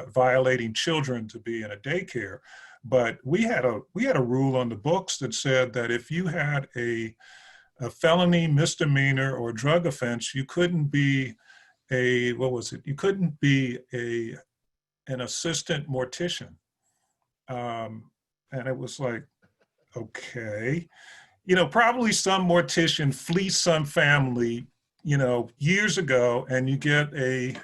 violating children to be in a daycare. But we had a rule on the books that said that if you had a felony, misdemeanor, or drug offense, you couldn't be you couldn't be an assistant mortician. And it was like, okay, probably some mortician fleeced some family, years ago, and you get a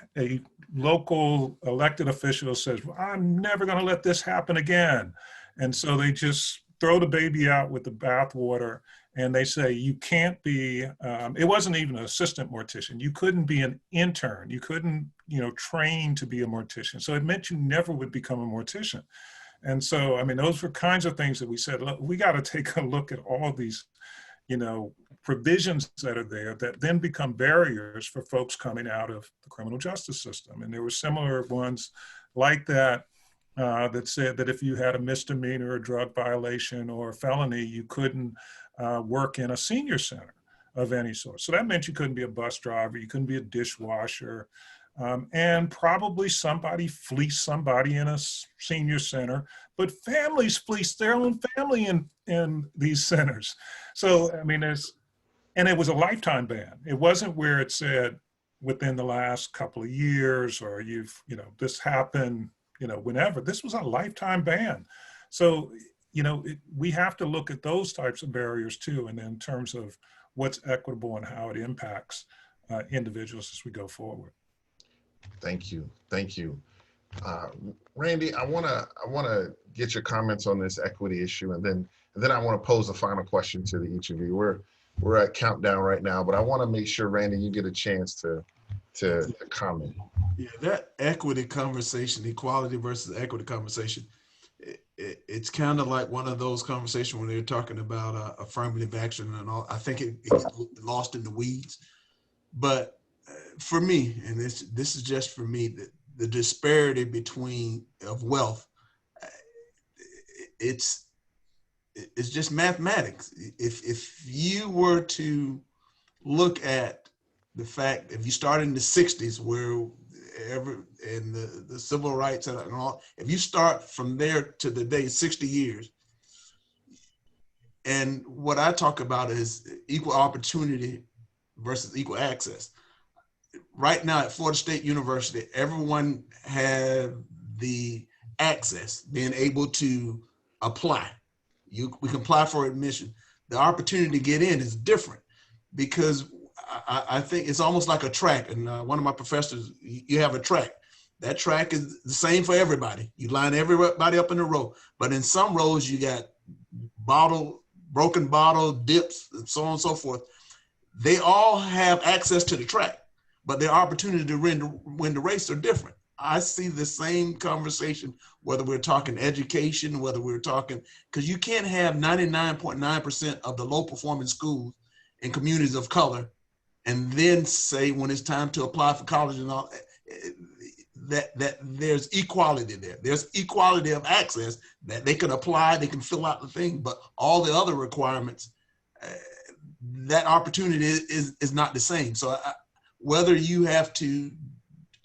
local elected official says, well, I'm never going to let this happen again. And so they just throw the baby out with the bathwater, and they say you can't be, it wasn't even an assistant mortician. You couldn't be an intern. You couldn't, train to be a mortician. So it meant you never would become a mortician. And so, I mean, those were kinds of things that we said, look, we got to take a look at all these, provisions that are there that then become barriers for folks coming out of the criminal justice system. And there were similar ones like that, that said that if you had a misdemeanor, a drug violation, or a felony, you couldn't work in a senior center of any sort. So that meant you couldn't be a bus driver, you couldn't be a dishwasher, and probably somebody fleeced somebody in a senior center, but families fleece their own family in these centers. So, I mean, and it was a lifetime ban. It wasn't where it said within the last couple of years, or this happened, whenever. This was a lifetime ban. So, we have to look at those types of barriers too, and in terms of what's equitable and how it impacts individuals as we go forward. Thank you. Thank you. Randy, I wanna get your comments on this equity issue, and then I want to pose a final question to each of you. We're at countdown right now, but I want to make sure, Randy, you get a chance to comment. Yeah, that equity conversation, equality versus equity conversation, it's kind of like one of those conversations when they're talking about affirmative action and all. I think it gets lost in the weeds. But for me, and this is just for me, the disparity of wealth, it's just mathematics. If you were to look at the fact, if you start in the 60s and the civil rights and all, if you start from there to the day, 60 years, and what I talk about is equal opportunity versus equal access. Right now at Florida State University, everyone had the access, being able to apply. We can apply for admission. The opportunity to get in is different because I think it's almost like a track. And one of my professors, you have a track. That track is the same for everybody. You line everybody up in a row. But in some rows, you got broken bottle, dips, and so on and so forth. They all have access to the track, but their opportunity to win the race are different. I see the same conversation, whether we're talking education, whether we're talking, because you can't have 99.9% of the low performing schools in communities of color and then say when it's time to apply for college and all, that there's equality there. There's equality of access, that they can apply, they can fill out the thing, but all the other requirements, that opportunity is not the same. So whether you have to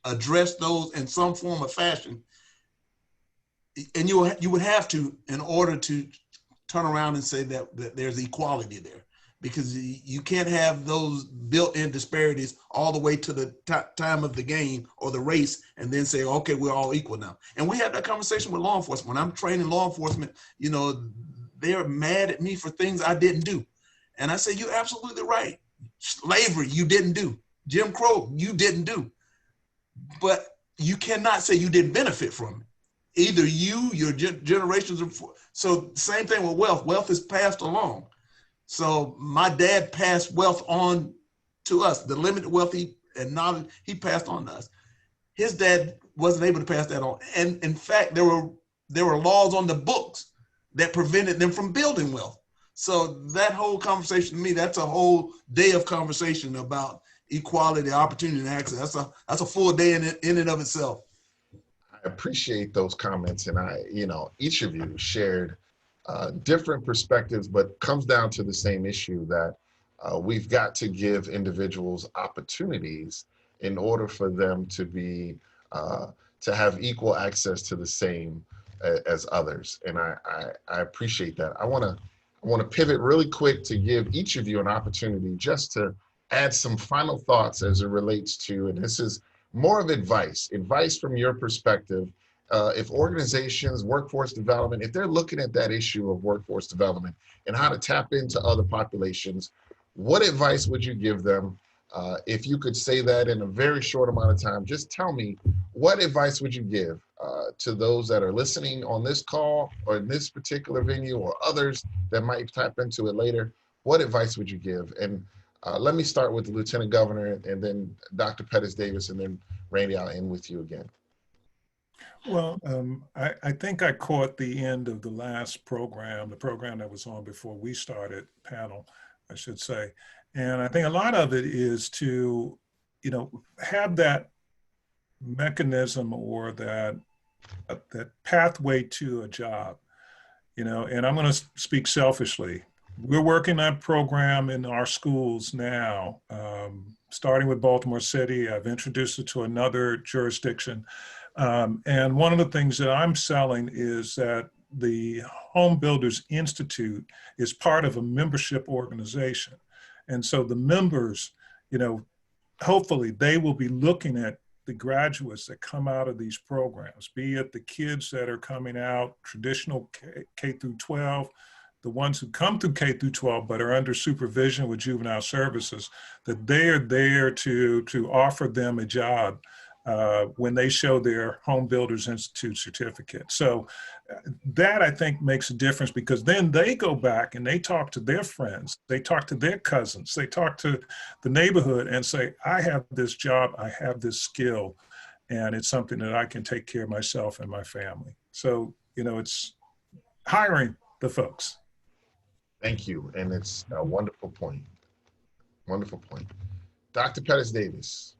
address those in some form or fashion, and you would have to in order to turn around and say that there's equality there, because you can't have those built-in disparities all the way to the time of the game or the race and then say, okay, we're all equal now. And we had that conversation with law enforcement. When I'm training law enforcement, they're mad at me for things I didn't do. And I say, you're absolutely right. Slavery, you didn't do. Jim Crow, you didn't do. But you cannot say you didn't benefit from it. either you, your generations of, so same thing with wealth. Wealth is passed along. So my dad passed wealth on to us, the limited wealth and knowledge he passed on to us. His dad wasn't able to pass that on. And in fact, there were laws on the books that prevented them from building wealth. So that whole conversation, to me, that's a whole day of conversation about equality, opportunity, and access. That's a full day in and of itself. I appreciate those comments, and each of you shared different perspectives, but comes down to the same issue that we've got to give individuals opportunities in order for them to be to have equal access to the same as others, and I appreciate that. I want to pivot really quick to give each of you an opportunity just to add some final thoughts as it relates to, and this is more of advice from your perspective. If organizations, workforce development, if they're looking at that issue of workforce development and how to tap into other populations, what advice would you give them? If you could say that in a very short amount of time, just tell me, what advice would you give to those that are listening on this call or in this particular venue or others that might tap into it later? What advice would you give? And let me start with the Lieutenant Governor and then Dr. Pettus-Davis, and then Randy, I'll end with you again. Well, I think I caught the end of the last program, the program that was on before we started, panel, I should say. And I think a lot of it is to, have that mechanism or that pathway to a job, and I'm going to speak selfishly. We're working that program in our schools now, starting with Baltimore City. I've introduced it to another jurisdiction. And one of the things that I'm selling is that the Home Builders Institute is part of a membership organization. And so the members, hopefully they will be looking at the graduates that come out of these programs, be it the kids that are coming out, traditional K through 12, the ones who come through K through 12 but are under supervision with juvenile services, that they are there to offer them a job when they show their Home Builders Institute certificate. So that, I think, makes a difference, because then they go back and they talk to their friends, they talk to their cousins, they talk to the neighborhood and say, I have this job, I have this skill, and it's something that I can take care of myself and my family. So, it's hiring the folks. Thank you, and it's a wonderful point. Wonderful point. Dr. Pettus-Davis.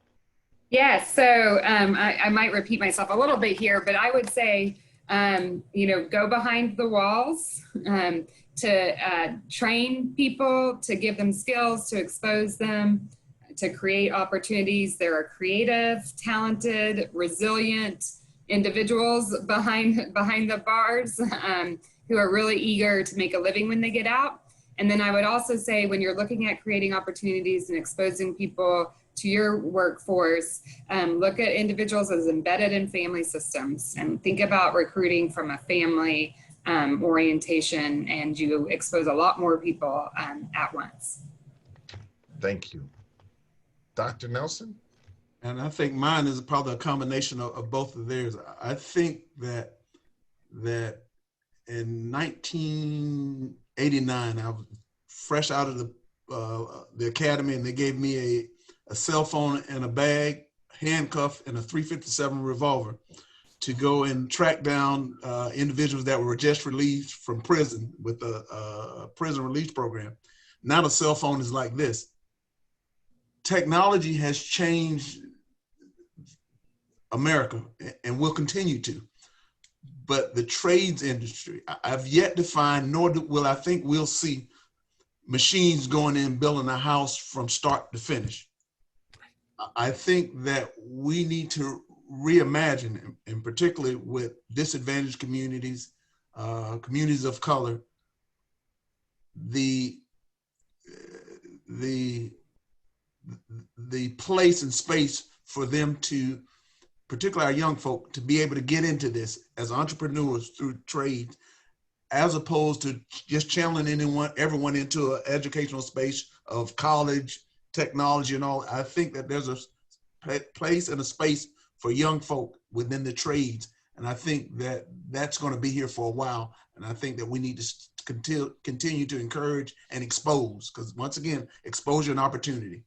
Yes, so I might repeat myself a little bit here, but I would say, go behind the walls, to train people, to give them skills, to expose them, to create opportunities. There are creative, talented, resilient individuals behind the bars who are really eager to make a living when they get out. And then I would also say, when you're looking at creating opportunities and exposing people to your workforce, look at individuals as embedded in family systems and think about recruiting from a family orientation, and you expose a lot more people at once. Thank you. Dr. Nelson? And I think mine is probably a combination of both of theirs. I think that in 1989, I was fresh out of the academy, and they gave me a cell phone and a bag, handcuff, and a .357 revolver to go and track down individuals that were just released from prison with a prison release program. Now the cell phone is like this. Technology has changed America and will continue to. But the trades industry, I've yet to find, nor will I think we'll see machines going in building a house from start to finish. I think that we need to reimagine, and particularly with disadvantaged communities, communities of color, the place and space for them to, particularly our young folk, to be able to get into this as entrepreneurs through trade, as opposed to just channeling everyone into an educational space of college, technology and all. I think that there's a place and a space for young folk within the trades And I think that that's going to be here for a while. And I think that we need to continue to encourage and expose, because once again, exposure and opportunity.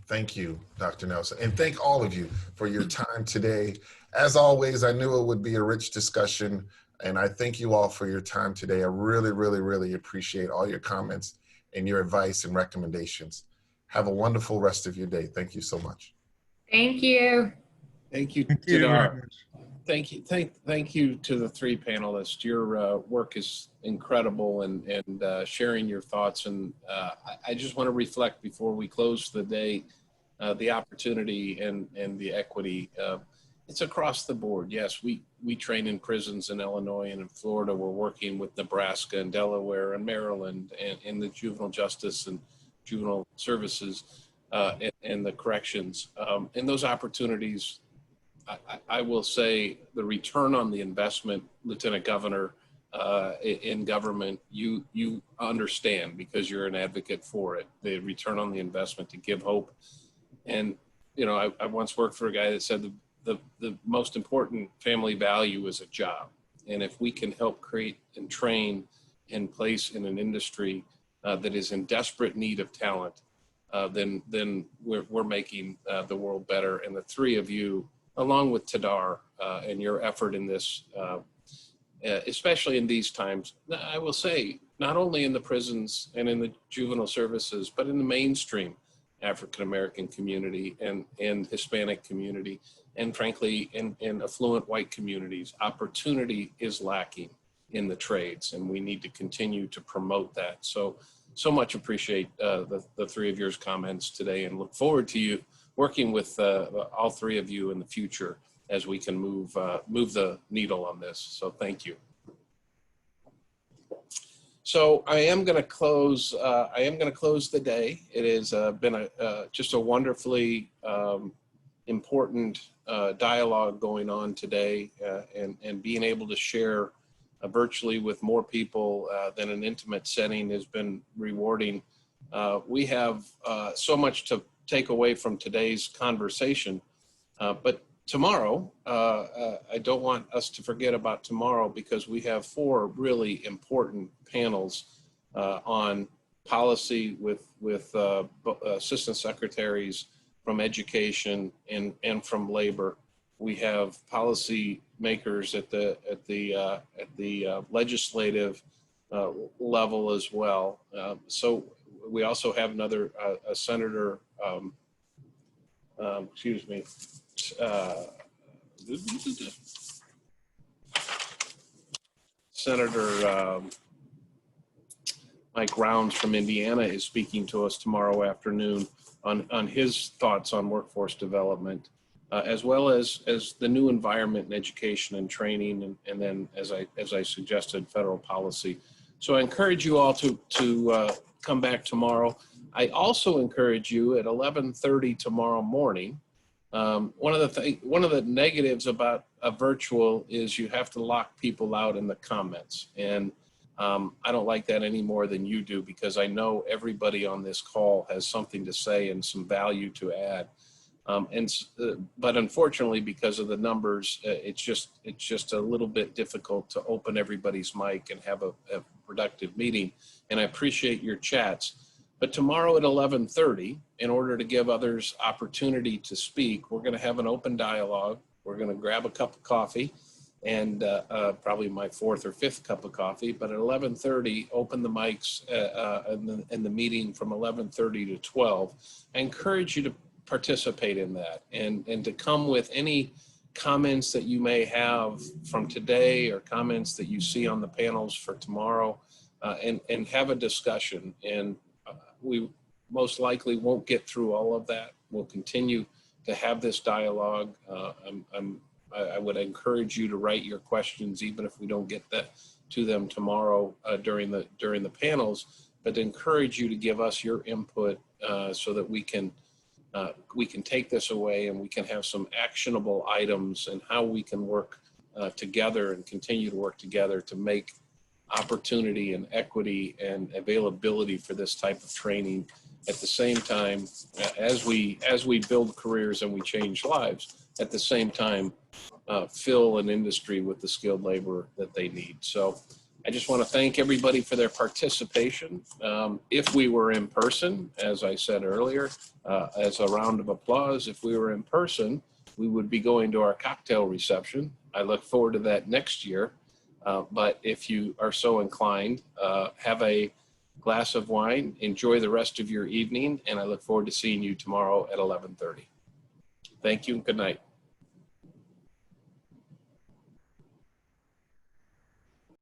Thank you, Dr. Nelson. And thank all of you for your time today. As always, I knew it would be a rich discussion, and I thank you all for your time today. I really, really, really appreciate all your comments and your advice and recommendations. Have a wonderful rest of your day. Thank you so much. Thank you. Thank you, Thank you very Tadar. much. Thank you. Thank you to the three panelists. Your work is incredible, and sharing your thoughts. And I just want to reflect before we close the day, the opportunity and the equity. It's across the board. Yes, we train in prisons in Illinois and in Florida. We're working with Nebraska and Delaware and Maryland and in the juvenile justice and juvenile services and the corrections. And those opportunities, I will say the return on the investment, Lieutenant Governor, in government, you understand because you're an advocate for it, the return on the investment to give hope. And, you know, I once worked for a guy that said the most important family value is a job. And if we can help create and train and place in an industry that is in desperate need of talent, then we're making the world better. And the three of you, along with Tadar and your effort in this, especially in these times, I will say, not only in the prisons and in the juvenile services, but in the mainstream African-American community and Hispanic community, and frankly, in affluent white communities, opportunity is lacking in the trades, and we need to continue to promote that. So much appreciate the three of yours comments today, and look forward to you working with all three of you in the future as we can move the needle on this. So thank you. So I am going to close. The day. It has been just a wonderfully important dialogue going on today, and being able to share virtually with more people than an intimate setting has been rewarding. We have so much to take away from today's conversation, but tomorrow, I don't want us to forget about tomorrow, because we have 4 really important panels on policy with assistant secretaries from education and from labor. We have policy makers at the legislative level as well. So we also have another a senator. Excuse me. Senator Mike Rounds from Indiana is speaking to us tomorrow afternoon on his thoughts on workforce development, as well as the new environment in education and training, and then as I suggested, federal policy. So I encourage you all to come back tomorrow. I also encourage you at 11:30 tomorrow morning. One of the negatives about a virtual is you have to lock people out in the comments, and I don't like that any more than you do, because I know everybody on this call has something to say and some value to add. But unfortunately, because of the numbers, it's just a little bit difficult to open everybody's mic and have a productive meeting. And I appreciate your chats. But tomorrow at 11:30, in order to give others opportunity to speak, we're going to have an open dialogue. We're going to grab a cup of coffee, and probably my 4th or 5th cup of coffee. But at 11:30, open the mics in the meeting from 11:30 to 12. I encourage you to participate in that, and to come with any comments that you may have from today, or comments that you see on the panels for tomorrow, and have a discussion. And we most likely won't get through all of that. We'll continue to have this dialogue. I would encourage you to write your questions, even if we don't get to them tomorrow during the panels, but encourage you to give us your input so that we can take this away, and we can have some actionable items, and how we can work together and continue to work together to make opportunity and equity and availability for this type of training at the same time as we build careers and we change lives. At the same time, fill an industry with the skilled labor that they need. So I just want to thank everybody for their participation. If we were in person, as I said earlier, as a round of applause, if we were in person, we would be going to our cocktail reception. I look forward to that next year. But if you are so inclined, have a glass of wine, enjoy the rest of your evening, and I look forward to seeing you tomorrow at 11:30. Thank you and good night.